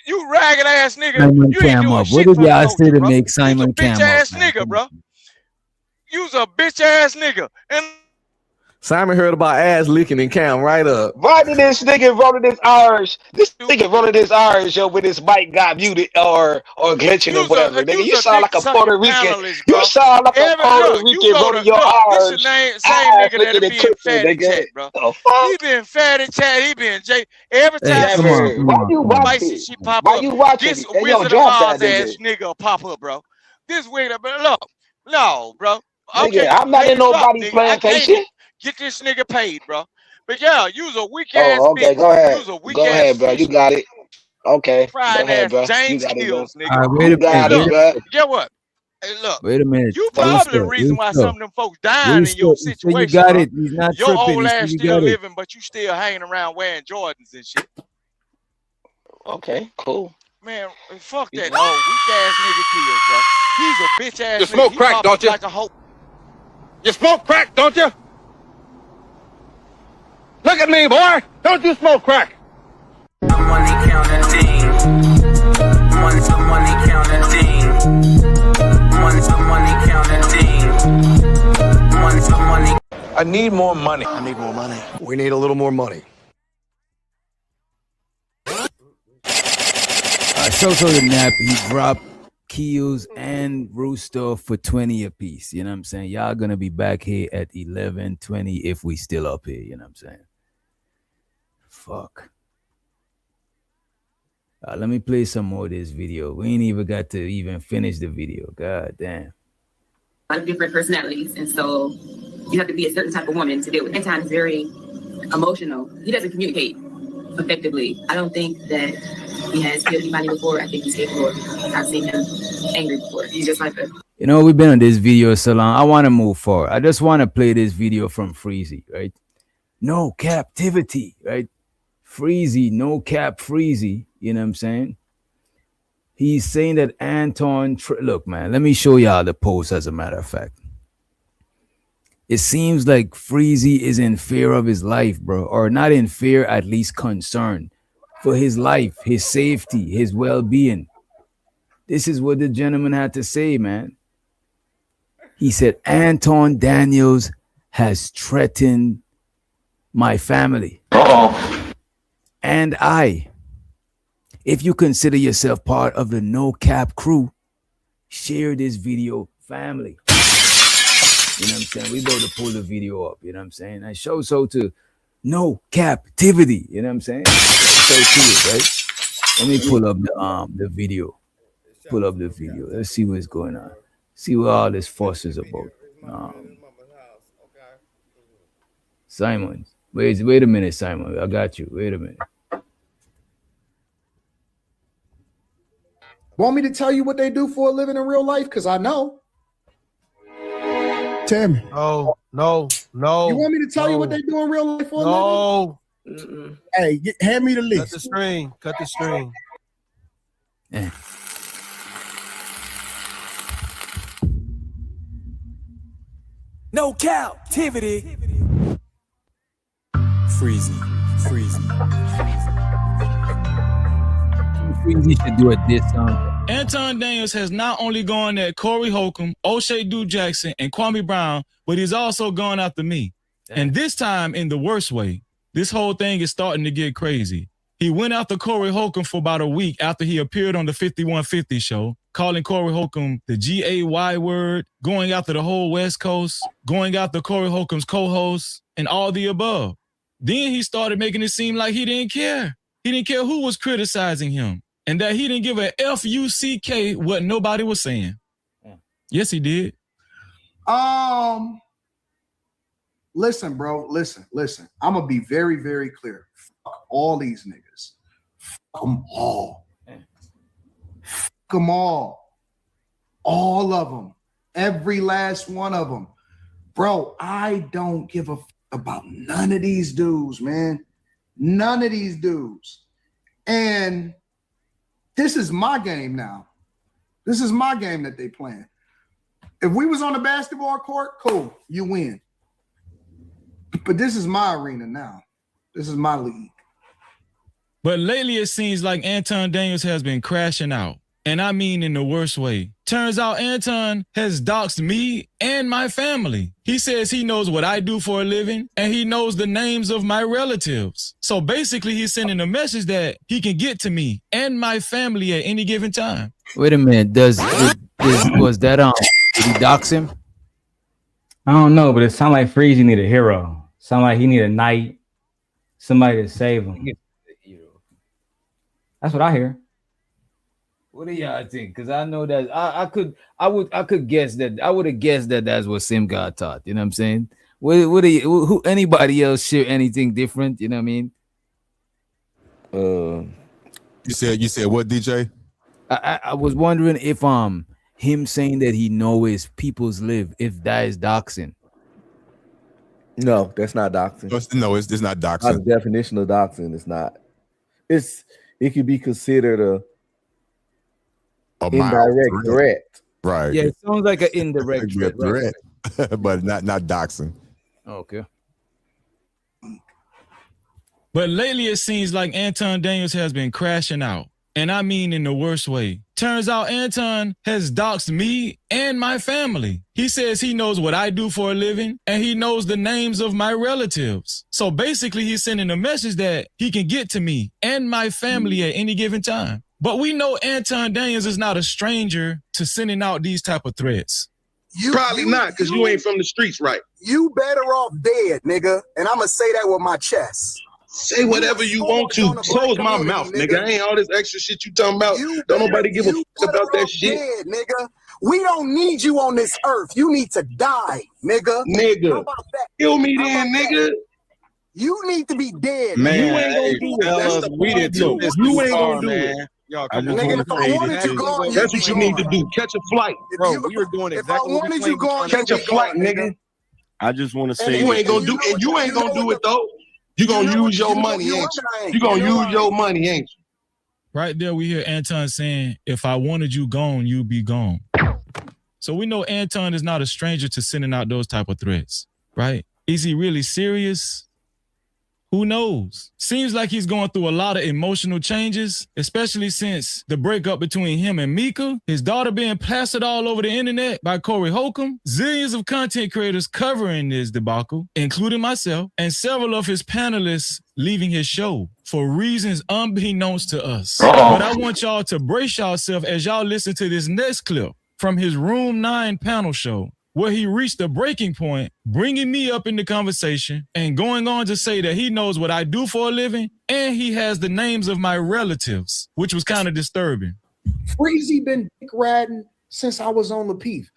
You ragged ass nigga. Simon You ain't Cam doing up. What shit did for the y'all culture, say to bro. make You's a Simon bitch Cam up, ass man? nigga, bro. You's a bitch ass nigga. And Simon heard about ass licking and Cam right up. Why did this nigga run this Irish? This nigga running this Irish, yo, with his mic got muted or glitching or whatever. Nigga, you sound dick like a sucking Puerto Rican. panelist, You bro. sound like a Puerto You Rican go running to your this is Irish, the same ass nigga licking that'll and be in kissing, fatty nigga. chat, bro. The fuck? He been fatty chat. He been J. Every Hey, time come on, Never. come Why on, you come on. spicy watching? shit pop Why up, you watching this me? Hey, yo, Wizard of drop that Oz nigga. ass nigga pop up, bro. This nigga, but look, no, bro. Nigga, Okay, I'm not in ladies up, nobody's nigga. I came plantation. to get this nigga paid, bro. But yeah, you's a weak ass Oh, okay, bitch. go ahead. You's a weak Go ass ahead, bro. You fish got it. Okay, go frying ahead, ass bro. You James got it, bro. Hills, nigga. All right, You And got it, look, bro. get what? Hey, look, wait a minute. you Fuck. probably the reason why some of them folks dying in Rooster, your he said you situation, got bro. it. He's not Your tripping. old He said ass you still got it. living, but you still hanging around wearing Jordans and shit. Okay, cool. Man, fuck that old weak ass nigga kills, bro. He's a bitch ass You nigga. smoke He crack, pop don't up you? like a hoe. You smoke crack, don't you? Look at me, boy. Don't you smoke crack? Money counting things. Money counting things. Money counting things. Money. I need more money. I need more money. We need a little more money. Show's the nap. He dropped Keels and Rooster for 20 apiece. You know what I'm saying? Y'all gonna be back here at 11:20 if we still up here. You know what I'm saying? Fuck. Let me play some more of this video. We ain't even got to even finish the video. God damn. A lot of different personalities, and so you have to be a certain type of woman to deal with. Anton is very emotional. He doesn't communicate effectively. I don't think that he has killed anybody before. I think he's capable. I've seen him angry before. He's just like a. You know, we've been on this video so long. I want to move forward. I just want to play this video from Freezy, right? No captivity, right? Freezy, no cap Freezy. You know what I'm saying? He's saying that Anton, look, man, let me show y'all the post as a matter of fact. It seems like Freezy is in fear of his life, bro, or not in fear, at least concerned for his life, his safety, his well-being. This is what the gentleman had to say, man. He said, Anton Daniels has threatened my family. And I. If you consider yourself part of the No Cap crew, share this video, family. You know what I'm saying? We about to pull the video up, you know what I'm saying? And show so to no captivity, you know what I'm saying? So to it, right? Let me pull up the video. Pull up the video. Let's see what's going on. See what all this fuss is about. Simon, wait a minute, Simon. I got you. Wait a minute. Want me to tell you what they do for a living in real life? Because I know. Tell me. No. You want me to tell you what they do in real life for a living? Hey, hand me the list. Cut the string. Yeah. No captivity. Freezy. Freezy should do a diss song. Anton Daniels has not only gone at Corey Holcomb, O'Shea Du Jackson, and Kwame Brown, but he's also gone after me. And this time in the worst way. This whole thing is starting to get crazy. He went after Corey Holcomb for about a week after he appeared on the 5150 show, calling Corey Holcomb the G-A-Y word, going after the whole West Coast, going after Corey Holcomb's co-hosts, and all the above. Then he started making it seem like he didn't care. He didn't care who was criticizing him, and that he didn't give a F-U-C-K what nobody was saying. Yes, he did. Listen, bro. Listen. I'm gonna be very, very clear. Fuck all these niggas. Fuck them all. Fuck them all. All of them. Every last one of them. Bro, I don't give a fuck about none of these dudes, man. None of these dudes. And this is my game now. This is my game that they playing. If we was on the basketball court, cool, you win. But this is my arena now. This is my league. But lately it seems like Anton Daniels has been crashing out. And I mean in the worst way. Turns out Anton has doxed me and my family. He says he knows what I do for a living and he knows the names of my relatives. So basically he's sending a message that he can get to me and my family at any given time. Wait a minute. Was that did he dox him? I don't know, but it sounds like Freezy need a hero. Sound like he need a knight, somebody to save him. That's what I hear. What do y'all think? Because I know that I could guess that I would have guessed that that's what Sim God taught. You know what I'm saying? What do you, who anybody else share anything different? You know what I mean? You said what, DJ? I was wondering if him saying that he knows people's live, if that is doxing. No, that's not doxing. No, it's not doxing. Not the definition of doxing. It's not. It could be considered a indirect threat. Right. Yeah, it sounds like an indirect threat. Right. But not doxing. Okay. But lately it seems like Anton Daniels has been crashing out. And I mean in the worst way. Turns out Anton has doxed me and my family. He says he knows what I do for a living and he knows the names of my relatives. So basically he's sending a message that he can get to me and my family at any given time. But we know Anton Daniels is not a stranger to sending out these type of threats. You probably not, because you ain't from the streets, right? You better off dead, nigga. And I'm going to say that with my chest. Say whatever you want to. Close my mouth, nigga. Ain't all this extra shit you talking about. Don't nobody give a fuck about that shit. Dead, nigga. We don't need you on this earth. You need to die, nigga. Nigga. Kill me then, nigga. You need to be dead. Man, you ain't gonna do it. That's the we didn't do it. You ain't gonna do it. Y'all, nigga, if I wanted you gone, that's what you need to do. Catch a flight. Bro, we were doing exactly what we you going. Catch a flight, nigga. I just want to say you ain't gonna do it. You ain't gonna do it though. You gonna use your money, ain't you? You gonna use your money, ain't you? Right there, we hear Anton saying, if I wanted you gone, you'd be gone. So we know Anton is not a stranger to sending out those type of threats, right? Is he really serious? Who knows? Seems like he's going through a lot of emotional changes, especially since the breakup between him and Mika, his daughter being plastered all over the internet by Corey Holcomb, zillions of content creators covering this debacle, including myself, and several of his panelists leaving his show for reasons unbeknownst to us. But I want y'all to brace yourself as y'all listen to this next clip from his Room 9 panel show, where he reached a breaking point, bringing me up in the conversation and going on to say that he knows what I do for a living and he has the names of my relatives, which was kind of disturbing. Freezy been dick riding since I was on the Peef.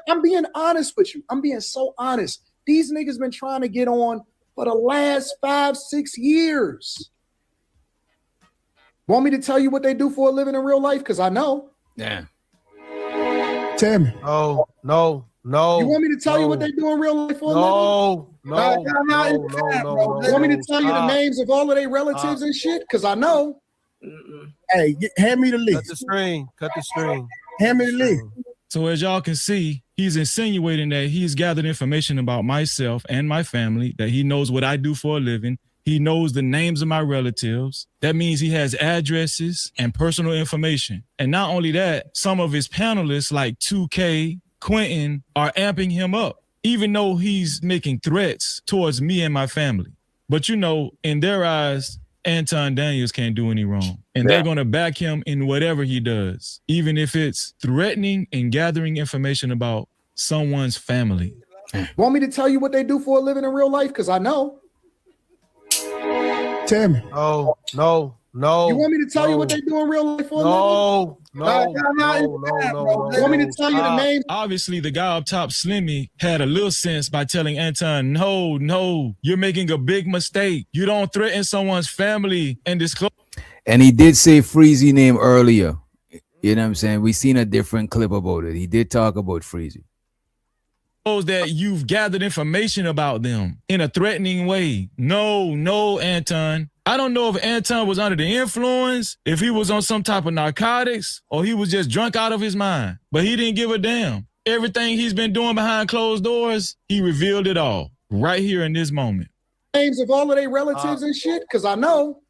I'm being honest with you. I'm being so honest. These niggas been trying to get on for the last 5-6 years. Want me to tell you what they do for a living in real life? Because I know. Yeah. Tell me. No. You want me to tell you what they do in real life for a living? No. You want me to tell you the names of all of their relatives and shit? Because I know. Hey, hand me the list. Cut the string. Hand me the list. So as y'all can see, he's insinuating that he's gathered information about myself and my family, that he knows what I do for a living. He knows the names of my relatives. That means he has addresses and personal information. And not only that, some of his panelists like 2K, Quentin are amping him up, even though he's making threats towards me and my family. But you know, in their eyes, Anton Daniels can't do any wrong. And they're going to back him in whatever he does, even if it's threatening and gathering information about someone's family. Want me to tell you what they do for a living in real life? Because I know. Tell me. No. You want me to tell you what they do in real life for a living? No. Want me to tell you the names? Obviously, the guy up top, Slimmy, had a little sense by telling Anton, no, you're making a big mistake. You don't threaten someone's family and disclose. And he did say Freezy name earlier. You know what I'm saying? We seen a different clip about it. He did talk about Freezy. That you've gathered information about them in a threatening way. No, Anton. I don't know if Anton was under the influence, if he was on some type of narcotics, or he was just drunk out of his mind. But he didn't give a damn. Everything he's been doing behind closed doors, he revealed it all right here in this moment. names of all of their relatives and shit? Because I know.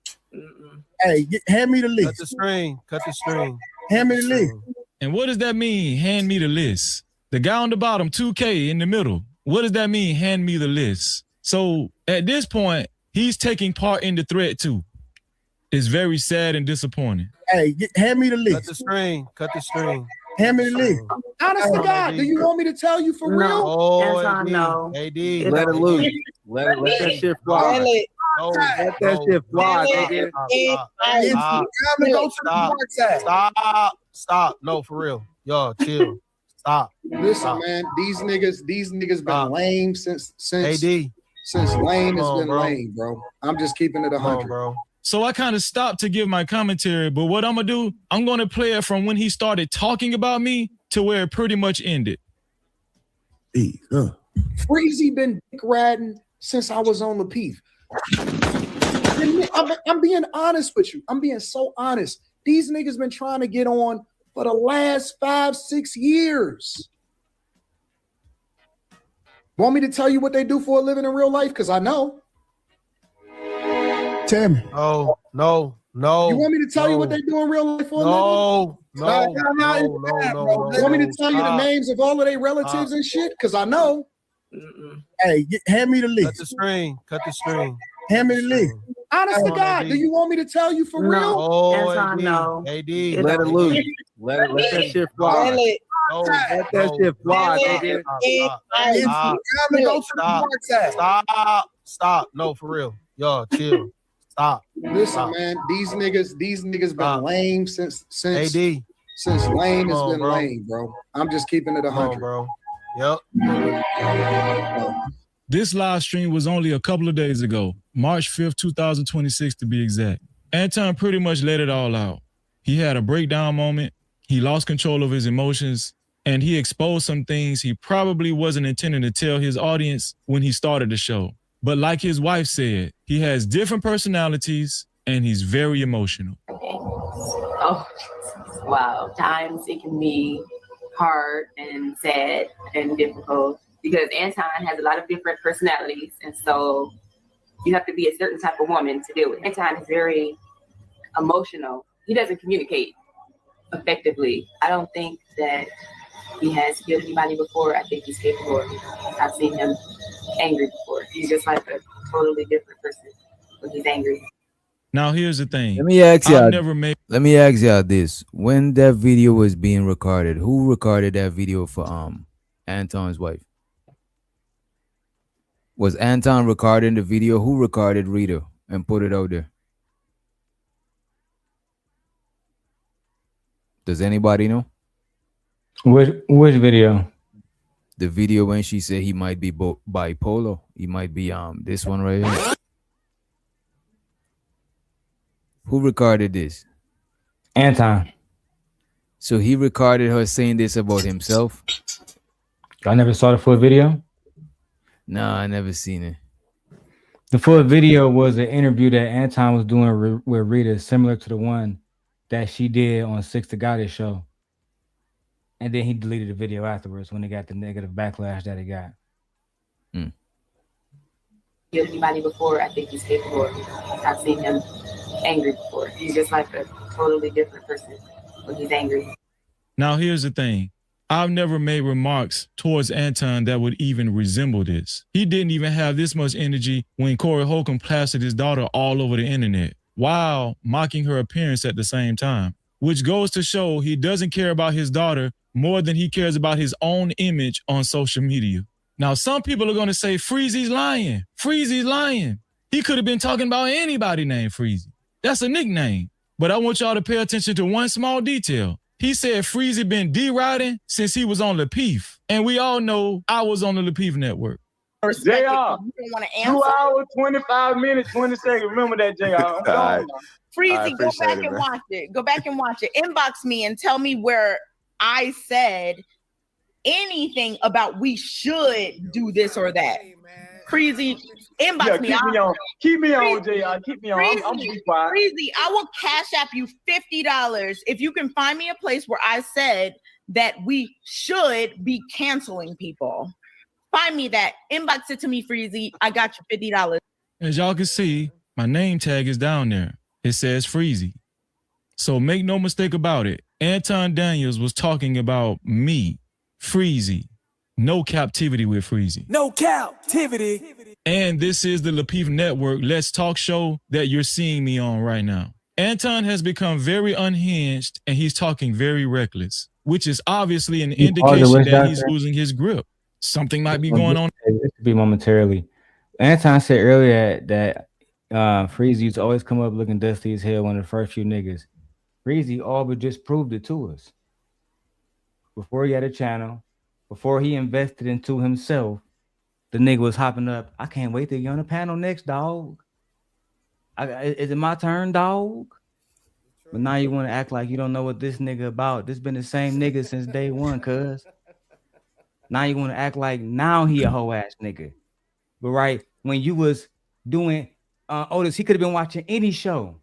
Hey, hand me the list. Cut the string. Cut the string. Hand me the list. And what does that mean? Hand me the list. The guy on the bottom, 2K in the middle. What does that mean? Hand me the list. So at this point, he's taking part in the threat too. It's very sad and disappointing. Hey, hand me the list. Cut the string. Cut the string. Hand me the list. Honest to God, do you want me to tell you for real? Oh, Anton, AD. no. AD. Let it loose. Let that shit fly. No, Let that shit fly, nigga. Time to go to the dark side. Stop. No, for real. Yo, chill. Stop. Listen, man, these niggas been lame since AD. Since lame has Come on, been bro. lame, bro. I'm just keeping it 100, bro. So I kind of stopped to give my commentary, but what I'm gonna do, I'm gonna play it from when he started talking about me to where it pretty much ended. Freezy been dick riding since I was on the Peef. I'm being honest with you. I'm being so honest. These niggas been trying to get on for the last 5-6 years. Want me to tell you what they do for a living in real life? Because I know. Tell me. No. You want me to tell you what they do in real life for a living? No. Want me to tell you the names of all of their relatives and shit? Because I know. Hey, hand me the list. Cut the string. Cut the string. Hand me the list. Honest to God, do you want me to tell you for real? Oh, Anton, AD. no. AD. Let it loose. Let that shit fly. No, Let that shit fly, nigga. Time to go to the dark side. Stop. No, for real. Yo, chill. Stop. Listen, man, these niggas been lame since AD. Since lame has Come on, been bro. lame, bro. I'm just keeping it 100, bro. Yep. This live stream was only a couple of days ago, March 5th, 2026 to be exact. Anton pretty much let it all out. He had a breakdown moment, he lost control of his emotions, and he exposed some things he probably wasn't intending to tell his audience when he started the show. But like his wife said, he has different personalities and he's very emotional. Oh, wow. Times it can be hard and sad and difficult because Anton has a lot of different personalities. And so you have to be a certain type of woman to deal with. Anton is very emotional. He doesn't communicate effectively. I don't think that he has killed anybody before. I think he's capable of it. I've seen him angry before. He's just like a totally different person when he's angry. Now here's the thing. Let me ask y'all. Let me ask y'all this: when that video was being recorded, who recorded that video for Anton's wife? Was Anton recording the video? Who recorded Rita and put it out there? Does anybody know? Which video? The video when she said he might be bipolar. He might be this one right here. Who recorded this? Anton. So he recorded her saying this about himself? I never saw the full video. No, I never seen it. The full video was an interview that Anton was doing with Rita, similar to the one that she did on Six to Goddess show. And then he deleted the video afterwards when he got the negative backlash that he got. Killed anybody before. I think he's capable of it. I've seen him angry before. He's just like a totally different person when he's angry. Now here's the thing. I've never made remarks towards Anton that would even resemble this. He didn't even have this much energy when Corey Holcomb plastered his daughter all over the internet while mocking her appearance at the same time, which goes to show he doesn't care about his daughter more than he cares about his own image on social media. Now, some people are going to say Freezy's lying. Freezy's lying. He could have been talking about anybody named Freezy. That's a nickname. But I want y'all to pay attention to one small detail. He said Freezy been D-riding since he was on Lapeef. And we all know I was on the Lapeef network. JR, 2 hours, 25 minutes, 20 seconds. Remember that, JR. Freezy, go back and watch it. Go back and watch it. Inbox me and tell me where I said anything about we should do this or that. Freezy, inbox me. Keep me on, JR. Keep me on. I'm gonna be quiet. Freezy, I will cash app you $50 if you can find me a place where I said that we should be canceling people. Find me that. Inbox it to me, Freezy. I got you $50. As y'all can see, my name tag is down there. It says Freezy. So make no mistake about it. Anton Daniels was talking about me, Freezy. No captivity with Freezy. No captivity. And this is the Lapeef Network Let's Talk show that you're seeing me on right now. Anton has become very unhinged and he's talking very reckless, which is obviously an indication that he's losing his grip. Something might be going on. This could be momentarily. Anton said earlier that Freezy used to always come up looking dusty as hell, one of the first few niggas. Freezy all but just proved it to us. Before he had a channel, before he invested into himself, the nigga was hopping up. I can't wait to get on the panel next, dog. Is it my turn, dog? But now you want to act like you don't know what this nigga about. This been the same nigga since day one, cuz. Now you want to act like now he a hoe ass nigga. But right, when you was doing Otis, he could have been watching any show.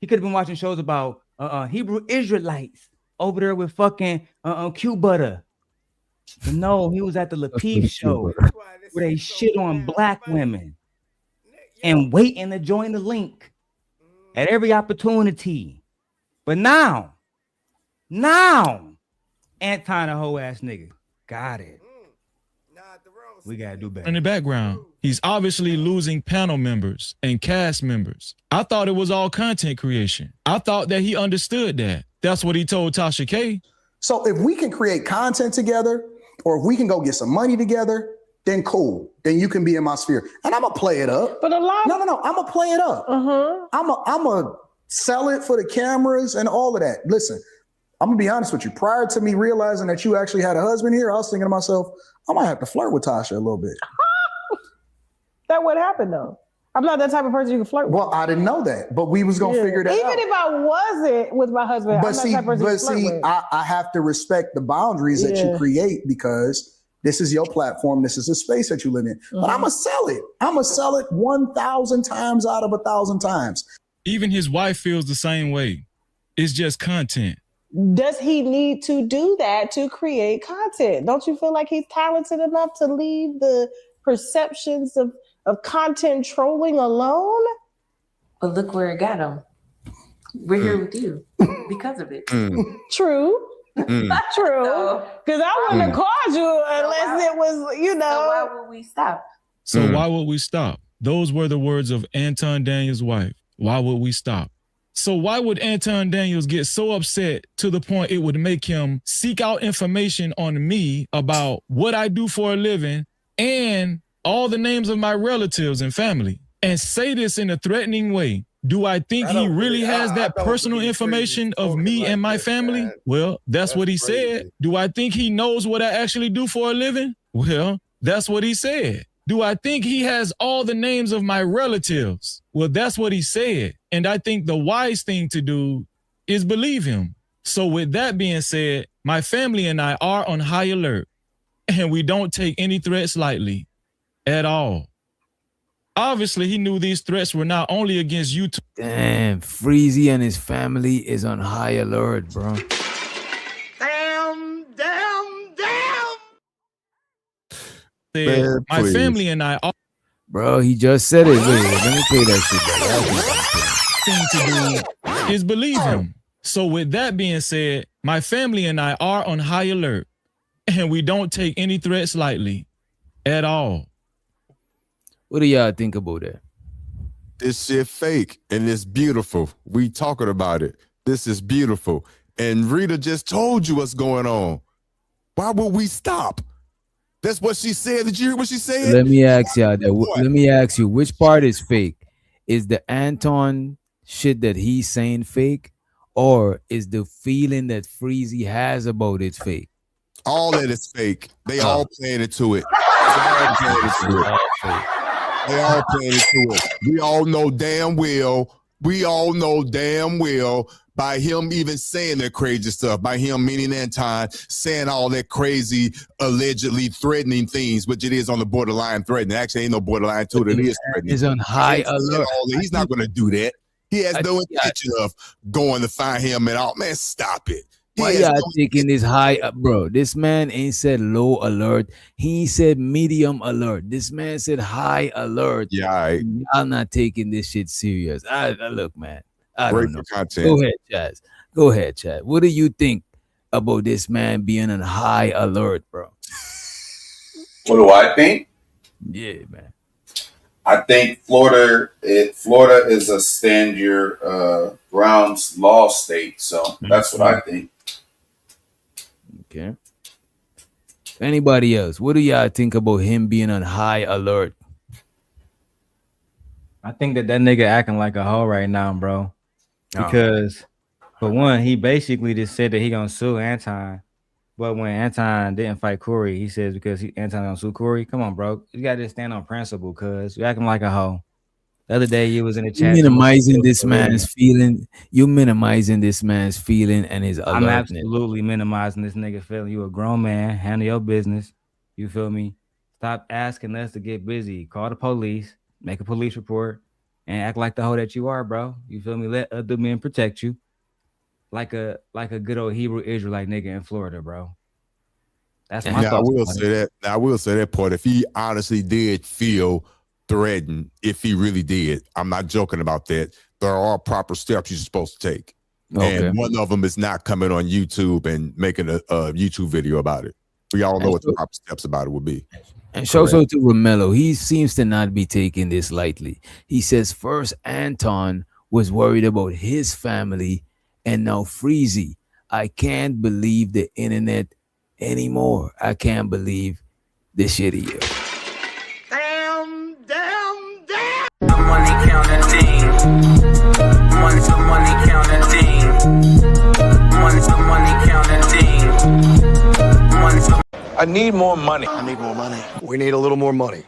He could have been watching shows about Hebrew Israelites over there with fucking Q Butter. But no, he was at the Lapeef show where they shit on black women and waiting to join the link at every opportunity. But now, Anton a hoe ass nigga. Got it. We gotta do better. In the background, he's obviously losing panel members and cast members. I thought it was all content creation. I thought that he understood that. That's what he told Tasha K. So if we can create content together, or if we can go get some money together, then cool. Then you can be in my sphere. And I'm gonna play it up. But a lot. No. I'm gonna play it up. I'm gonna sell it for the cameras and all of that. Listen, I'm gonna be honest with you. Prior to me realizing that you actually had a husband here, I was thinking to myself, I might have to flirt with Tasha a little bit. That would happen though. I'm not that type of person you can flirt with. Well, I didn't know that, but we was gonna figure that out. Even if I wasn't with my husband, But I'm see, not that person you can flirt with. I have to respect the boundaries that you create because this is your platform. This is the space that you live in. But I'm gonna sell it. I'm gonna sell it 1,000 times out of 1,000 times. Even his wife feels the same way. It's just content. Does he need to do that to create content? Don't you feel like he's talented enough to leave the perceptions of content trolling alone? But look where it got him. We're here with you because of it. True. True. Because I wouldn't have called you unless it was, you know. So why would we stop? So why would we stop? Those were the words of Anton Daniels' wife. Why would we stop? So why would Anton Daniels get so upset to the point it would make him seek out information on me about what I do for a living and all the names of my relatives and family and say this in a threatening way? Do I think he really has that personal information of me and my family? Man. Well, that's what he said. Do I think he knows what I actually do for a living? Well, that's what he said. Do I think he has all the names of my relatives? Well, that's what he said. And I think the wise thing to do is believe him. So with that being said, my family and I are on high alert and we don't take any threats lightly at all. Obviously, he knew these threats were not only against YouTube. Damn, Freezy and his family is on high alert, bro. Man, my family and I are. Bro, he just said it. Wait, let me play that shit. Thing to do is believe him. So with that being said, my family and I are on high alert and we don't take any threats lightly at all. What do y'all think about that? This shit fake and it's beautiful. We talking about it. This is beautiful. And Rita just told you what's going on. Why would we stop? That's what she said. Did you hear what she said? Let me ask y'all that. Let me ask you, which part is fake? Is the Anton shit that he's saying fake, or is the feeling that Freezy has about it fake? All that is fake. They all playing into it. They all playing into it. We all know damn well by him even saying that crazy stuff, by him, meaning Anton, saying all that crazy, allegedly threatening things, which it is on the borderline threatening. Actually, ain't no borderline to it. It is threatening. It's on high alert. He's not going to do that. He has no intention of going to find him and all. Man, stop it. Why y'all taking this high up, bro? This man ain't said low alert. He said medium alert. This man said high alert. Yeah, y'all not taking this shit serious. I look, man. I break don't know. the content. Go ahead, Chaz. Go ahead, Chaz. What do you think about this man being on high alert, bro? What do I think? Yeah, man. I think Florida is a stand your grounds law state, so that's what I think. Okay. Anybody else? What do y'all think about him being on high alert? I think that nigga acting like a hoe right now, bro. Because for one, he basically just said that he gonna sue Anton. But when Anton didn't fight Corey, he says because Anton gonna sue Corey. Come on, bro. You gotta just stand on principle, cuz you're acting like a hoe. The other day you was in the chat. You minimizing this man's feeling. You minimizing this man's feeling and his alertness. I'm absolutely minimizing this nigga feeling. You a grown man. Handle your business. You feel me? Stop asking us to get busy. Call the police. Make a police report. And act like the hoe that you are, bro. You feel me? Let other men protect you. Like a good old Hebrew Israelite nigga in Florida, bro. That's my I will say that. I will say that part. If he honestly did feel threatened, if he really did, I'm not joking about that. There are proper steps you're supposed to take, and one of them is not coming on YouTube and making a YouTube video about it. We all know what the proper steps about it would be. And shout out to Romello. He seems to not be taking this lightly. He says first Anton was worried about his family, and now Freezy. I can't believe the internet anymore. I can't believe this shit here. The money counting thing. Money counting thing. Money counting thing. I need more money. I need more money. We need a little more money.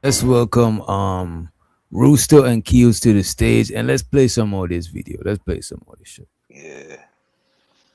Let's welcome Rooster and Keels to the stage, and let's play some more of this video. Let's play some more of this shit.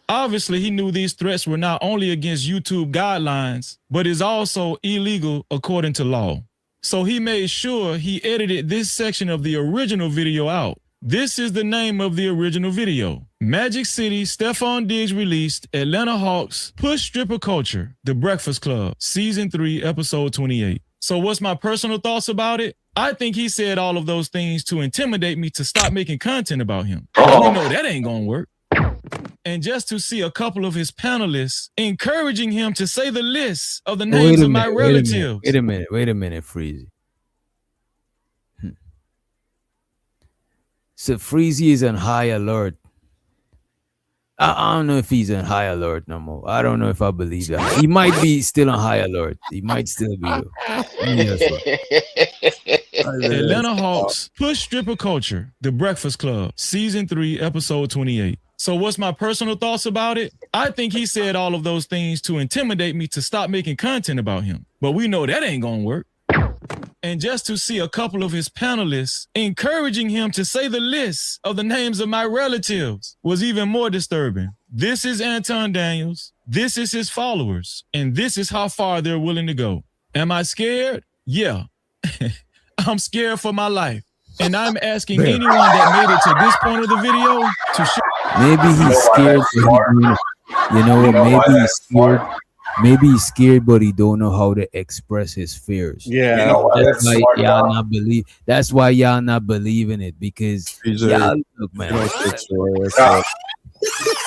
Obviously, he knew these threats were not only against YouTube guidelines, but is also illegal according to law. So he made sure he edited this section of the original video out. This is the name of the original video. Magic City, Stephon Diggs released Atlanta Hawks Push Stripper Culture, The Breakfast Club, Season 3, Episode 28. So what's my personal thoughts about it? I think he said all of those things to intimidate me to stop making content about him. We know that ain't gonna work. And just to see a couple of his panelists encouraging him to say the list of the names of my relatives. Wait a minute, Freezy. So Freezy is on high alert. I don't know if he's on high alert no more. I don't know if I believe that. He might be still on high alert. He might still be. Atlanta Hawks Push Stripper Culture, The Breakfast Club, Season 3, Episode 28. So what's my personal thoughts about it? I think he said all of those things to intimidate me to stop making content about him. But we know that ain't gonna work. And just to see a couple of his panelists encouraging him to say the list of the names of my relatives was even more disturbing. This is Anton Daniels. This is his followers. And this is how far they're willing to go. Am I scared? Yeah. I'm scared for my life. And I'm asking anyone that made it to this point of the video to share. Maybe he's scared. Maybe he's scared. Maybe he's scared, but he don't know how to express his fears. Yeah, that's why y'all not believe. That's why y'all not believing it, because y'all look, man.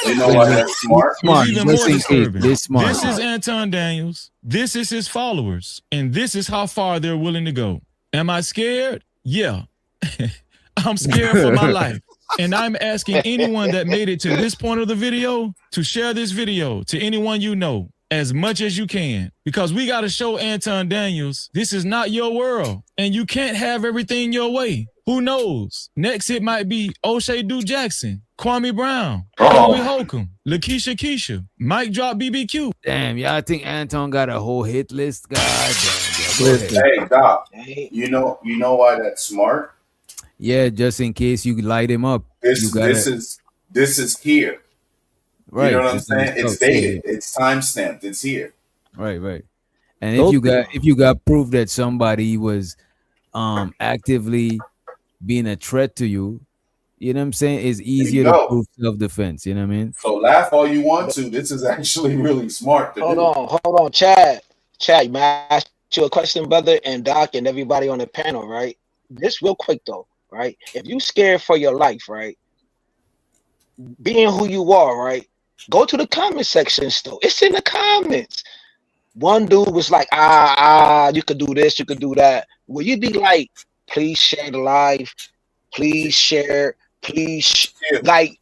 You know why that's smart? Even more disturbing. This is Anton Daniels. This is his followers, and this is how far they're willing to go. Am I scared? Yeah. I'm scared for my life. And I'm asking anyone that made it to this point of the video to share this video to anyone you know as much as you can, because we got to show Anton Daniels this is not your world and you can't have everything your way. Who knows? Next it might be O'Shea Du Jackson, Kwame Brown, Chloe Holcomb, Lakeisha Keisha, Mike Drop BBQ. Damn, y'all think Anton got a whole hit list? God damn. Hey, Doc, you know why that's smart? Yeah, just in case you light him up. This is here. Right. You know what I'm saying? It's dated. It's time stamped. It's here. Right. And if you got proof that somebody was actively being a threat to you, You know what I'm saying? It's There you easier to go. prove self-defense. You know what I mean? So laugh all you want to. This is actually really smart to do. Hold on, Chad. Chad, may I ask you a question, brother, and Doc and everybody on the panel, right? This real quick though, right? If you scared for your life, right? Being who you are, right? Go to the comment section still. It's in the comments. One dude was like, you could do this, you could do that. Will you be like, please share the live, please share, please, like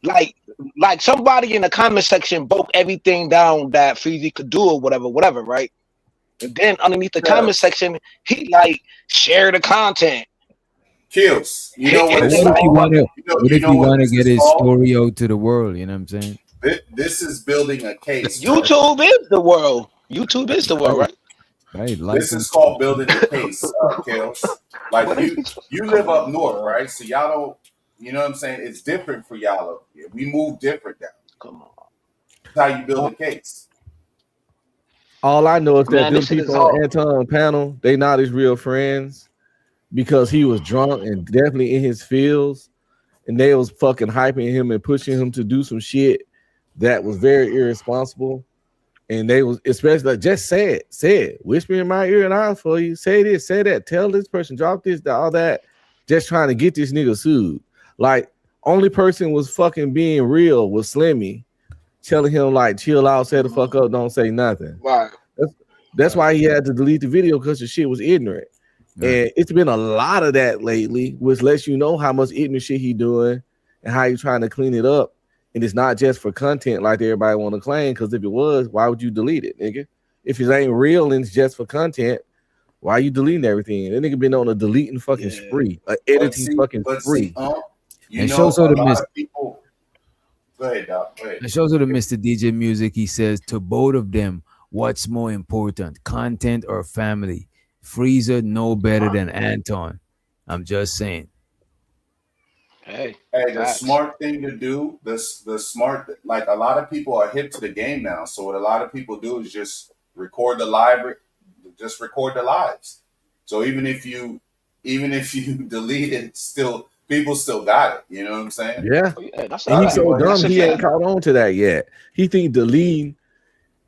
somebody in the comment section broke everything down that Freezy could do or whatever, right? And then underneath the comment section, he like share the content. Kills. You know what What it's if you called? want to? What You if know you what want to this get is his called? story out to the world? You know what I'm saying? This is building a case. YouTube is the world. YouTube is the world, right? Right. This is called building a case, Kills. Like you live up north, right? So y'all don't, you know what I'm saying? It's different for y'all up here. We move different down. Come on. That's how you build a case. All I know is that Man, them this shit is people on all. Anton panel, they not his real friends because he was drunk and definitely in his feels, and they was fucking hyping him and pushing him to do some shit that was very irresponsible. And they was especially like, just say it, whisper in my ear and I'll for you. Say this, say that, tell this person, drop this, all that, just trying to get this nigga sued. Like, only person was fucking being real was Slimmy, telling him like chill out, say the fuck up, don't say nothing. Right. That's why he had to delete the video because the shit was ignorant. And it's been a lot of that lately, which lets you know how much ignorant shit he doing and how he trying to clean it up. And it's not just for content like everybody want to claim, because if it was, why would you delete it, nigga? If it ain't real and it's just for content, why are you deleting everything? That nigga been on a deleting fucking spree, editing fucking spree. You know, a lot of people. Go ahead, Doc. Go ahead. It shows to the Mr. DJ Music. He says to both of them, what's more important, content or family? Freezer no better than Anton. I'm just saying. Hey, the smart thing to do, the smart, like a lot of people are hip to the game now. So what a lot of people do is just record the live, just record the lives. So even if you delete it, still people still got it. You know what I'm saying? Yeah. That's And he's so dumb he ain't caught on to that yet. He think deleting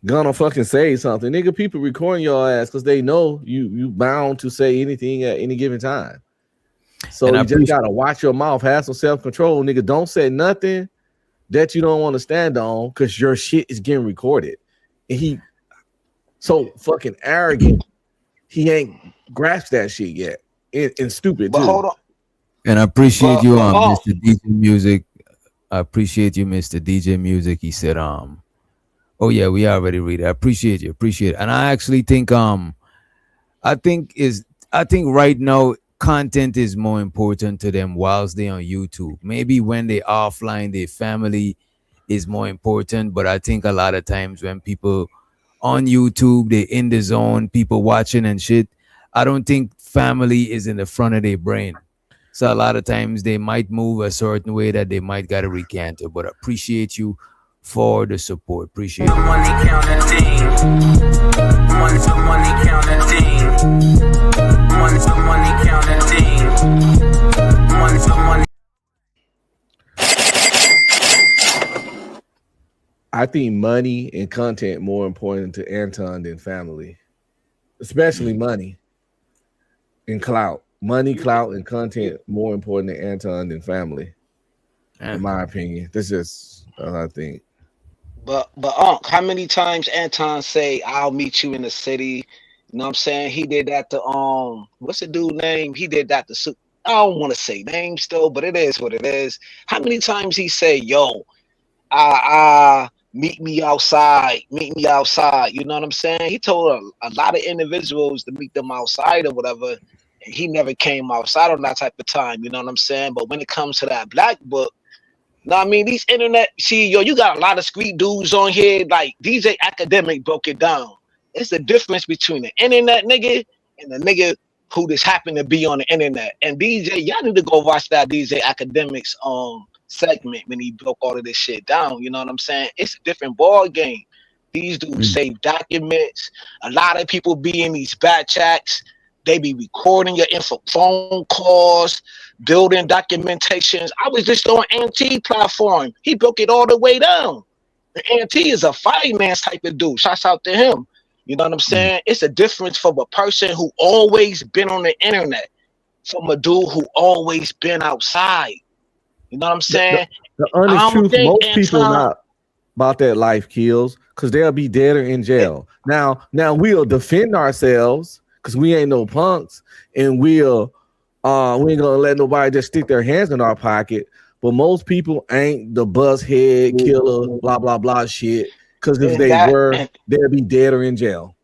gonna fucking say something. Nigga, people recording your ass because they know you bound to say anything at any given time. So you just gotta watch your mouth, have some self-control, nigga. Don't say nothing that you don't want to stand on because your shit is getting recorded. And he so fucking arrogant, he ain't grasped that shit yet. And stupid too. Hold on. And I appreciate you, Mr. DJ Music. I appreciate you, Mr. DJ Music. He said, oh yeah, we already read it. I appreciate you, appreciate it. And I actually think, I think right now content is more important to them whilst they're on YouTube. Maybe when they offline, their family is more important. But I think a lot of times when people on YouTube, they're in the zone, people watching and shit, I don't think family is in the front of their brain. So a lot of times they might move a certain way that they might gotta recant it. But I appreciate you for the support. Appreciate it. Money counting team. Money counting team. Money counting team. Money. I think money and content more important to Anton than family, especially money and clout. Money, clout, and content more important to Anton than family, in my opinion. That's just I think. But how many times Anton say I'll meet you in the city? You know what I'm saying? He did that to what's the dude name? He did that to I don't want to say names though, but it is what it is. How many times he say, yo, meet me outside, you know what I'm saying? He told a lot of individuals to meet them outside or whatever. And he never came outside on that type of time, you know what I'm saying? But when it comes to that black book, I mean, these internet, you got a lot of street dudes on here, like DJ Academic broke it down. It's the difference between the internet nigga and the nigga who just happened to be on the internet. And DJ, y'all need to go watch that DJ Academics segment when he broke all of this shit down. You know what I'm saying? It's a different ball game. These dudes save documents. A lot of people be in these bad chats They be recording your phone calls, building documentations. I was just on NT platform. He broke it all the way down. And NT is a finance type of dude. Shouts out to him. You know what I'm saying? It's a difference from a person who always been on the internet from a dude who always been outside. You know what I'm saying? The honest I don't truth, think most people Anton- not about that life, Kills, because they'll be dead or in jail. Now we'll defend ourselves because we ain't no punks, and we ain't gonna let nobody just stick their hands in our pocket. But most people ain't the bust head killer, blah blah blah shit. Because if they were, they'll be dead or in jail.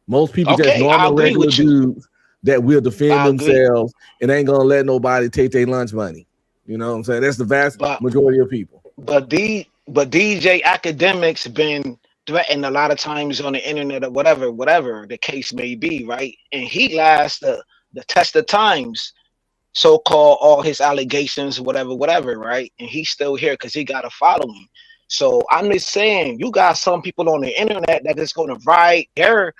Most people just Okay, I normal, agree regular with you. dudes that will defend I agree. themselves and ain't gonna let nobody take their lunch money. You know what I'm saying? That's the vast majority of people. But DJ Academics been threatened a lot of times on the internet or whatever the case may be, right? And he lasts the test of times, so-called all his allegations, whatever, right? And he's still here because he got a following. So I'm just saying, you got some people on the internet that is going to write their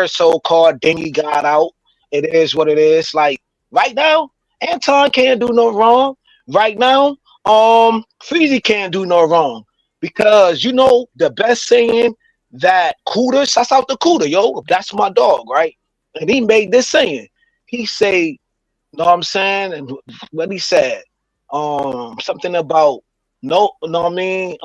so-called dingy got out. It is what it is. Like right now, Anton can't do no wrong. Right now, Freezy can't do no wrong because you know the best saying that Cooter, shouts out to Cooter, yo, that's my dog, right? And he made this saying. He say, know what I'm saying? And what he said, something about loyalty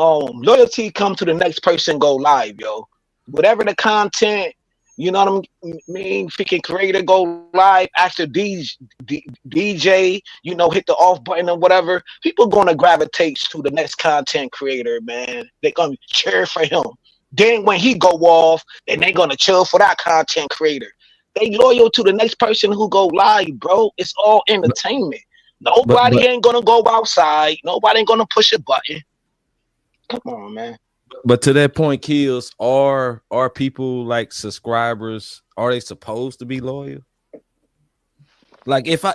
come to the next person go live, yo. Whatever the content, you know what I mean? Freaking creator go live after DJ, you know, hit the off button or whatever. People gonna gravitate to the next content creator, man. They gonna cheer for him. Then when he go off, then they gonna chill for that content creator. They loyal to the next person who go live, bro. It's all entertainment. Nobody ain't gonna go outside. Nobody ain't gonna push a button. Come on, man. But to that point, Kills, are people like subscribers? Are they supposed to be loyal? Like if I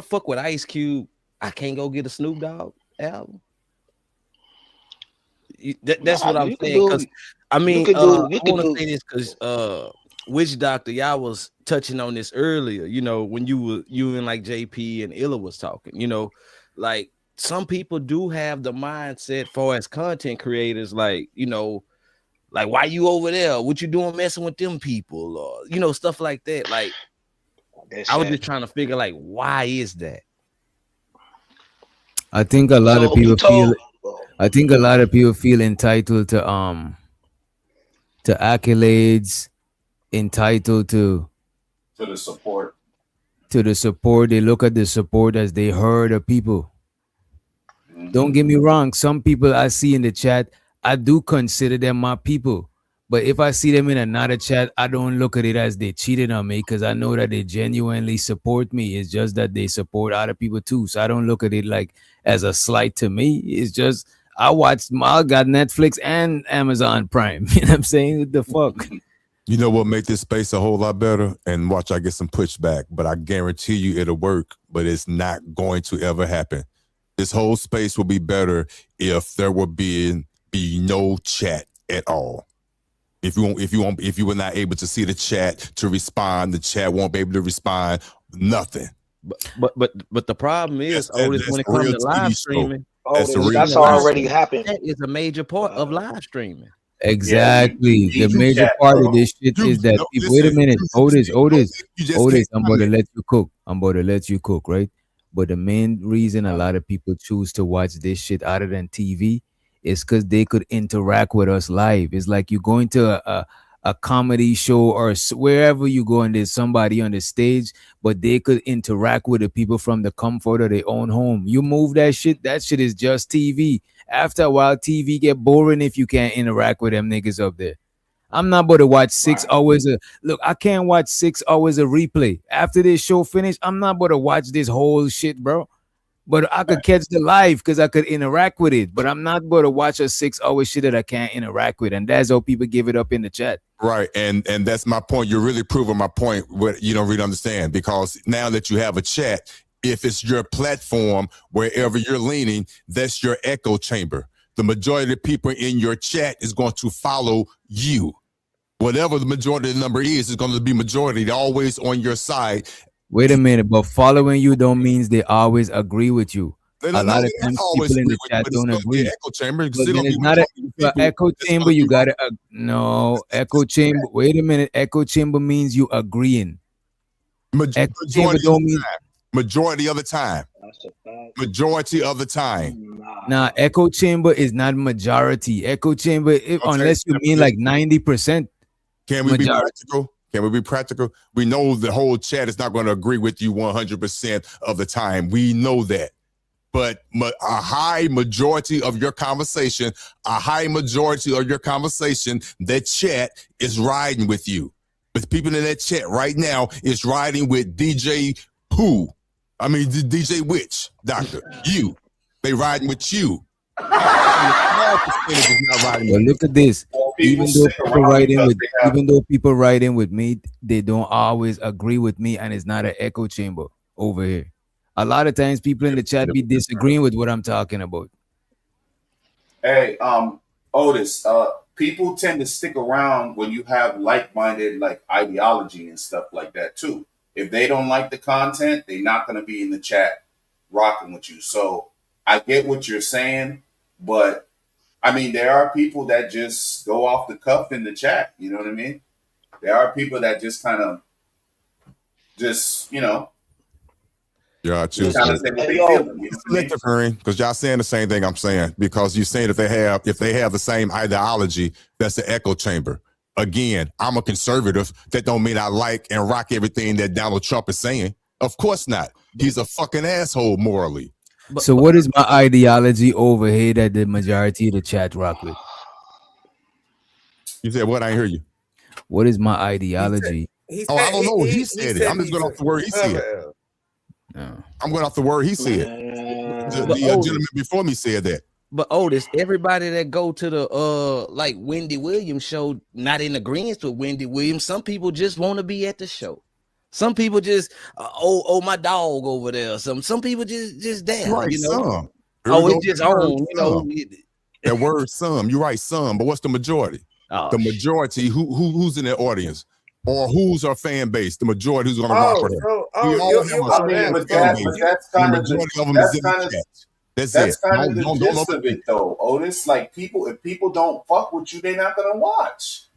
fuck with Ice Cube, I can't go get a Snoop Dogg album. That's what I'm saying. Because I mean, I want to say this because Witch Doctor, y'all was touching on this earlier. You know, when you and like JP and Illa was talking. You know, like. Some people do have the mindset for as content creators, like, you know, like, why you over there? What you doing messing with them people? Or, you know, stuff like that. Like, I was just trying to figure, like, why is that? I think a lot of people feel entitled to accolades, entitled to the support. To the support. They look at the support as they heard of people. Don't get me wrong. Some people I see in the chat, I do consider them my people. But if I see them in another chat, I don't look at it as they cheated on me because I know that they genuinely support me. It's just that they support other people too. So I don't look at it like as a slight to me. It's just I got Netflix and Amazon Prime. You know what I'm saying? What the fuck? You know what make this space a whole lot better? And watch I get some pushback, but I guarantee you it'll work, but it's not going to ever happen. This whole space will be better if there will be no chat at all. If you were not able to see the chat to respond, the chat won't be able to respond. Nothing. But the problem is, Otis, when it comes to live streaming, that's already happened. That is a major part of live streaming. Exactly. The major part of this shit is that people. Wait a minute, Otis. I'm about to let you cook. Right? But the main reason a lot of people choose to watch this shit other than TV is because they could interact with us live. It's like you're going to a comedy show or wherever you go and there's somebody on the stage, but they could interact with the people from the comfort of their own home. You move that shit is just TV. After a while, TV get boring if you can't interact with them niggas up there. I'm not about to watch 6 hours of look. I can't watch 6 hours of replay after this show finish. I'm not about to watch this whole shit, bro. But I could catch the live because I could interact with it. But I'm not about to watch a 6 hour shit that I can't interact with, and that's how people give it up in the chat. Right, and that's my point. You're really proving my point. What you don't really understand, because now that you have a chat, if it's your platform, wherever you're leaning, that's your echo chamber. The majority of the people in your chat is going to follow you. Whatever the majority of the number is going to be majority. They're always on your side. Wait a minute, but following you don't means they always agree with you. A lot of times people in the chat don't agree. Echo chamber. But then it's not a echo chamber. You gotta no echo chamber. Wait a minute. Echo chamber means you agreeing. Echo chamber don't mean majority of the time. Majority of the time. Nah, echo chamber is not majority. Echo chamber, unless you mean like 90%. Can we be practical? Can we be practical? We know the whole chat is not going to agree with you 100% of the time. We know that. But a high majority of your conversation, that chat is riding with you. But people in that chat right now is riding with DJ Who. I mean, DJ Which, Doctor, you. They riding with you. Well, look at this. Even though people write in with me, they don't always agree with me, and it's not an echo chamber over here. A lot of times people in the chat be disagreeing with what I'm talking about. Hey, Otis, people tend to stick around when you have like-minded like ideology and stuff like that too. If they don't like the content, they're not going to be in the chat rocking with you. So I get what you're saying, but I mean, there are people that just go off the cuff in the chat. You know what I mean? There are people that just kind of just, Yeah, choose because y'all saying the same thing I'm saying. Because you're saying if they have the same ideology, that's the echo chamber. Again, I'm a conservative. That don't mean I like and rock everything that Donald Trump is saying. Of course not. He's a fucking asshole morally. So what is my ideology over here that the majority of the chat rock with? You said what? I ain't hear you. What is my ideology? I don't know. He said it. I'm just going off the word he said. No. I'm going off the word he said. The gentleman before me said that. But Otis, everybody that go to the like Wendy Williams show, not in agreement with Wendy Williams. Some people just want to be at the show. Some people just my dog over there. Some people just there. Right, Some. It's just on. That word some. You're right, some. But what's the majority? The majority who's in the audience, or who's our fan base? The majority who's going to rock with her. That's kind of the gist of it, though, Otis. Like if people don't fuck with you, they're not gonna watch.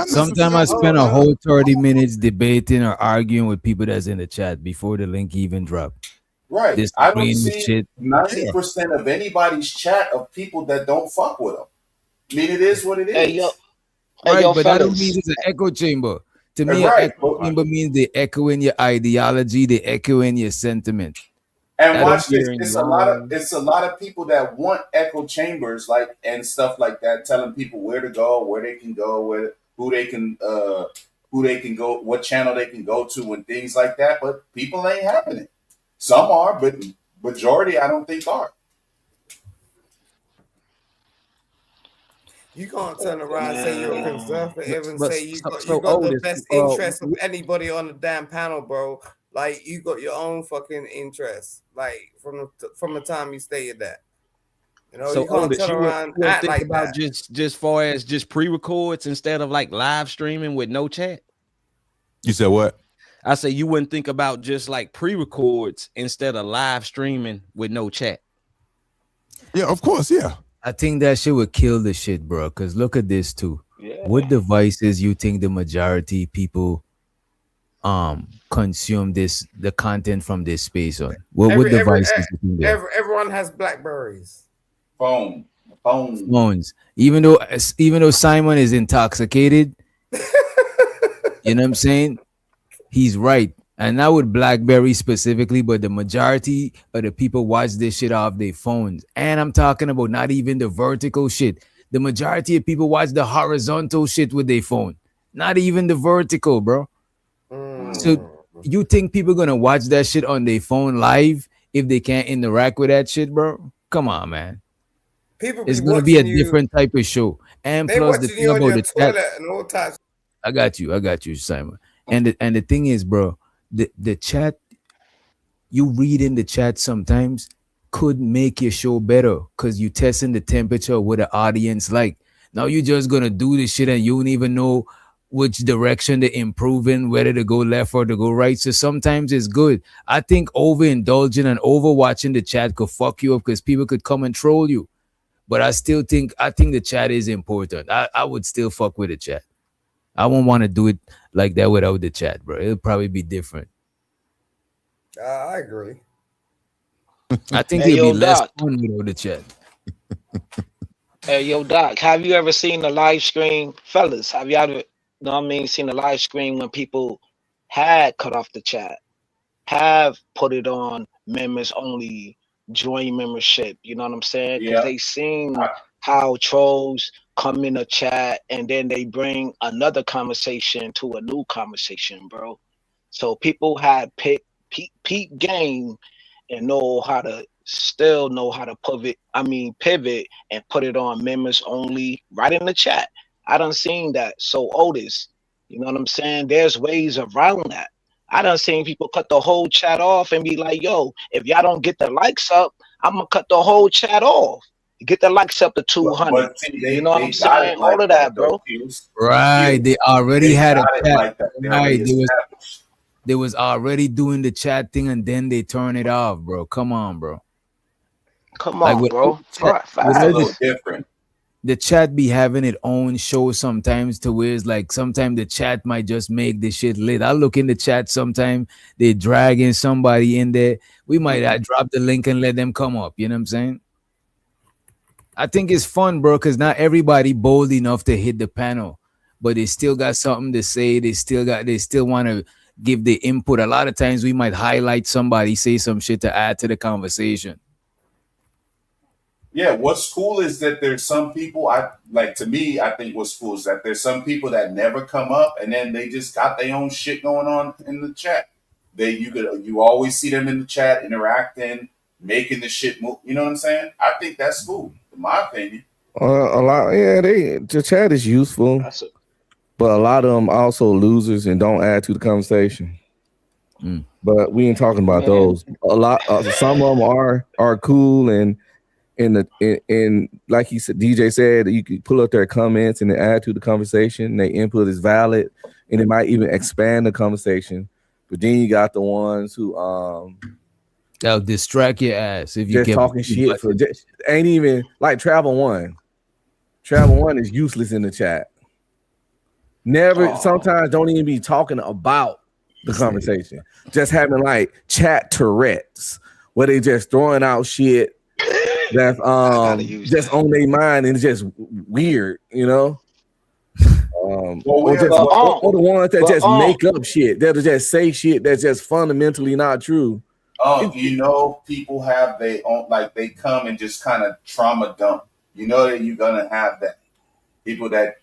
Sometimes I spend a whole 30 minutes debating or arguing with people that's in the chat before the link even dropped. Right. I don't see 90% of anybody's chat of people that don't fuck with them. I mean, it is what it is. But that don't mean it's an echo chamber. To me, an echo chamber means they echoing your ideology, they echoing your sentiment. And watch this. It's a lot of people that want echo chambers, like and stuff like that, telling people where to go, where they can go, who they can go, what channel they can go to, and things like that. But people ain't having it. Some are, but majority I don't think are. You can't turn around and say you're a conservative and say you got the best interest of anybody on the damn panel, bro. Like you got your own fucking interests, like from the time you stated that. So you can't turn around and act like about that. just far as just pre-records instead of like live streaming with no chat. You said what? I say you wouldn't think about just like pre-records instead of live streaming with no chat. Yeah, of course, yeah. I think that shit would kill the shit, bro. Because look at this too. Yeah. What devices you think the majority people consume the content from this space on? What devices you think everyone has Blackberries. Phones. Even though Simon is intoxicated, you know what I'm saying? He's right. And not with BlackBerry specifically, but the majority of the people watch this shit off their phones. And I'm talking about not even the vertical shit. The majority of people watch the horizontal shit with their phone. Not even the vertical, bro. So you think people gonna watch that shit on their phone live if they can't interact with that shit, bro? Come on, man. It's gonna be a different type of show. And plus the thing about the chat. And all types. I got you, Simon. And the thing is, bro, the chat, you read in the chat sometimes could make your show better because you testing the temperature of what the audience like. Now you just gonna do this shit and you don't even know which direction to improve in, whether to go left or to go right. So sometimes it's good. I think overindulging and overwatching the chat could fuck you up because people could come and troll you. But I think the chat is important. I would still fuck with the chat. I won't want to do it like that without the chat, bro. It'll probably be different. I agree. I think Hey, it'll yo, be less Doc. fun without the chat. Hey, yo, Doc, have you ever seen the live stream? Fellas, have you ever, seen the live stream when people had cut off the chat, have put it on members only, join membership, you know what I'm saying? Because they seen how trolls come in a chat and then they bring another conversation to a new conversation, bro. So people had peep game and know how to pivot and put it on members only right in the chat. I done seen that. So Otis, you know what I'm saying? There's ways around that. I done seen people cut the whole chat off and be like, yo, if y'all don't get the likes up, I'm gonna cut the whole chat off. Get the likes up to 200. But see, You know what I'm got saying? it like All of that, though, bro. Hughes. Right. They already They had a got it chat. like that. They Right. already They established. was already doing the chat thing and then they turn it off, bro. Come on, bro. Come Like on, bro. It's a little different. The chat be having its own show sometimes to where it's like sometimes the chat might just make the shit lit. I look in the chat sometimes, they dragging somebody in there. We might drop the link and let them come up. You know what I'm saying? I think it's fun, bro, because not everybody bold enough to hit the panel, but they still got something to say. They still want to give the input. A lot of times we might highlight somebody, say some shit to add to the conversation. Yeah, what's cool is that there's some people I think what's cool is that there's some people that never come up and then they just got their own shit going on in the chat. You always see them in the chat interacting, making the shit move. You know what I'm saying? I think that's cool, in my opinion. A lot, yeah. The chat is useful, but a lot of them also losers and don't add to the conversation. But we ain't talking about those. A lot, some of them are cool and like he said, DJ said, you can pull up their comments and add to the conversation. Their input is valid, and it might even expand the conversation. But then you got the ones who that'll distract your ass if you just kept talking shit for just ain't even like Travel One. Travel One is useless in the chat. Never, sometimes don't even be talking about the conversation. Just having like chat Tourette's where they just throwing out shit that's just on their mind and it's just weird, you know. Or the ones that just make up shit, that'll just say shit that's just fundamentally not true. You know, people have their own, like they come and just kind of trauma dump. You know that you're gonna have that people that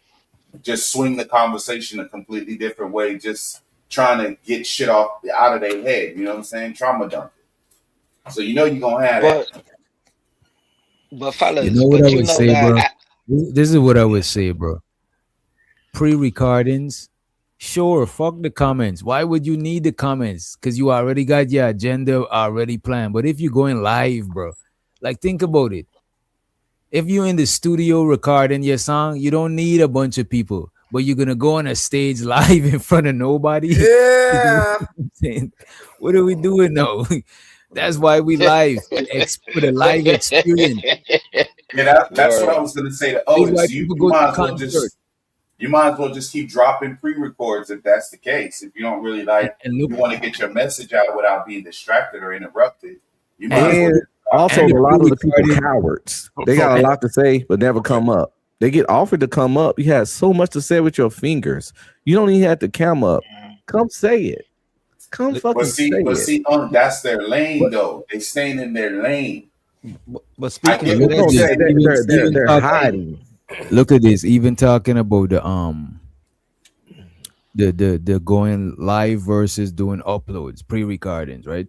just swing the conversation a completely different way, just trying to get shit out of their head. You know what I'm saying? Trauma dump. So you know you're gonna have that. But fellas, you know what I would say, bro? This is what I would say, bro. Pre-recordings, sure, fuck the comments. Why would you need the comments? Because you already got your agenda already planned. But if you're going live, bro, like think about it. If you're in the studio recording your song, you don't need a bunch of people. But you're gonna go on a stage live in front of nobody. Yeah. What are we doing now? That's why we live for the live experience. Yeah, that's what I was gonna say to Otis. You might as well just keep dropping pre-records if that's the case. If you don't really you want to get your message out without being distracted or interrupted. You might as well. Also, a lot of the people cowards. They got a lot to say, but never come up. They get offered to come up. You had so much to say with your fingers. You don't even have to come up. Come say it. Come fucking say it. That's their lane, though. They staying in their lane. But speaking of that, they're hiding. Look at this. Even talking about the going live versus doing uploads, pre-recordings, right?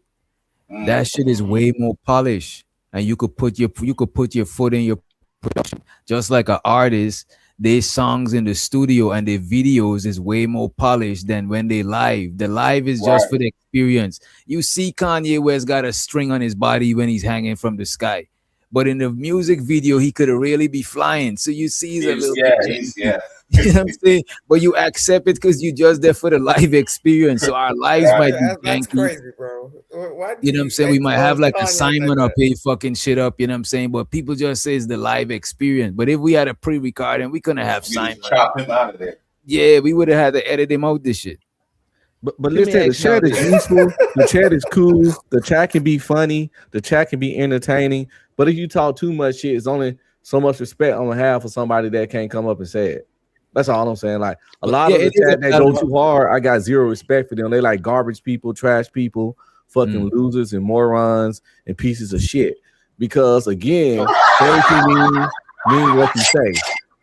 That shit is way more polished, and you could put your foot in your production. Just like an artist, their songs in the studio and their videos is way more polished than when they live. The live is just for the experience. You see Kanye West got a string on his body when he's hanging from the sky. but in the music video, he could really be flying. So you see he's a little bit janky. Yeah. You know what I'm saying? But you accept it because you just there for the live experience. So our lives might be That's janky. crazy, bro. Why You know what I'm saying? We might have like a Kanye Simon like up here fucking shit up, you know what I'm saying? But people just say it's the live experience. But if we had a pre-recording, we couldn't have You Simon. just chop him out of there. Yeah, we would have had to edit him out this shit. But listen, the chat is useful. The chat is cool. The chat can be funny. The chat can be entertaining. But if you talk too much shit, it's only so much respect on behalf of somebody that can't come up and say it. That's all I'm saying. Like a lot of the chat that go too hard, I got zero respect for them. They like garbage people, trash people, fucking losers and morons and pieces of shit. Because again, everything mean what you say.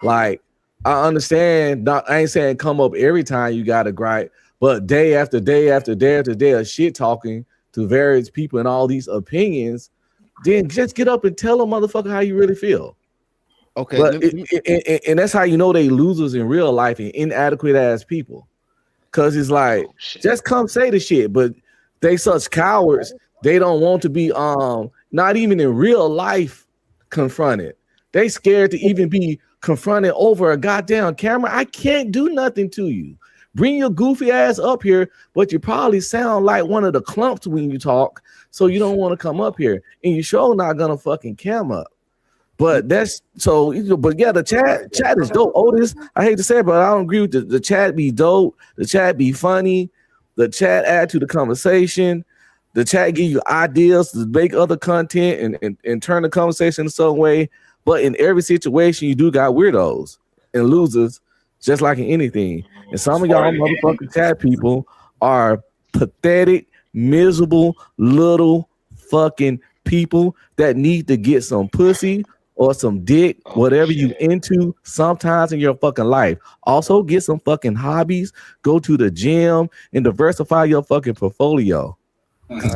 Like I understand. I ain't saying come up every time you got a gripe, but day after day after day after day of shit talking to various people and all these opinions, then just get up and tell a motherfucker how you really feel. Okay, but and that's how you know they losers in real life and inadequate ass people. Cause it's like just come say the shit, but they such cowards. They don't want to be not even in real life confronted. They scared to even be confronted over a goddamn camera. I can't do nothing to you. Bring your goofy ass up here, but you probably sound like one of the clumps when you talk, so you don't want to come up here, and you sure not gonna fucking cam up. But that's so. But yeah, the chat is dope. Otis, I hate to say it, but I don't agree with the chat. Be dope. The chat be funny. The chat add to the conversation. The chat give you ideas to make other content and turn the conversation in some way. But in every situation, you do got weirdos and losers, just like in anything. And some of y'all motherfucking chat people are pathetic, miserable little fucking people that need to get some pussy or some dick, whatever you into sometimes in your fucking life. Also get some fucking hobbies, go to the gym and diversify your fucking portfolio.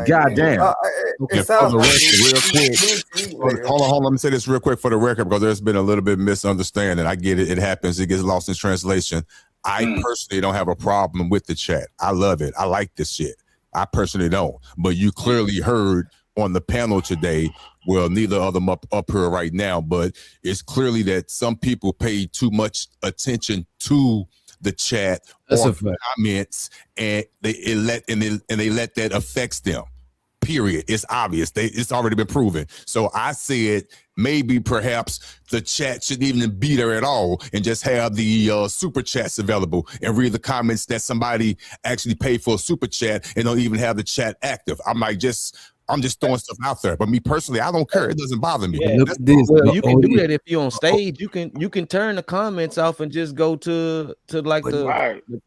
Goddamn. Okay, for the record, real quick. Hold on. Let me say this real quick for the record because there's been a little bit of misunderstanding. I get it. It happens. It gets lost in translation. I personally don't have a problem with the chat. I love it. I like this shit. I personally don't. But you clearly heard on the panel today, well, neither of them up here right now, but it's clearly that some people pay too much attention to the chat or comments, and they let that affects them. Period. It's obvious. It's already been proven. So I said maybe perhaps the chat shouldn't even be there at all and just have the super chats available and read the comments that somebody actually paid for a super chat and don't even have the chat active. I'm just throwing stuff out there. But me personally, I don't care. It doesn't bother me. Yeah. Well, you can do that if you're on stage. You can turn the comments off and just go to like the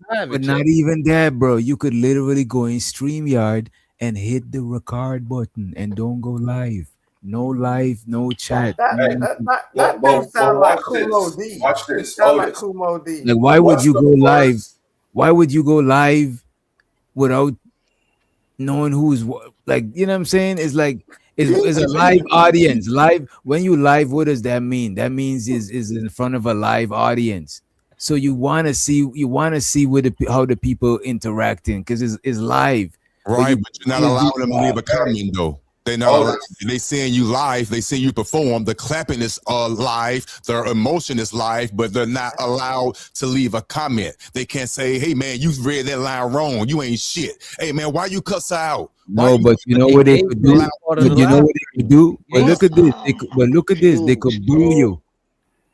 private But chat. not even that, bro. You could literally go in StreamYard and hit the record button and don't go live. No live, no chat. That thing sound like Kumo D. Watch this. Sound like Kumo D. Like, why would you go live? Why would you go live without knowing who's like? You know what I'm saying? It's like it's a live audience. Live when you live, what does that mean? That means is in front of a live audience. So you want to see with how the people interacting because it's live. Right, but you're not allowing them to leave a comment though. They're not allowed, they seeing you live, they see you perform, the clapping is live, their emotion is live, but they're not allowed to leave a comment. They can't say, hey man, you read that line wrong, you ain't shit. Hey man, why you cuss out? No, but you know what they could do? But you know what they could do? But look at this. They could boo you.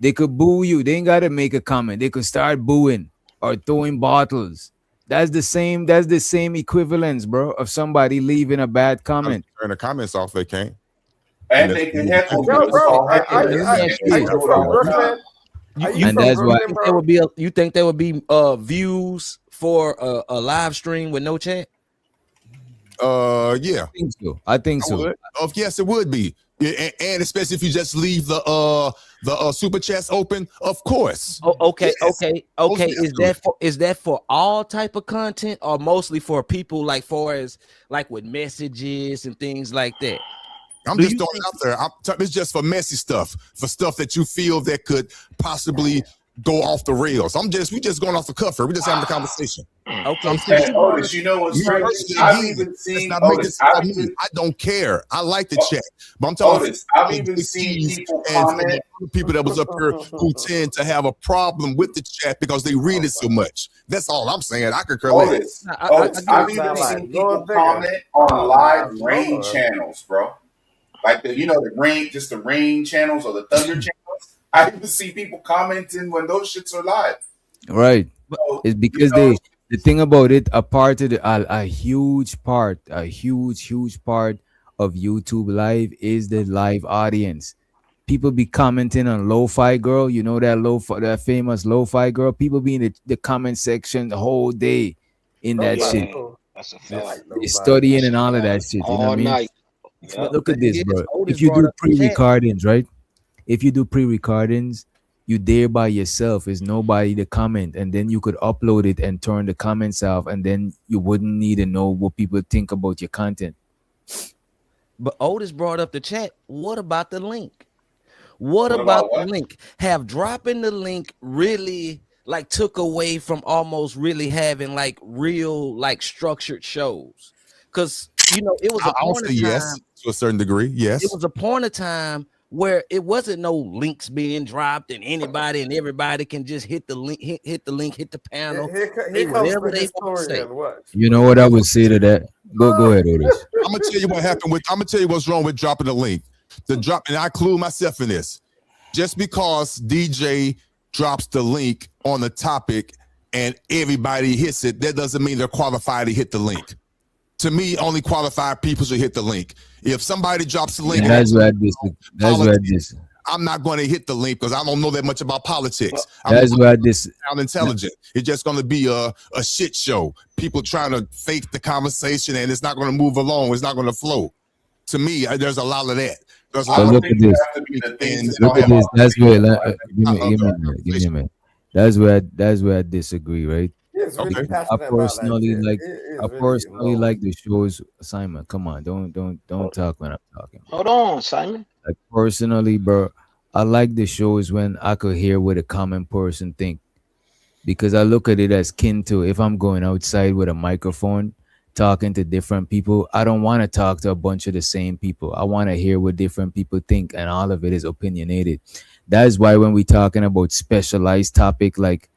They could boo you. They ain't gotta make a comment. They could start booing or throwing bottles. That's the same equivalence, bro, of somebody leaving a bad comment. Turn the comments off, they can't. And they can have And that's why you think there would be views for a live stream with no chat? Yeah. I think so. Yes, it would be. Yeah, and especially if you just leave the super chats open, of course. Okay. Yes. Is that for all type of content or mostly for people like with messages and things like that? I'm just throwing it out there. It's just for messy stuff, for stuff that you feel that could possibly go off the rails. We just going off the cuff here. We just having a conversation. Okay, Otis, you know what's crazy? I've even seen Otis. I don't care. I like the chat, but I'm talking Otis. I've even seen people comment. People that was up here who tend to have a problem with the chat because they read it so much. That's all I'm saying. I could care less. Otis, I've even seen people comment on live rain channels, bro. Like the rain, just the rain channels or the thunder channels. I even see people commenting when those shits are live. Right. It's because the thing about it, a huge part of YouTube live is the live audience. People be commenting on Lo-Fi Girl, you know that famous Lo-Fi Girl. People be in the comment section the whole day in that shit. That's a fact. They studying and all of that shit. You know what I mean? Night. But look at this, bro. If you do pre-recordings, right? If you do pre-recordings, you there by yourself. There's nobody to comment, and then you could upload it and turn the comments off, and then you wouldn't need to know what people think about your content. But Otis brought up the chat. What about the link? What about the link? Have dropping the link really like took away from almost really having like real like structured shows? Because it was a point of time. Yes, to a certain degree. Yes, it was a point of time where it wasn't no links being dropped and anybody and everybody can just hit the link, hit the panel. Here comes the historian. You know what I would say to that? Go ahead, Otis. I'm gonna tell you what happened with. I'm gonna tell you what's wrong with dropping the link. The drop, and I include myself in this. Just because DJ drops the link on the topic and everybody hits it, that doesn't mean they're qualified to hit the link. To me, only qualified people should hit the link. If somebody drops the link, that's where I disagree. I'm not going to hit the link because I don't know that much about politics. That's where I disagree. Sound intelligent. It's just going to be a shit show. People trying to fake the conversation, and it's not going to move along. It's not going to flow. To me, there's a lot of that. There's a lot look at this. Look at this. That's where. Give me a minute. That's where I disagree. Right. Really I personally like the shows. Simon, come on, don't talk when I'm talking. Hold on, Simon. Like personally, bro, I like the shows when I could hear what a common person think, because I look at it as kin to if I'm going outside with a microphone talking to different people. I don't want to talk to a bunch of the same people. I want to hear what different people think, and all of it is opinionated. That is why when we talking about specialized topic like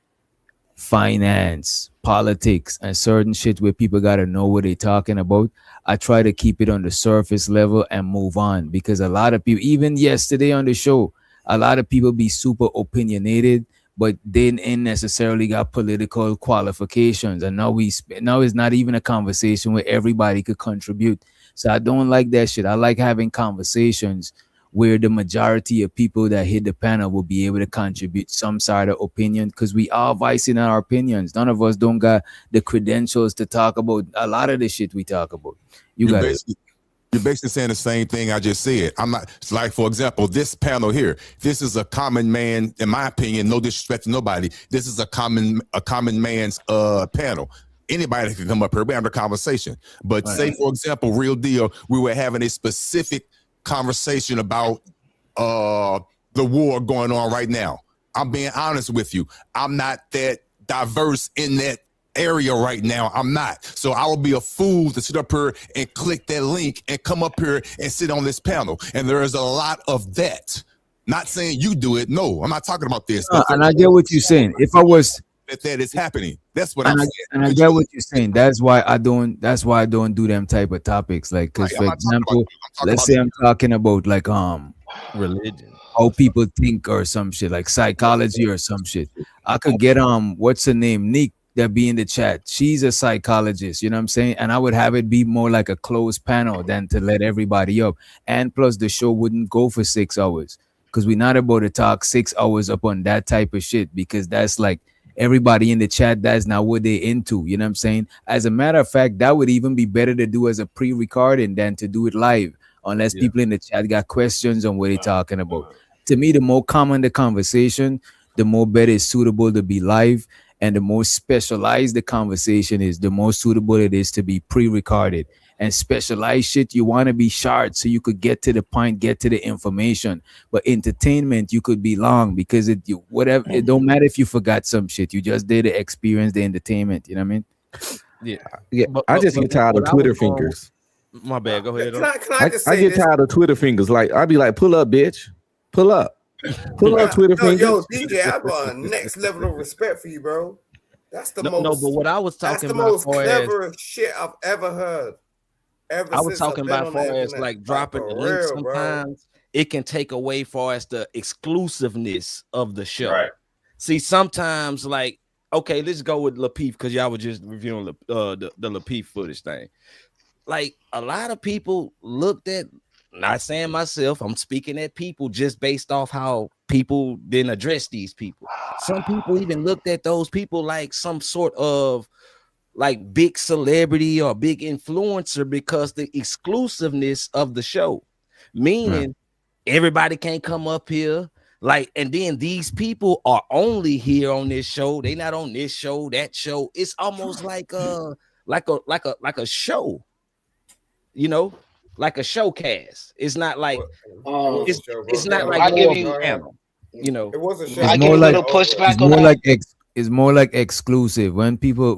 finance, politics, and certain shit where people got to know what they're talking about, I try to keep it on the surface level and move on, because a lot of people, even yesterday on the show, a lot of people be super opinionated, but they ain't necessarily got political qualifications. And now it's not even a conversation where everybody could contribute. So I don't like that shit. I like having conversations where the majority of people that hit the panel will be able to contribute some sort of opinion, because we are voicing our opinions. None of us don't got the credentials to talk about a lot of the shit we talk about. You're basically saying the same thing I just said. I'm not. It's like, for example, this panel here. This is a common man, in my opinion. No disrespect to nobody. This is a common man's panel. Anybody can come up here. We have a conversation. But say, for example, real deal, we were having a specific conversation about the war going on right now. I'm being honest with you. I'm not that diverse in that area right now. I'm not. So I will be a fool to sit up here and click that link and come up here and sit on this panel. And there is a lot of that. Not saying you do it. No, I'm not talking about this. And I get what you're saying. If I was that is happening. That's what I'm saying. And I get what you're saying. That's why I don't do them type of topics. Like, because for example, let's say I'm talking about like religion, how people think or some shit, like psychology or some shit. I could get what's her name, Nick, that be in the chat. She's a psychologist, you know what I'm saying? And I would have it be more like a closed panel than to let everybody up. And plus the show wouldn't go for 6 hours, because we're not about to talk 6 hours up on that type of shit, because that's like everybody in the chat, that's not what they're into, you know what I'm saying? As a matter of fact, that would even be better to do as a pre-recording than to do it live, unless people in the chat got questions on what they're talking about. To me, the more common the conversation, the more better it's suitable to be live. And the more specialized the conversation is, the more suitable it is to be pre-recorded. And specialized shit, you want to be short so you could get to the point, get to the information. But entertainment, you could be long because whatever, it don't matter if you forgot some shit. You just did the experience, the entertainment. You know what I mean? Yeah. I just get tired of Twitter fingers. My bad. Go ahead. Can I just say I get this? tired of Twitter fingers. Like I'd be like, pull up, bitch. Pull up. Pull up, Twitter fingers. Yo, DJ, I got a next level of respect for you, bro. That's the most. No, but what I was talking that's the about most cleverest shit I've ever heard. I was talking about far as like dropping the link sometimes it can take away far as the exclusiveness of the show. Right. See, sometimes like, okay, let's go with Lapeef because y'all were just reviewing the Lapeef footage thing. Like a lot of people looked at, not saying myself, I'm speaking at people just based off how people didn't address these people. Some people even looked at those people like some sort of like big celebrity or big influencer because the exclusiveness of the show, meaning everybody can't come up here. Like, and then these people are only here on this show. They not on this show, that show. It's almost like a show, you know, like a showcase. It's not like it's not like I give you, you know. It was a show. I give you a little pushback on that. It's more like exclusive when people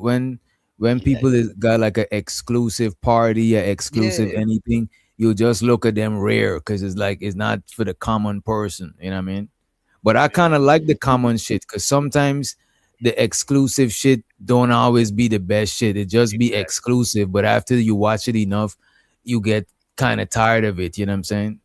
people is got like an exclusive party or exclusive anything, you just look at them rare because it's like it's not for the common person, you know what I mean? But I kind of like the common shit because sometimes the exclusive shit don't always be the best shit. It just be exclusive, but after you watch it enough, you get kind of tired of it, you know what I'm saying?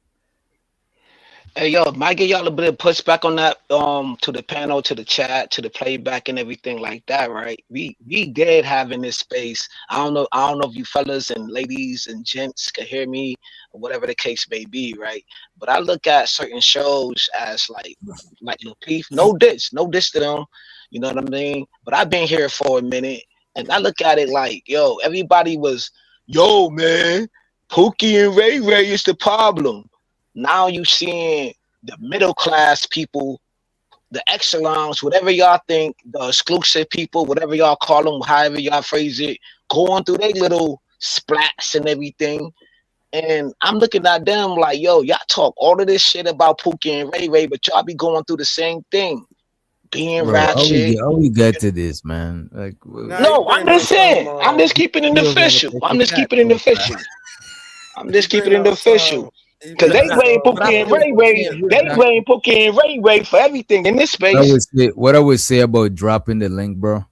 Hey yo, might give y'all a bit of pushback on that, to the panel, to the chat, to the playback and everything like that, right? We did have in this space. I don't know if you fellas and ladies and gents can hear me or whatever the case may be, right? But I look at certain shows as like Lapeef, no diss to them, you know what I mean? But I've been here for a minute and I look at it like, yo, everybody was, yo man, Pookie and Ray Ray is the problem. Now you seeing the middle class people, the echelons, whatever y'all think, the exclusive people, whatever y'all call them, however y'all phrase it, going through their little splats and everything. And I'm looking at them like, yo, y'all talk all of this shit about Pookie and Ray Ray, but y'all be going through the same thing. Being ratchet. How we get to this, man? Like, no, I'm just saying. I'm just keeping it official. I'm just keeping it official. Because they blame Pookie and Ray Ray. They blame Pookie and Ray Ray for everything in this space. What I would say about dropping the link, bro,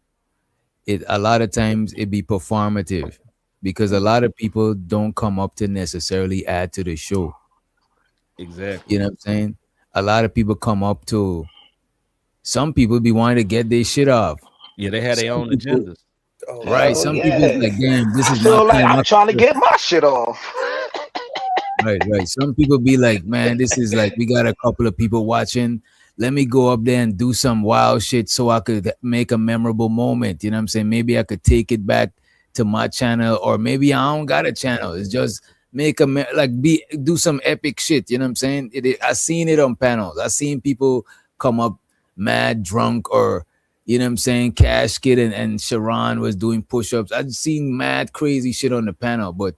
a lot of times it be performative because a lot of people don't come up to necessarily add to the show. Exactly. You know what I'm saying? A lot of people come up to, some people be wanting to get their shit off. Yeah, they had their own agendas. Right. Some people like, damn, this is feel like I'm trying to get my shit off. Right. Some people be like, man, this is like, we got a couple of people watching. Let me go up there and do some wild shit so I could make a memorable moment. You know what I'm saying? Maybe I could take it back to my channel, or maybe I don't got a channel. It's just do some epic shit. You know what I'm saying? I seen it on panels. I seen people come up mad drunk, or you know what I'm saying, Cash Kid and Sharon was doing push-ups. I've seen mad crazy shit on the panel, but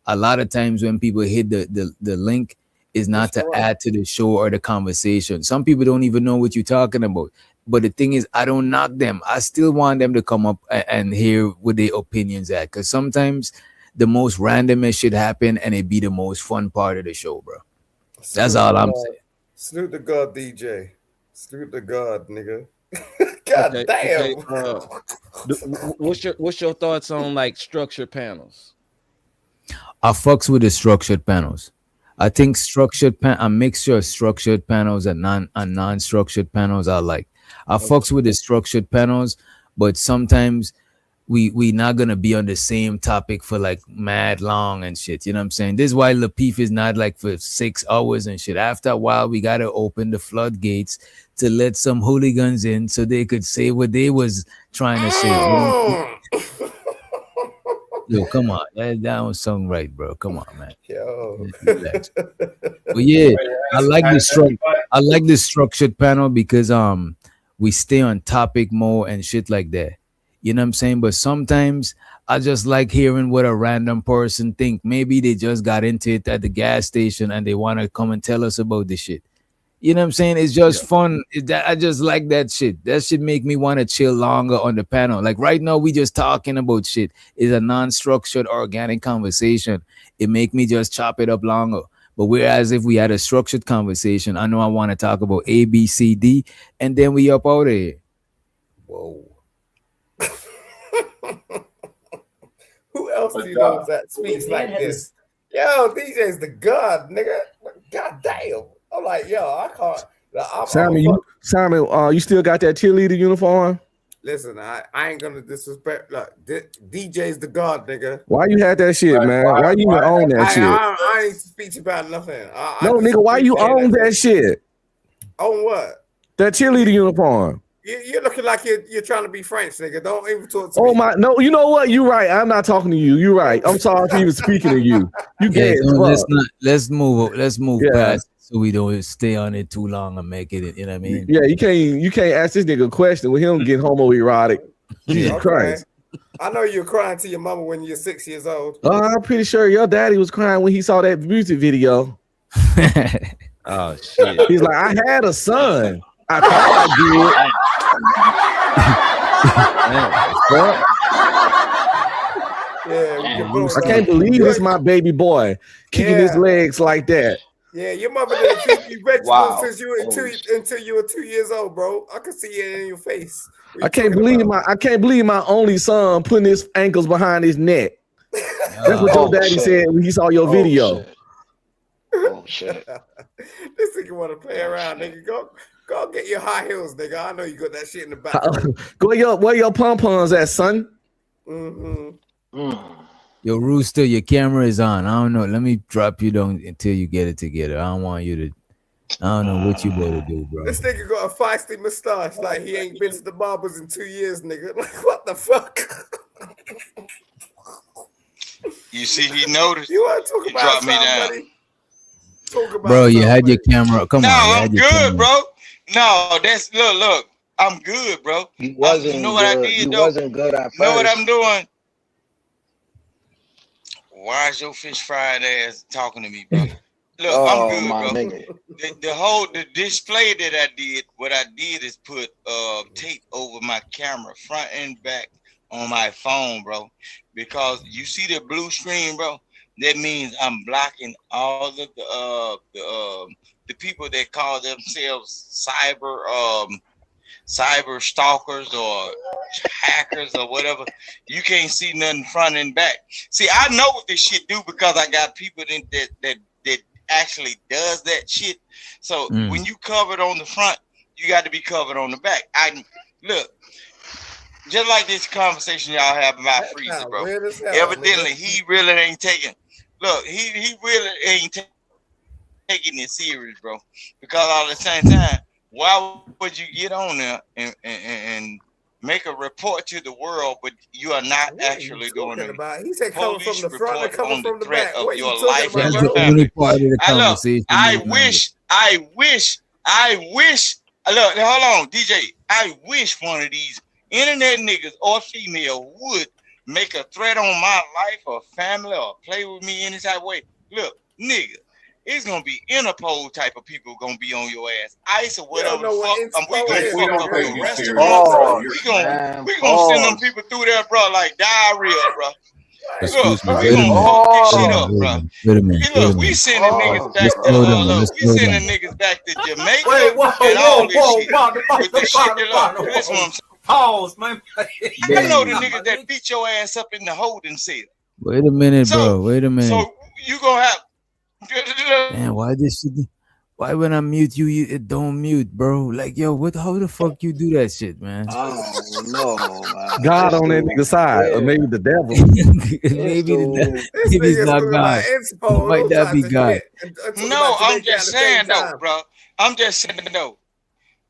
a lot of times when people hit the link is not to add to the show or the conversation. Some people don't even know what you're talking about. But the thing is, I don't knock them. I still want them to come up and hear what their opinions at. Because sometimes the most randomest shit happen and it be the most fun part of the show, bro. That's all I'm saying. Salute to God, DJ. Salute to God, nigga. God damn. What's your thoughts on like structured panels? I fucks with the structured panels. I think a mixture of structured panels and non-structured panels I like. I fucks with the structured panels, but sometimes we not gonna be on the same topic for like mad long and shit. You know what I'm saying? This is why Lapeef is not like for 6 hours and shit. After a while, we gotta open the floodgates to let some hooligans in so they could say what they was trying to say. Yo, come on, that was sung right, bro. Come on, man. Yo. But yeah, I like the structured panel because we stay on topic more and shit like that. You know what I'm saying? But sometimes I just like hearing what a random person think. Maybe they just got into it at the gas station and they want to come and tell us about this shit. You know what I'm saying? It's just fun. I just like that shit. That shit make me want to chill longer on the panel. Like right now, we just talking about shit. It's a non-structured, organic conversation. It make me just chop it up longer. But whereas if we had a structured conversation, I know I want to talk about A, B, C, D, and then we up out of here. Whoa. Who else do you know that speaks like this? Yo, DJ's the god, nigga. God damn. I'm like, yo, I can't. Simon, you still got that cheerleader uniform? Listen, I ain't gonna disrespect. Look, DJ's the god, nigga. Why you had that shit, man? Why you even own that shit? I ain't speech about nothing. No, nigga, why you own that shit? Own what? That cheerleader uniform. You're looking like you're trying to be French, nigga. Don't even talk to me. Oh my, no, you know what? You're right. I'm not talking to you. You're right. I'm sorry for even speaking to you. You gay as fuck. Let's move past so we don't stay on it too long and make it. You know what I mean? Yeah, you can't ask this nigga a question with him getting homoerotic. Jesus Christ. I know you're crying to your mama when you're 6 years old. I'm pretty sure your daddy was crying when he saw that music video. Oh shit. He's like, I had a son. I thought I did. I can't believe this my baby boy kicking his legs like that. Yeah, your mother didn't feed you vegetables since you were until you were 2 years old, bro. I can see it in your face. I can't believe my only son putting his ankles behind his neck. That's what your daddy said when he saw your video. Oh shit. This nigga want to play around, nigga. Go get your high heels, nigga. I know you got that shit in the back. Where your pom-poms at, son? Yo, Rooster, your camera is on. I don't know. Let me drop you down until you get it together. I don't want you to. I don't know what you better do, bro. This nigga got a feisty mustache like he ain't been to the barbers in 2 years, nigga. Like, what the fuck? You see, he noticed. You want to talk about somebody? Bro, you had your camera. Come on. I'm good, bro. No, that's look. I'm good, bro. You wasn't. You know what I did, you though? wasn't good at first. You know what I'm doing? Why is your fish fried ass talking to me, bro? Look, I'm good, bro. Nigga. The display that I did, what I did is put tape over my camera, front and back, on my phone, bro. Because you see the blue screen, bro. That means I'm blocking all of the people that call themselves cyber stalkers or hackers or whatever. You can't see nothing front and back. See, I know what this shit do because I got people that actually does that shit. So when you covered on the front, you got to be covered on the back. Look, just like this conversation y'all have about Freezer, bro. Evidently, he really ain't taking. Look, he really ain't taking it serious, bro. Because all at the same time, why would you get on there and make a report to the world, but you are not actually doing it? He said coming from the front and coming from the back. Of what your you life talking and about, your bro? family. I wish. Look, hold on, DJ. I wish one of these internet niggas or female would make a threat on my life or family or play with me any type of way. Look, nigga, it's gonna be Interpol type of people gonna be on your ass. ICE or whatever the fuck. We gonna fuck up the restaurant. We gonna send them people through there, bro, like diarrhea, bro. Excuse me. We gonna fuck this shit up, bro. Look, we sending niggas back to we sending niggas back to Jamaica and all this shit. With the shit that that's what I'm saying. Pause, man. You know the niggas that beat your ass up in the holding cell. Wait a minute, bro. Wait a minute. So you gonna have. Man, why this shit? Why when I mute you, it don't mute, bro? Like, yo, how the fuck you do that shit, man? Oh no, man. God on that nigga side, or maybe the devil. maybe it's not God. It might not be God. No, I'm just saying though, bro. I'm just saying though.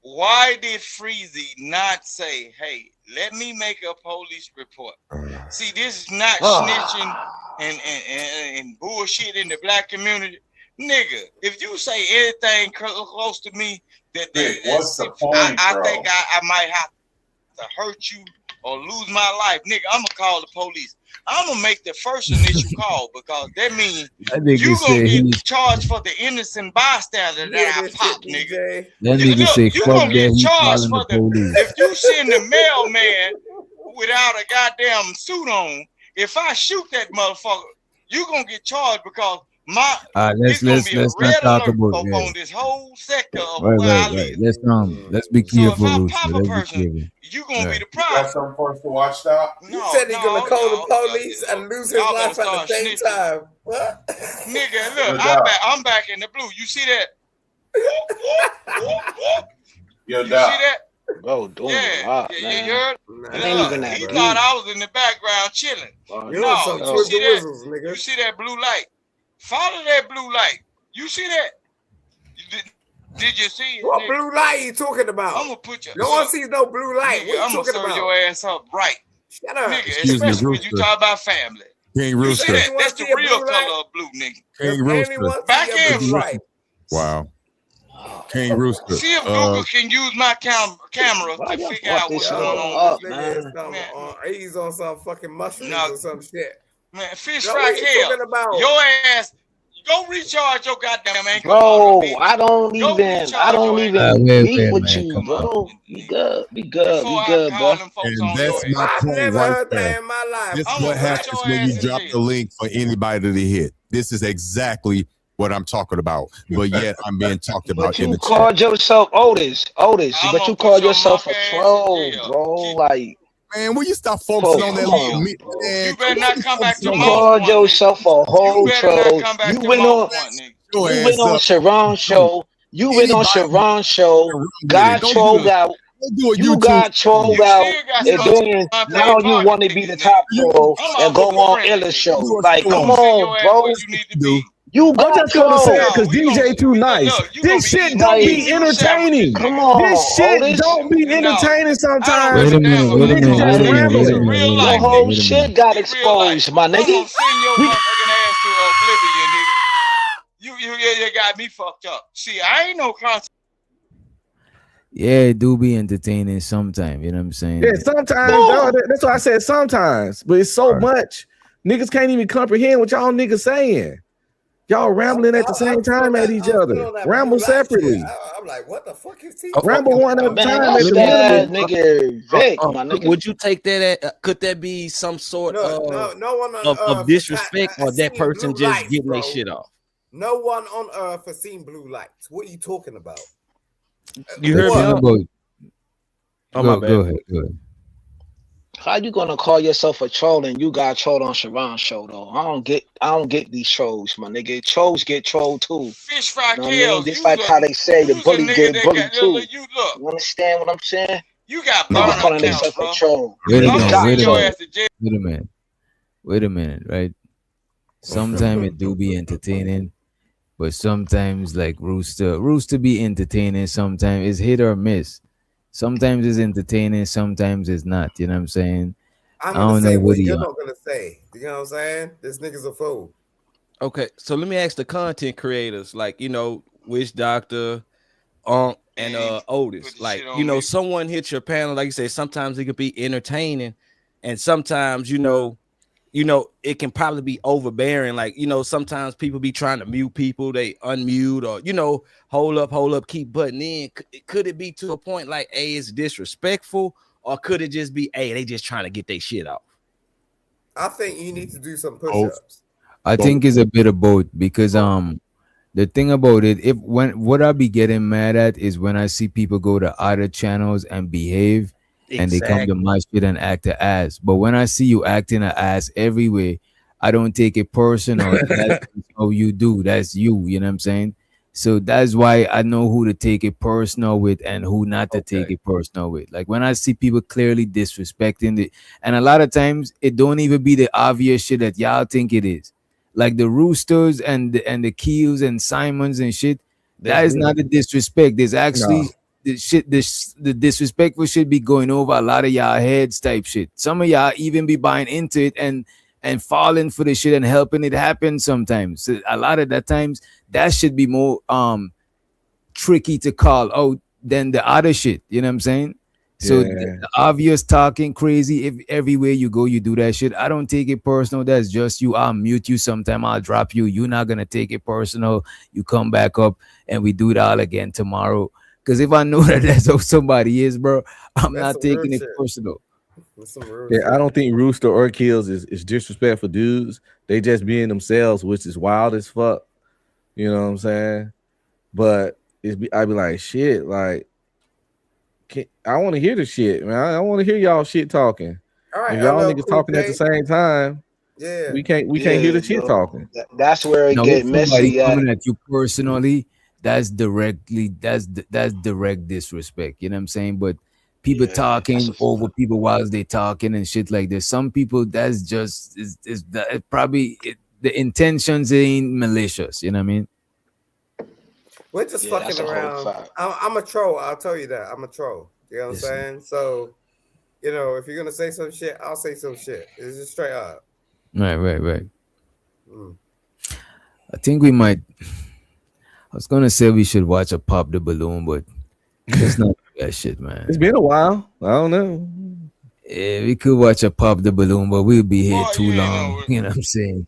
Why did Freezy not say, hey, let me make a police report? See, this is not snitching and bullshit in the black community. nigga, if you say anything close to me, what's the point, I bro? think I might have to hurt you or lose my life, nigga, I'm gonna call the police. I'm gonna make the first initial call because that means you gonna get charged for the innocent bystander that I popped, nigga. That nigga say, You fuck gonna that, get he charged calling for the police. if you send the mailman without a goddamn suit on, if I shoot that motherfucker, you gonna get charged because Let's it's gonna be a not red talk alert about on this whole sector of Right, where I right, live. right. Let's be So if careful, I Rooster. pop a Let's be person, careful. you gonna be the You got problem. something for us to watch, Doc? You said he gonna call the police and lose his y'all life better at the start same snitching. time. What? Nigga, look, Yo, Doc. I'm back in the blue. You see that? Yo, You Doc. see that? Bro, doing a Yeah, lot, you man. heard? It ain't even that He deep. thought I was in the background chilling. You want some you twizzle see that? whizzles, nigga. You see that blue light? Follow that blue light. You see that? Did you see it? What nigga? blue light you talking about? I'm gonna put you. No one sees no blue light. Nigga, What I'm you gonna talking serve about? your ass up right. Shut up. Nigga, Excuse me, especially when you Rooster. talk about family. King You Rooster. see that? That's the see a real blue color light? of blue, nigga. King Does Rooster. anyone see Back a in blue front. light? Wow. King Rooster. See if Google can use my camera Why to y'all figure fuck out this what's shit going all on. up, This nigga is man? he's on some fucking mushrooms No. or some shit. Man, fish Yo, fry what you hell. talking about? Your ass, go recharge your goddamn ankle. Bro, bitch. I don't Go even recharge your wait, beef with man. you, Come on. bro. Be good, before I bro. call them folks And on your that's ass. my I've point never right heard there. that in my life. This is I'm what gonna put happens your when ass you in drop jail. the link for anybody to hit. This is exactly what I'm talking about. But yet I'm being talked But about in you the chat. called yourself Otis, I'm but gonna you put called your yourself a monkey ass in troll, jail. bro. Like, Man, will you stop bro, focusing on come that little on, meat? bro. Man, You better why not you come back focusing to You on that? Moss called Point, nigga. yourself a You whole better not troll. come back You to went Moss on, Point, nigga. Your you went ass on up. Sharon's show. You went on Anybody Sharon's show. can run with Got it. Don't trolled out. do a You YouTube got trolled You out, still got and some then now unpaid you parking want to be the tickets, nigga. top troll I'm and off go of on friendly, Illa's nigga. show. You are Like, still I'm come gonna on. send on, your ass bro. where you need to Do. be. You I'm got just gonna say it trolled. because No, we gonna DJ too nice. look. You gonna This be shit eating, don't be eating you entertaining. sandwiches, Come nigga. This on, shit Otis. don't be No, entertaining I don't sometimes. give Wait a a damn minute, what wait a you minute, call Niggas wait it. a just minute, This wait a is rambling. minute, real wait a Your life, minute, whole nigga. wait a minute. shit got It's real life. exposed, my I'm nigga. gonna send your We motherfucking ass to oblivion, nigga. You got me fucked up. See, I ain't no concept. Yeah, it do be entertaining sometimes, you know what I'm saying? Yeah, sometimes no. that's why I said sometimes, but it's so much. Niggas can't even comprehend what y'all niggas saying. Y'all rambling at the same time at each other. Ramble separately. I'm like, what the fuck is he Ramble talking one at a about? Man, time at that's the that minimum. nigga Vic, my nigga. Would you take that at, could that be some sort No one on of earth disrespect, or has that seen person blue just lights, getting their bro. shit off? No one on earth has seen blue lights. What are you talking about? You heard me? About, Oh, my bad. Go ahead. How you gonna call yourself a troll and you got trolled on Sharon's show though? I don't get these trolls, my nigga. Trolls get trolled too. Fish fry You know what I mean? kills. Just like how they say the bully nigga get that bullied got too. you look. You understand what I'm saying? You got Niggas burner calling accounts, themselves bro. a troll. Wait a I'm minute, gonna wait send a your minute. ass to jail. Wait a minute, right? Sometimes it do be entertaining, but sometimes like Rooster be entertaining. Sometimes it's hit or miss. Sometimes it's entertaining, sometimes it's not. You know what I'm saying? I'm I gonna don't say know what what you're he. not gonna say. You know what I'm saying? This nigga's a fool. Okay, so let me ask the content creators, like, you know, Witch Doctor, and Otis. Like, you know, someone hits your panel, like you say, sometimes it could be entertaining, and sometimes, you know, it can probably be overbearing. Like, you know, sometimes people be trying to mute people, they unmute, or, you know, hold up, keep butting in. Could it be to a point like, hey, it's disrespectful, or could it just be, hey, they just trying to get their shit off? I think you need to do some push-ups. I think it's a bit of both, because the thing about it, what I be getting mad at is when I see people go to other channels and behave, and they come to my shit and act an ass. But when I see you acting an ass everywhere, I don't take it personal. That's how you do. That's you. You know what I'm saying? So that's why I know who to take it personal with and who not to take it personal with. Like when I see people clearly disrespecting it, and a lot of times it don't even be the obvious shit that y'all think it is. Like the Roosters and the Keels and Simons and shit. That is not the disrespect. There's actually the disrespectful shit be going over a lot of y'all heads type shit. Some of y'all even be buying into it and and falling for the shit and helping it happen sometimes. So a lot of the times that should be more tricky to call out than the other shit. You know what I'm saying? So the obvious talking crazy, if everywhere you go, you do that shit. I don't take it personal. That's just you. I'll mute you sometime. I'll drop you. You're not gonna take it personal. You come back up and we do it all again tomorrow. Because if I know that that's how somebody is, bro, I'm not taking it personal. I don't think Rooster or Kills is disrespectful dudes. They just being themselves, which is wild as fuck. You know what I'm saying? But I'd be like, shit, like, I want to hear the shit, man. I want to hear y'all shit talking. All right, if y'all niggas talking at the same time, we can't hear the shit talking. That's where it get messy. Coming at you personally, that's direct disrespect. You know what I'm saying? But people talking over people while they talking and shit like this. Some people, that's just the intentions ain't malicious. You know what I mean? We're just fucking around. I'm a troll. I'll tell you that. I'm a troll. You know what I'm saying? So, you know, if you're gonna say some shit, I'll say some shit. It's just straight up. Right. I think we might. I was gonna say we should watch a Pop the Balloon, but it's not that shit, man. It's been a while. I don't know. Yeah, we could watch a Pop the Balloon, but we'll be here too long. You know what I'm saying?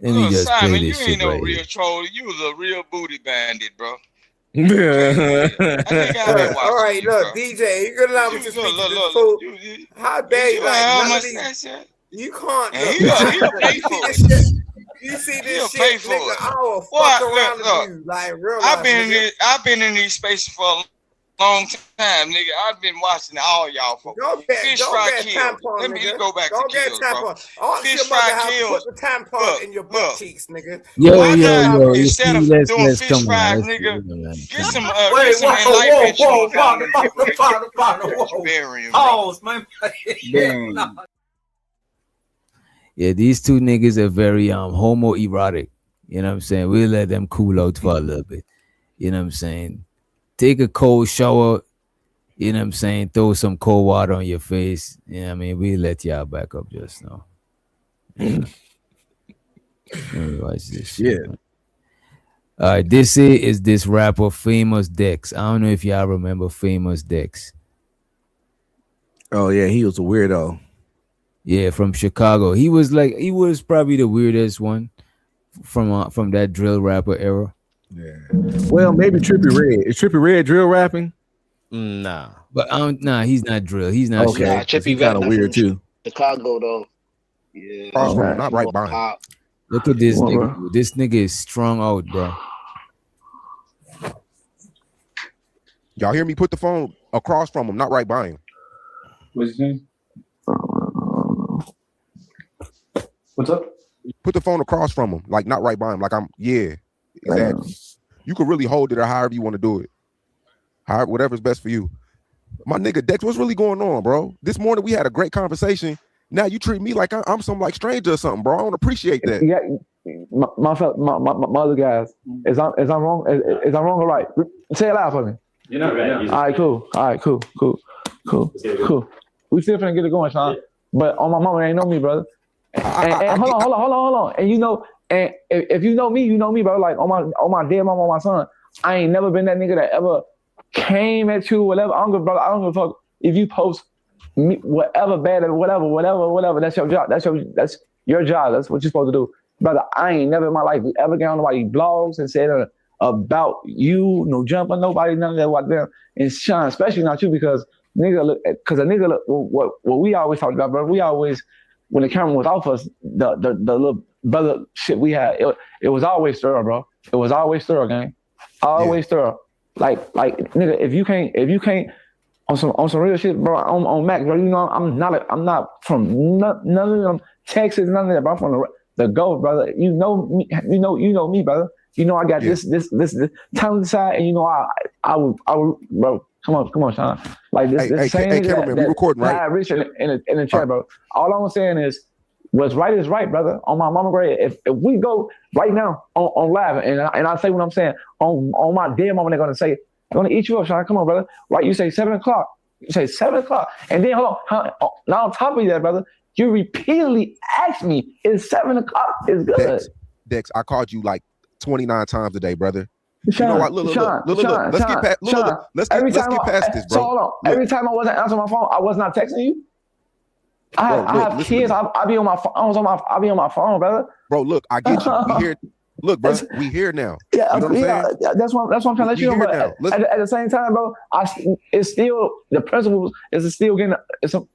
Let me just Simon, play this you shit ain't no right real here. troll. You was a real booty bandit, bro. All right, look, DJ, you gonna allow me to speak to this fool? How dare you? Like, none of these, you can't. He'll pay for it. You see this shit, nigga? I will fuck around with you, like real life. I've been in these spaces for a long time, nigga. I've been watching all y'all for Fish Fry Kill. Let me go back to Kills, bro. Fish Fry Kill. Put the tampon in your butt cheeks, nigga. Yo. You Instead see, of doing let's fish come fries, on. nigga, get some enlightenment. Pause, man. Yeah, these two niggas are very homoerotic. You know what I'm saying? We'll let them cool out for a little bit. You know what I'm saying? Take a cold shower. You know what I'm saying? Throw some cold water on your face. You know what I mean? We'll let y'all back up just now. Let me watch this shit. Man. All right, this is this rapper Famous Dex. I don't know if y'all remember Famous Dex. Oh yeah, he was a weirdo. Yeah, from Chicago. He was probably the weirdest one from that drill rapper era. Yeah. Well, maybe Trippie Redd. Is Trippie Redd drill rapping? Nah. But he's not drill. He's not. Okay. Trippie kind of weird too. Chicago though. Yeah. Not right behind. Look at this nigga. Bro. This nigga is strung out, bro. Y'all hear me? Put the phone across from him, not right by him. What's his name? What's up? Put the phone across from him, like not right by him. Like exactly. You can really hold it or however you want to do it. Whatever's best for you. My nigga Dex, what's really going on, bro? This morning we had a great conversation. Now you treat me like I'm some like stranger or something, bro. I don't appreciate that. Yeah, my other guys. Is I'm wrong? Is I'm wrong or right? Say it loud for me. You're not right. All right, cool. All right, cool. We still finna get it going, Sean. But on my mama, they ain't know me, brother. And hold on. And you know, and if you know me, bro. Like on my dead mama, on my son, I ain't never been that nigga that ever came at you, whatever. I don't give a fuck if you post me, whatever bad or whatever. That's your job. That's your job. That's what you're supposed to do, brother. I ain't never in my life ever got on nobody's blogs and said about you, no jumper, nobody, none of that. What them and Sean, especially not you, because a nigga look what we always talked about, bro. We always, when the camera was off us, the little brother shit we had, it was always thorough, bro. It was always thorough, gang. Always thorough. Like nigga, if you can't on some real shit, bro, on Mac, bro, you know I'm not from none of them Texas, none of that, bro. I'm from the Gulf, brother. You know me, brother. You know I got this talented side, and you know I would, bro. Come on, Sean. Like this same nigga cameraman, we recording, right? Rich in the chat, bro. All I'm saying is, what's right is right, brother. On my mama grade, if we go right now on live, and I say what I'm saying on my dead mama, they're gonna say, "I'm gonna eat you up, Sean." Come on, brother. Right? You say 7 o'clock. You say 7 o'clock, and then hold on. Now on top of that, brother, You repeatedly asked me, is 7 o'clock is good? Dex, I called you like 29 times a day, brother. Sean, you know what? Look. Let's get past. Let's get past this, bro. So hold on. Every time I wasn't answering my phone, I was not texting you. I have kids. I be on my phone. I be on my phone, brother. Bro, look, I get you. We here. Look, bro, we here now. Yeah, you know what I'm saying? That's what I'm trying to let you know. But at the same time, bro, it's still the principles is still getting some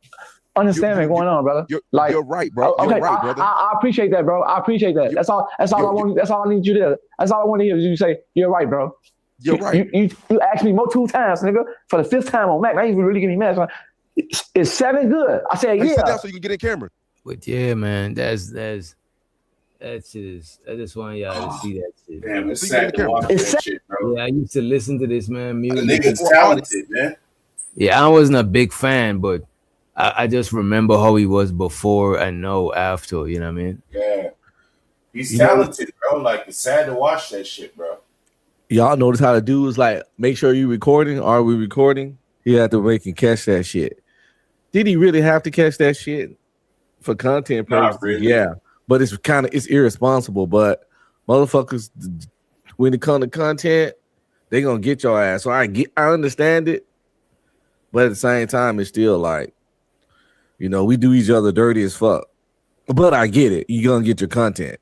understanding going on, brother. You're right, bro. Okay, you're right, brother. I appreciate that, bro. I appreciate that. That's all I want. That's all I need you to. That's all I want to hear is you say you're right, bro. You're right. You asked me 2 times, nigga, for the 5th time on Mac. Now you really getting mad. So is 7 good? I said Sit yeah. down so you can get in camera. But yeah, man, that shit is. I just want y'all to see that shit. Damn, it's sad to watch that shit, bro. Yeah, I used to listen to this, man. The Music. nigga's talented, man. Yeah, I wasn't a big fan, but I just remember how he was before and now after. You know what I mean? Yeah, he's talented, bro. Like, it's sad to watch that shit, bro. Y'all notice how to do is like make sure you recording. Are we recording? You have to make and catch that shit. Did he really have to catch that shit for content purposes? Really. Yeah, but it's irresponsible. But motherfuckers, when it comes to content, they gonna get your ass. So I understand it, but at the same time, it's still like, we do each other dirty as fuck. But I get it. You're gonna get your content.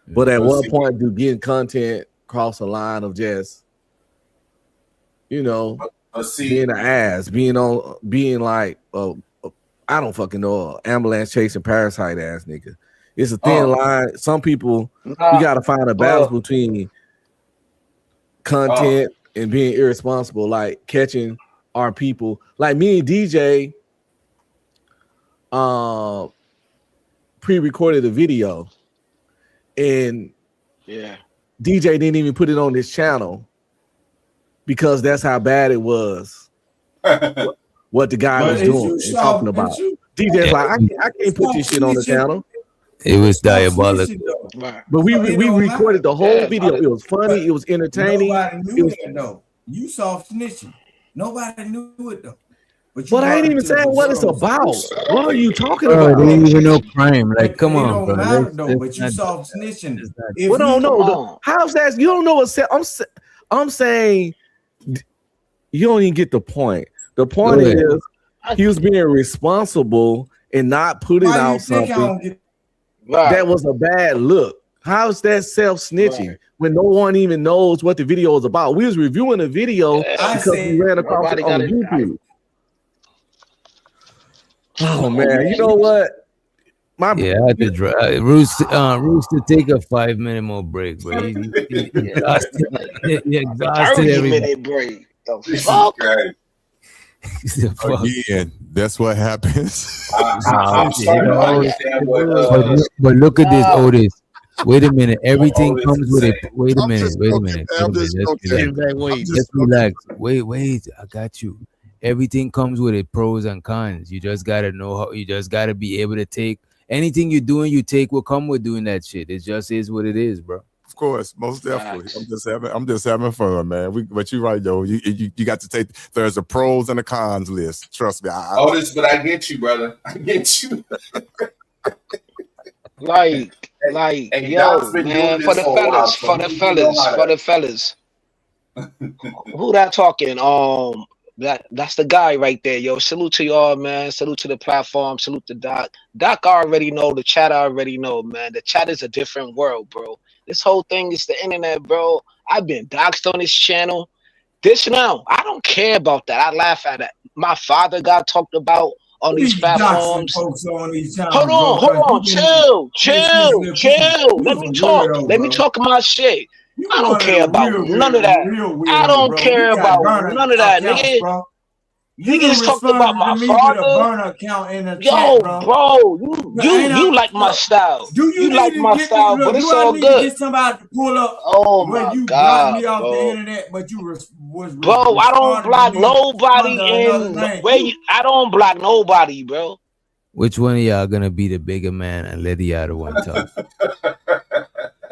But at what point do getting content cross a line of just, being an ass, being like, I don't fucking know, ambulance chasing parasite ass nigga. It's a thin line. Some people, we gotta find a balance between content and being irresponsible, like catching our people. Like me and DJ pre-recorded a video, and DJ didn't even put it on this channel because that's how bad it was. What the guy was doing and talking about. DJ's like, I can't put this shit on the channel. It was diabolical. But we recorded the whole video. It was funny. It was entertaining. Nobody knew it though. You soft snitching. Nobody knew it though. But I ain't even saying what it's about. What are you talking about? They didn't even know crime. Like, come on, bro. But you soft snitching. Well, no. How's that? You don't know what I'm saying. You don't even get the point. The point is he was being responsible and not putting out something that was a bad look. How's that self-snitching when no one even knows what the video is about? We was reviewing a video because we ran across it on YouTube. Oh man, you know what? I had to drive. Rooster, take a 5-minute more break, bro. He exhausted. He exhausted 30-minute break. The fuck? Again, that's what happens. But look at this, Otis. Wait a minute. Everything comes with it. Wait a minute. Let's relax. Wait. I got you. Everything comes with it, pros and cons. You just gotta know how. You just gotta be able to take anything you're doing. You take will come with doing that shit. It just is what it is, bro. Of course, most definitely. I'm just having fun, man. But you're right, though. You got to take. There's a pros and a cons list. Trust me. But I get you, brother. I get you. like, yo, man, for the fellas. Who that talking? That's the guy right there, yo. Salute to y'all, man. Salute to the platform. Salute to Doc. Doc already know. The chat already know, man. The chat is a different world, bro. This whole thing is the internet, bro. I've been doxxed on this channel. I don't care about that. I laugh at it. My father got talked about on these platforms. Hold on. Chill. Let me talk my shit. I don't care about none of that. I don't care about none of that, nigga. Niggas talking about my father. Yo, bro, you like my style. You like my style, but it's all good. Get somebody to pull up. Oh when my you God, blocked me off bro. the internet, but you was bro. I don't block nobody I don't block nobody, bro. Which one of y'all gonna be the bigger man and let the other one talk?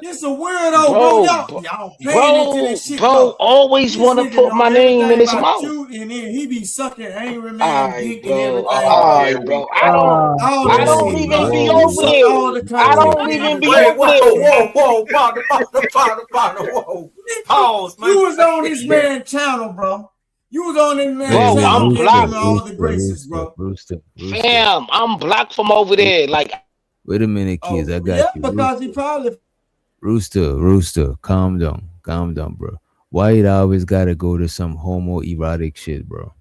It's a weirdo, bro. Y'all paying into this shit, bro. Always want to put my name in his mouth. sucking in. He be sucking angry man Alright, dick and bro. everything. Alright, bro. I don't even be You over suck there. all the I content. don't even be Wait, over there. whoa, partner, whoa. Pause, man. You was on this man's channel, bro. You was on this man's Bro, channel. I'm Giving blocked. him all the graces, bro. Rooster. Fam, I'm blocked from over there. Like, Wait a minute, kids. I got Yeah, you. because he probably Rooster, calm down, bro. Why it always gotta go to some homoerotic shit, bro?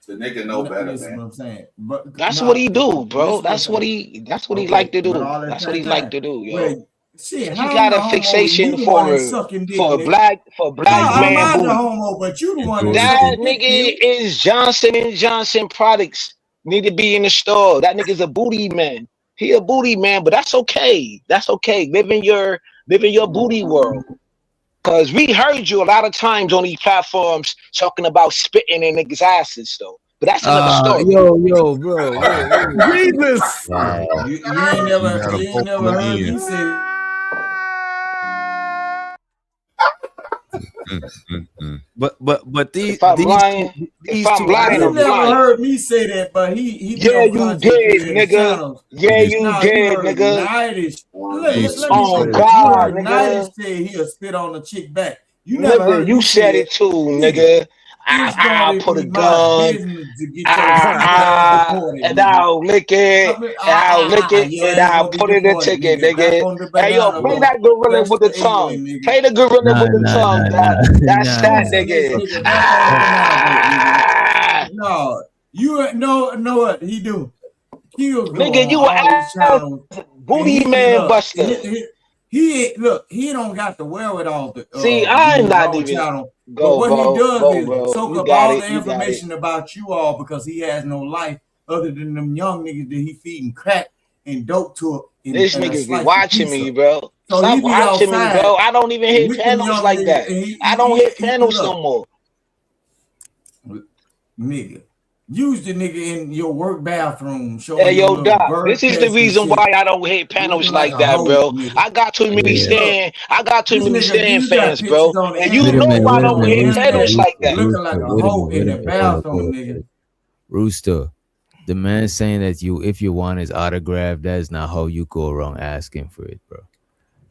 The nigga know better, Listen man. what I'm saying. But that's what he do, bro. That's what he like to do. But all That's what he like to do, yo. Wait, shit, He how got I'm a the fixation homo? You the one that's for sucking dick, for nigga. black No, man I'm the booty. homo, but you the one that's That sucking dick, nigga is Johnson and Johnson products. Need to be in the store. That nigga's a booty man. He a booty man, but that's okay. That's okay. Live in your booty world. Cause we heard you a lot of times on these platforms talking about spitting in niggas' asses though. But that's another story. Yo, bro. Jesus. You ain't never heard me say. But these If I'm lying, You I'm never lying. heard me say that, but he Yeah, on you content did, creator nigga. channels. Yeah, you Nah, did, heard nigga. Nightish. Let me Oh say this. God, You heard nigga. Nightish say he'll spit on the chick back. You never Nigga, heard you me say said that. it too, nigga. It's I'll gonna put a be my gun. business to get your stupid ass deported, And nigga. I'll lick it. And I'll lick it. Your And ass I'll gonna be put it in a deported, ticket, nigga. Back nigga. on the Hey, yo, banana play boat. that gorilla Back with to the tongue. England, nigga. Play the gorilla with the tongue, dog. That's that, nigga. Nigga, back on the banana boat, nigga. No, you know what he do? He'll go Nigga, on you all these channels. booty And man look, buster. he don't got the wherewithal to See, be I'm his not own even. channel. But Go, what he bro. does Go, is bro. soak You up got all it. the You got it. information about you all because he has no life other than them young niggas that he feeding crack and dope to it. This niggas be watching me, bro. So Stop he be watching me, outside bro. I don't even hit with them panels young like niggas, that. and I don't hit he panels look, no more. nigga. Use the nigga in your work bathroom showing Hey, your yo, little Doc, bird this is the test and reason shit. why I don't hit panels Looking like like a that, hoe, bro. nigga. I got too many Yeah. Stan You got fans, pictures bro. on the And you Wait a know minute, I wait a don't minute, hit panels like that. looking like a hoe in the bathroom, Hold nigga. up. Rooster, the man saying that if you want his autograph, that is not how you go around asking for it, bro.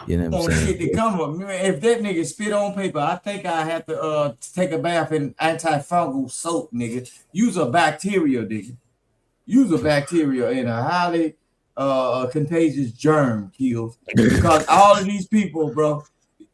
You know what I'm On saying? shit to come up. Man, if that nigga spit on paper, I think I have to take a bath in antifungal soap, nigga. Use a bacteria, nigga. Use a bacteria in a highly contagious germ kills. Because all of these people, bro,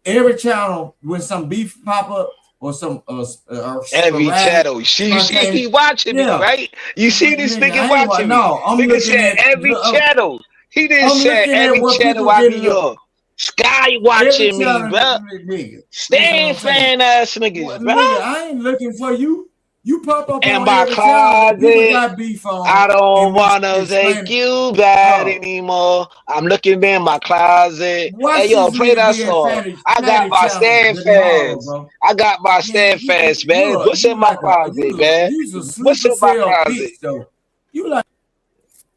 every channel when some beef pop up or some Every sporadic, channel. You see, he watching me, right? You see this nigga watching me. No, I'm Nigga looking said at every channel. He didn't I'm say looking at every what channel people I getting be on. Sky watching me, channel, bro. nigga. Stan fan ass niggas, bro. Nigga, I ain't looking for you. You pop up In on my every channel that people closet, got beef on. I don't and wanna explain take it. you bad Bro, anymore. I'm looking in my closet. watch Hey yo, this play nigga that be in song. I got fatty my channel Stan tomorrow, fans. bro. I got my Stan fans, man. What's in my closet, man? You's a What's sleeper in my cell closet? bitch, though. You like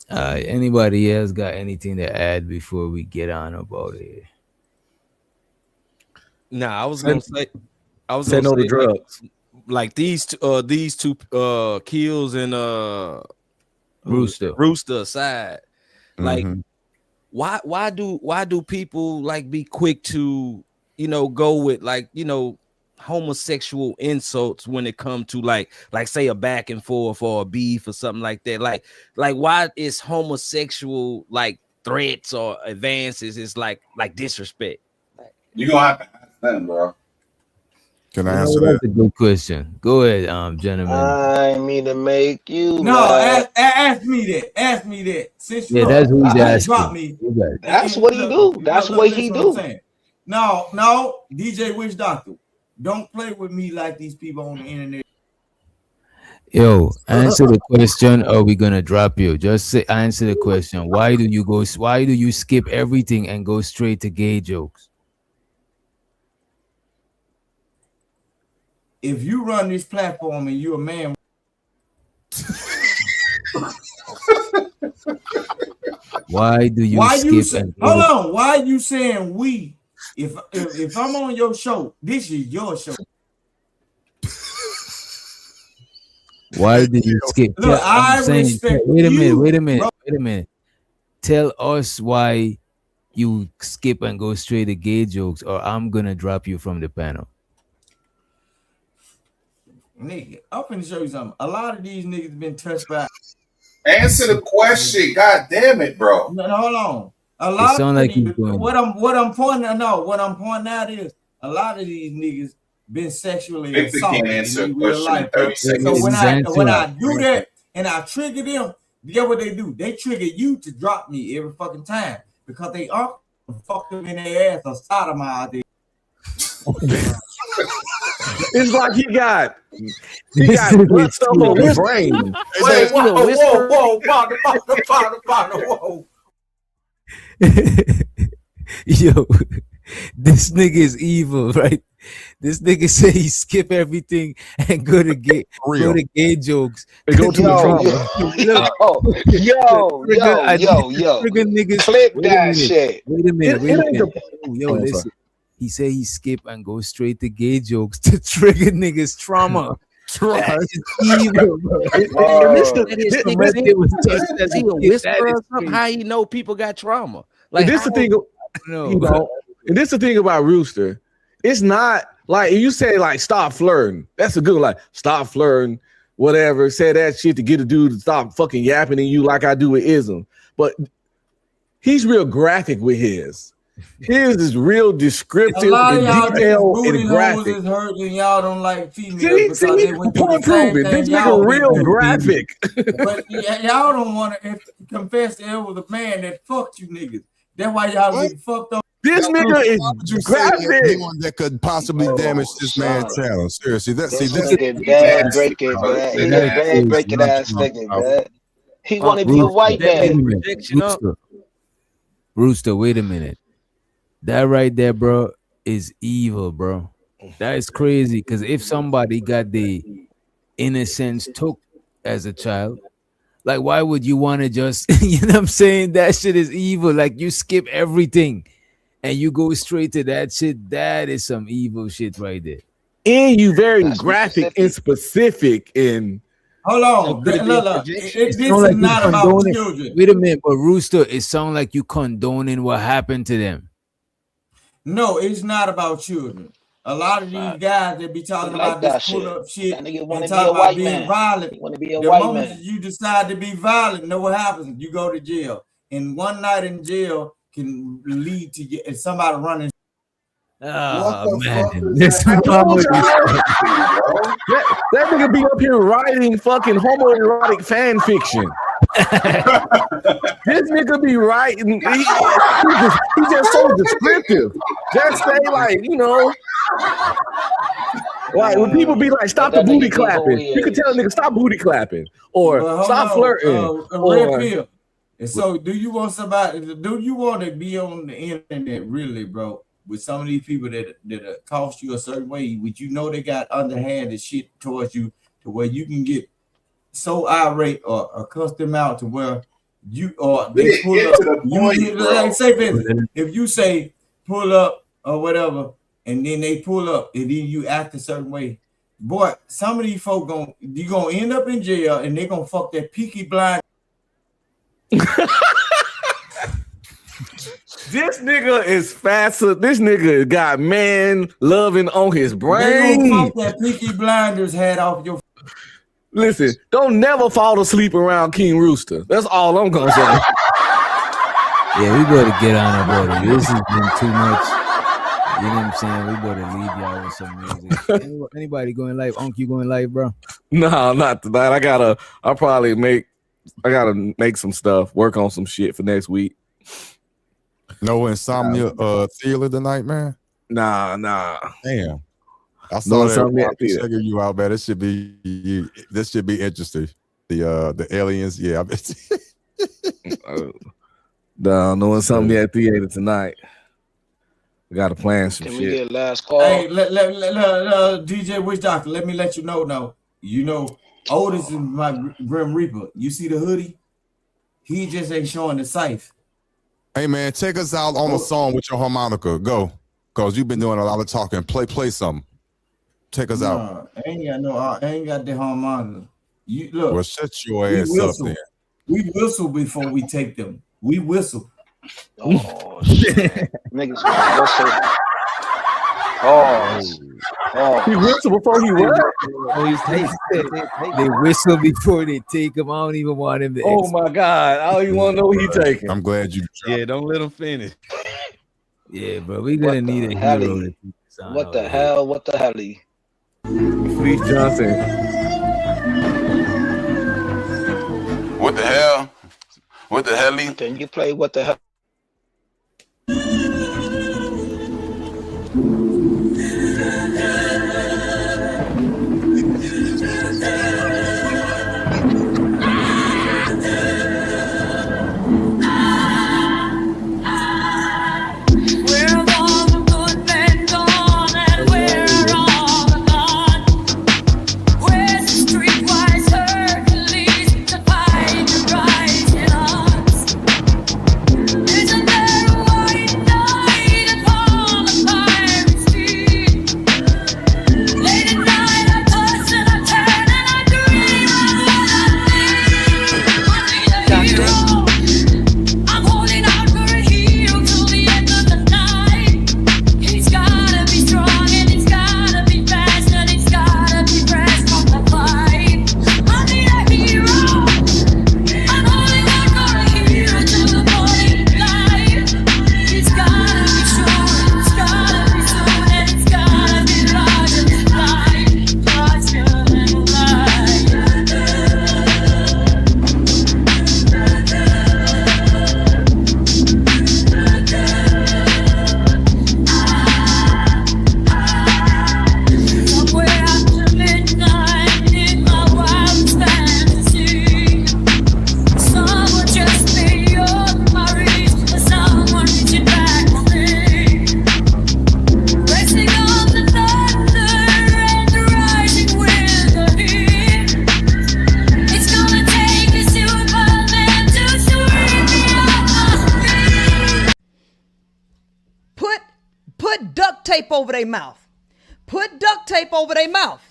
Anybody else got anything to add before we get on about it? Nah, I was gonna say no to drugs. Like these two kills and Rooster aside. Like why do people like be quick to go with like homosexual insults when it comes to like say a back and forth or a beef or something like that? Like why is homosexual like threats or advances is like disrespect? You gonna have to ask them, bro. Can I answer that? That's a good question. Go ahead, gentlemen. I mean to make you. no, ask me that. Ask me that. Since Yeah, that's who he's asking. drop me. That's what he do. That's what he do. No, DJ Witch Doctor. Don't play with me like these people on the internet. Yo, answer the question. Or we gonna drop you? Just say answer the question. Why do you skip everything and go straight to gay jokes? If you run this platform and you're a man, why do you skip? Hold on. Why are you saying we? If I'm on your show, this is your show. Why did you skip? Look, I'm saying, respect wait a you, minute. Tell us why you skip and go straight to gay jokes, or I'm gonna drop you from the panel. Nigga, I'm finna show you something. A lot of these niggas been touched by. Answer the question. God damn it, bro. No, hold on. A It lot sound of like these, he's doing what I'm pointing out is a lot of these niggas been sexually Victor can't assaulted answer a in real question in life, bro. 30 seconds. So when He's I do that and I trigger them, get what they do? They trigger you to drop me every fucking time because they are fuck them in their ass or sodomize it. It's like he got blood stuff on his brain. Wait, whoa, partner, whoa. Yo, this nigga is evil, right? This nigga say he skip everything and go to gay jokes. Yo, niggas. Clip that shit. Wait a minute. Yo, listen. He say he skip and go straight to gay jokes to trigger niggas' trauma. That is evil, bro. Is he a whisperer or something? How he know people got trauma? Like this the thing, and this the thing about Rooster. It's not like if you say like stop flirting. That's a good one. Like stop flirting, whatever. Say that shit to get a dude to stop fucking yapping at you like I do with Ism. But he's real graphic with his. His is real descriptive, A lot of and y'all detailed, booty and holes graphic. is hurt and y'all don't like females because they went through the Point same proven. thing This y'all nigga been real through. graphic. But y'all don't want to confess that it was a man that fucked you niggas. That's why y'all get fucked up. This nigga is graphic. Anyone that could possibly damage this man's channel. Seriously, This bad breaking, man. He's a bad breaking ass nigga, man. He want to be a white man. Rooster, wait a minute. That right there, bro, is evil, bro. That is crazy. Because if somebody got the innocence took as a child, like, why would you want to just, you know what I'm saying? That shit is evil. Like, you skip everything and you go straight to that shit. That is some evil shit right there. And you very graphic and specific in. Hold on. Look. This is not about children. Wait a minute, but Rooster, it sounds like you condoning what happened to them. No, it's not about children. A lot of these guys that be talking about this pull-up shit and talking about being violent. The moment you decide to be violent, know what happens? You go to jail. And one night in jail can lead to somebody running. Oh, man. That nigga be up here writing fucking homoerotic fan fiction. This nigga be writing. He's just so descriptive. Just say like, you know, like when people be like, stop the booty clapping. You can tell a nigga stop booty clapping or stop flirting. Red pill. And so, do you want to be on the internet really, bro? With some of these people that cost you a certain way, which you know they got underhanded shit towards you, to where you can get so irate or cuss them out to where you or they pull up. Like say, if you say pull up or whatever, and then they pull up, and then you act a certain way, boy, some of these folk you gonna end up in jail, and they gonna fuck that Peaky Blind. This nigga is faster. This nigga got man loving on his brain. They gonna fuck that Peaky Blinders hat off your. Listen, don't never fall asleep around King Rooster. That's all I'm gonna say. Yeah, we better get on about it. This has been too much. You know what I'm saying? We better leave y'all with some music. Anybody going live? Unc, you going live, bro? No, not tonight. I gotta make some stuff, work on some shit for next week. No insomnia theater tonight, man? Nah. Damn. I saw that checking you out, man. This should be interesting. The aliens, yeah. I bet. No insomnia theater tonight. We gotta plan some shit. Can we get last call? Hey, DJ Witch Doctor, let me let you know now. You know, Otis is my Grim Reaper. You see the hoodie? He just ain't showing the scythe. Hey man, take us out on a song with your harmonica. Go, cause you've been doing a lot of talking. Play something. Take us out. I ain't got the harmonica. You look. Well, shut your ass up then. We whistle before we take them. We whistle. Oh shit, niggas whistle. Oh. He whistle before he what? Oh, they whistle before they take him. I don't even want him to. Oh my God! I don't even want to know what he taking. I'm glad you. Yeah, don't let him finish. Yeah, bro, we're gonna need a hero to keep this on. What the hell? What the hell? Fleece Johnson. What the hell? What the hell? Can you play what the hell? Put duct tape over their mouth. Put duct tape over their mouth.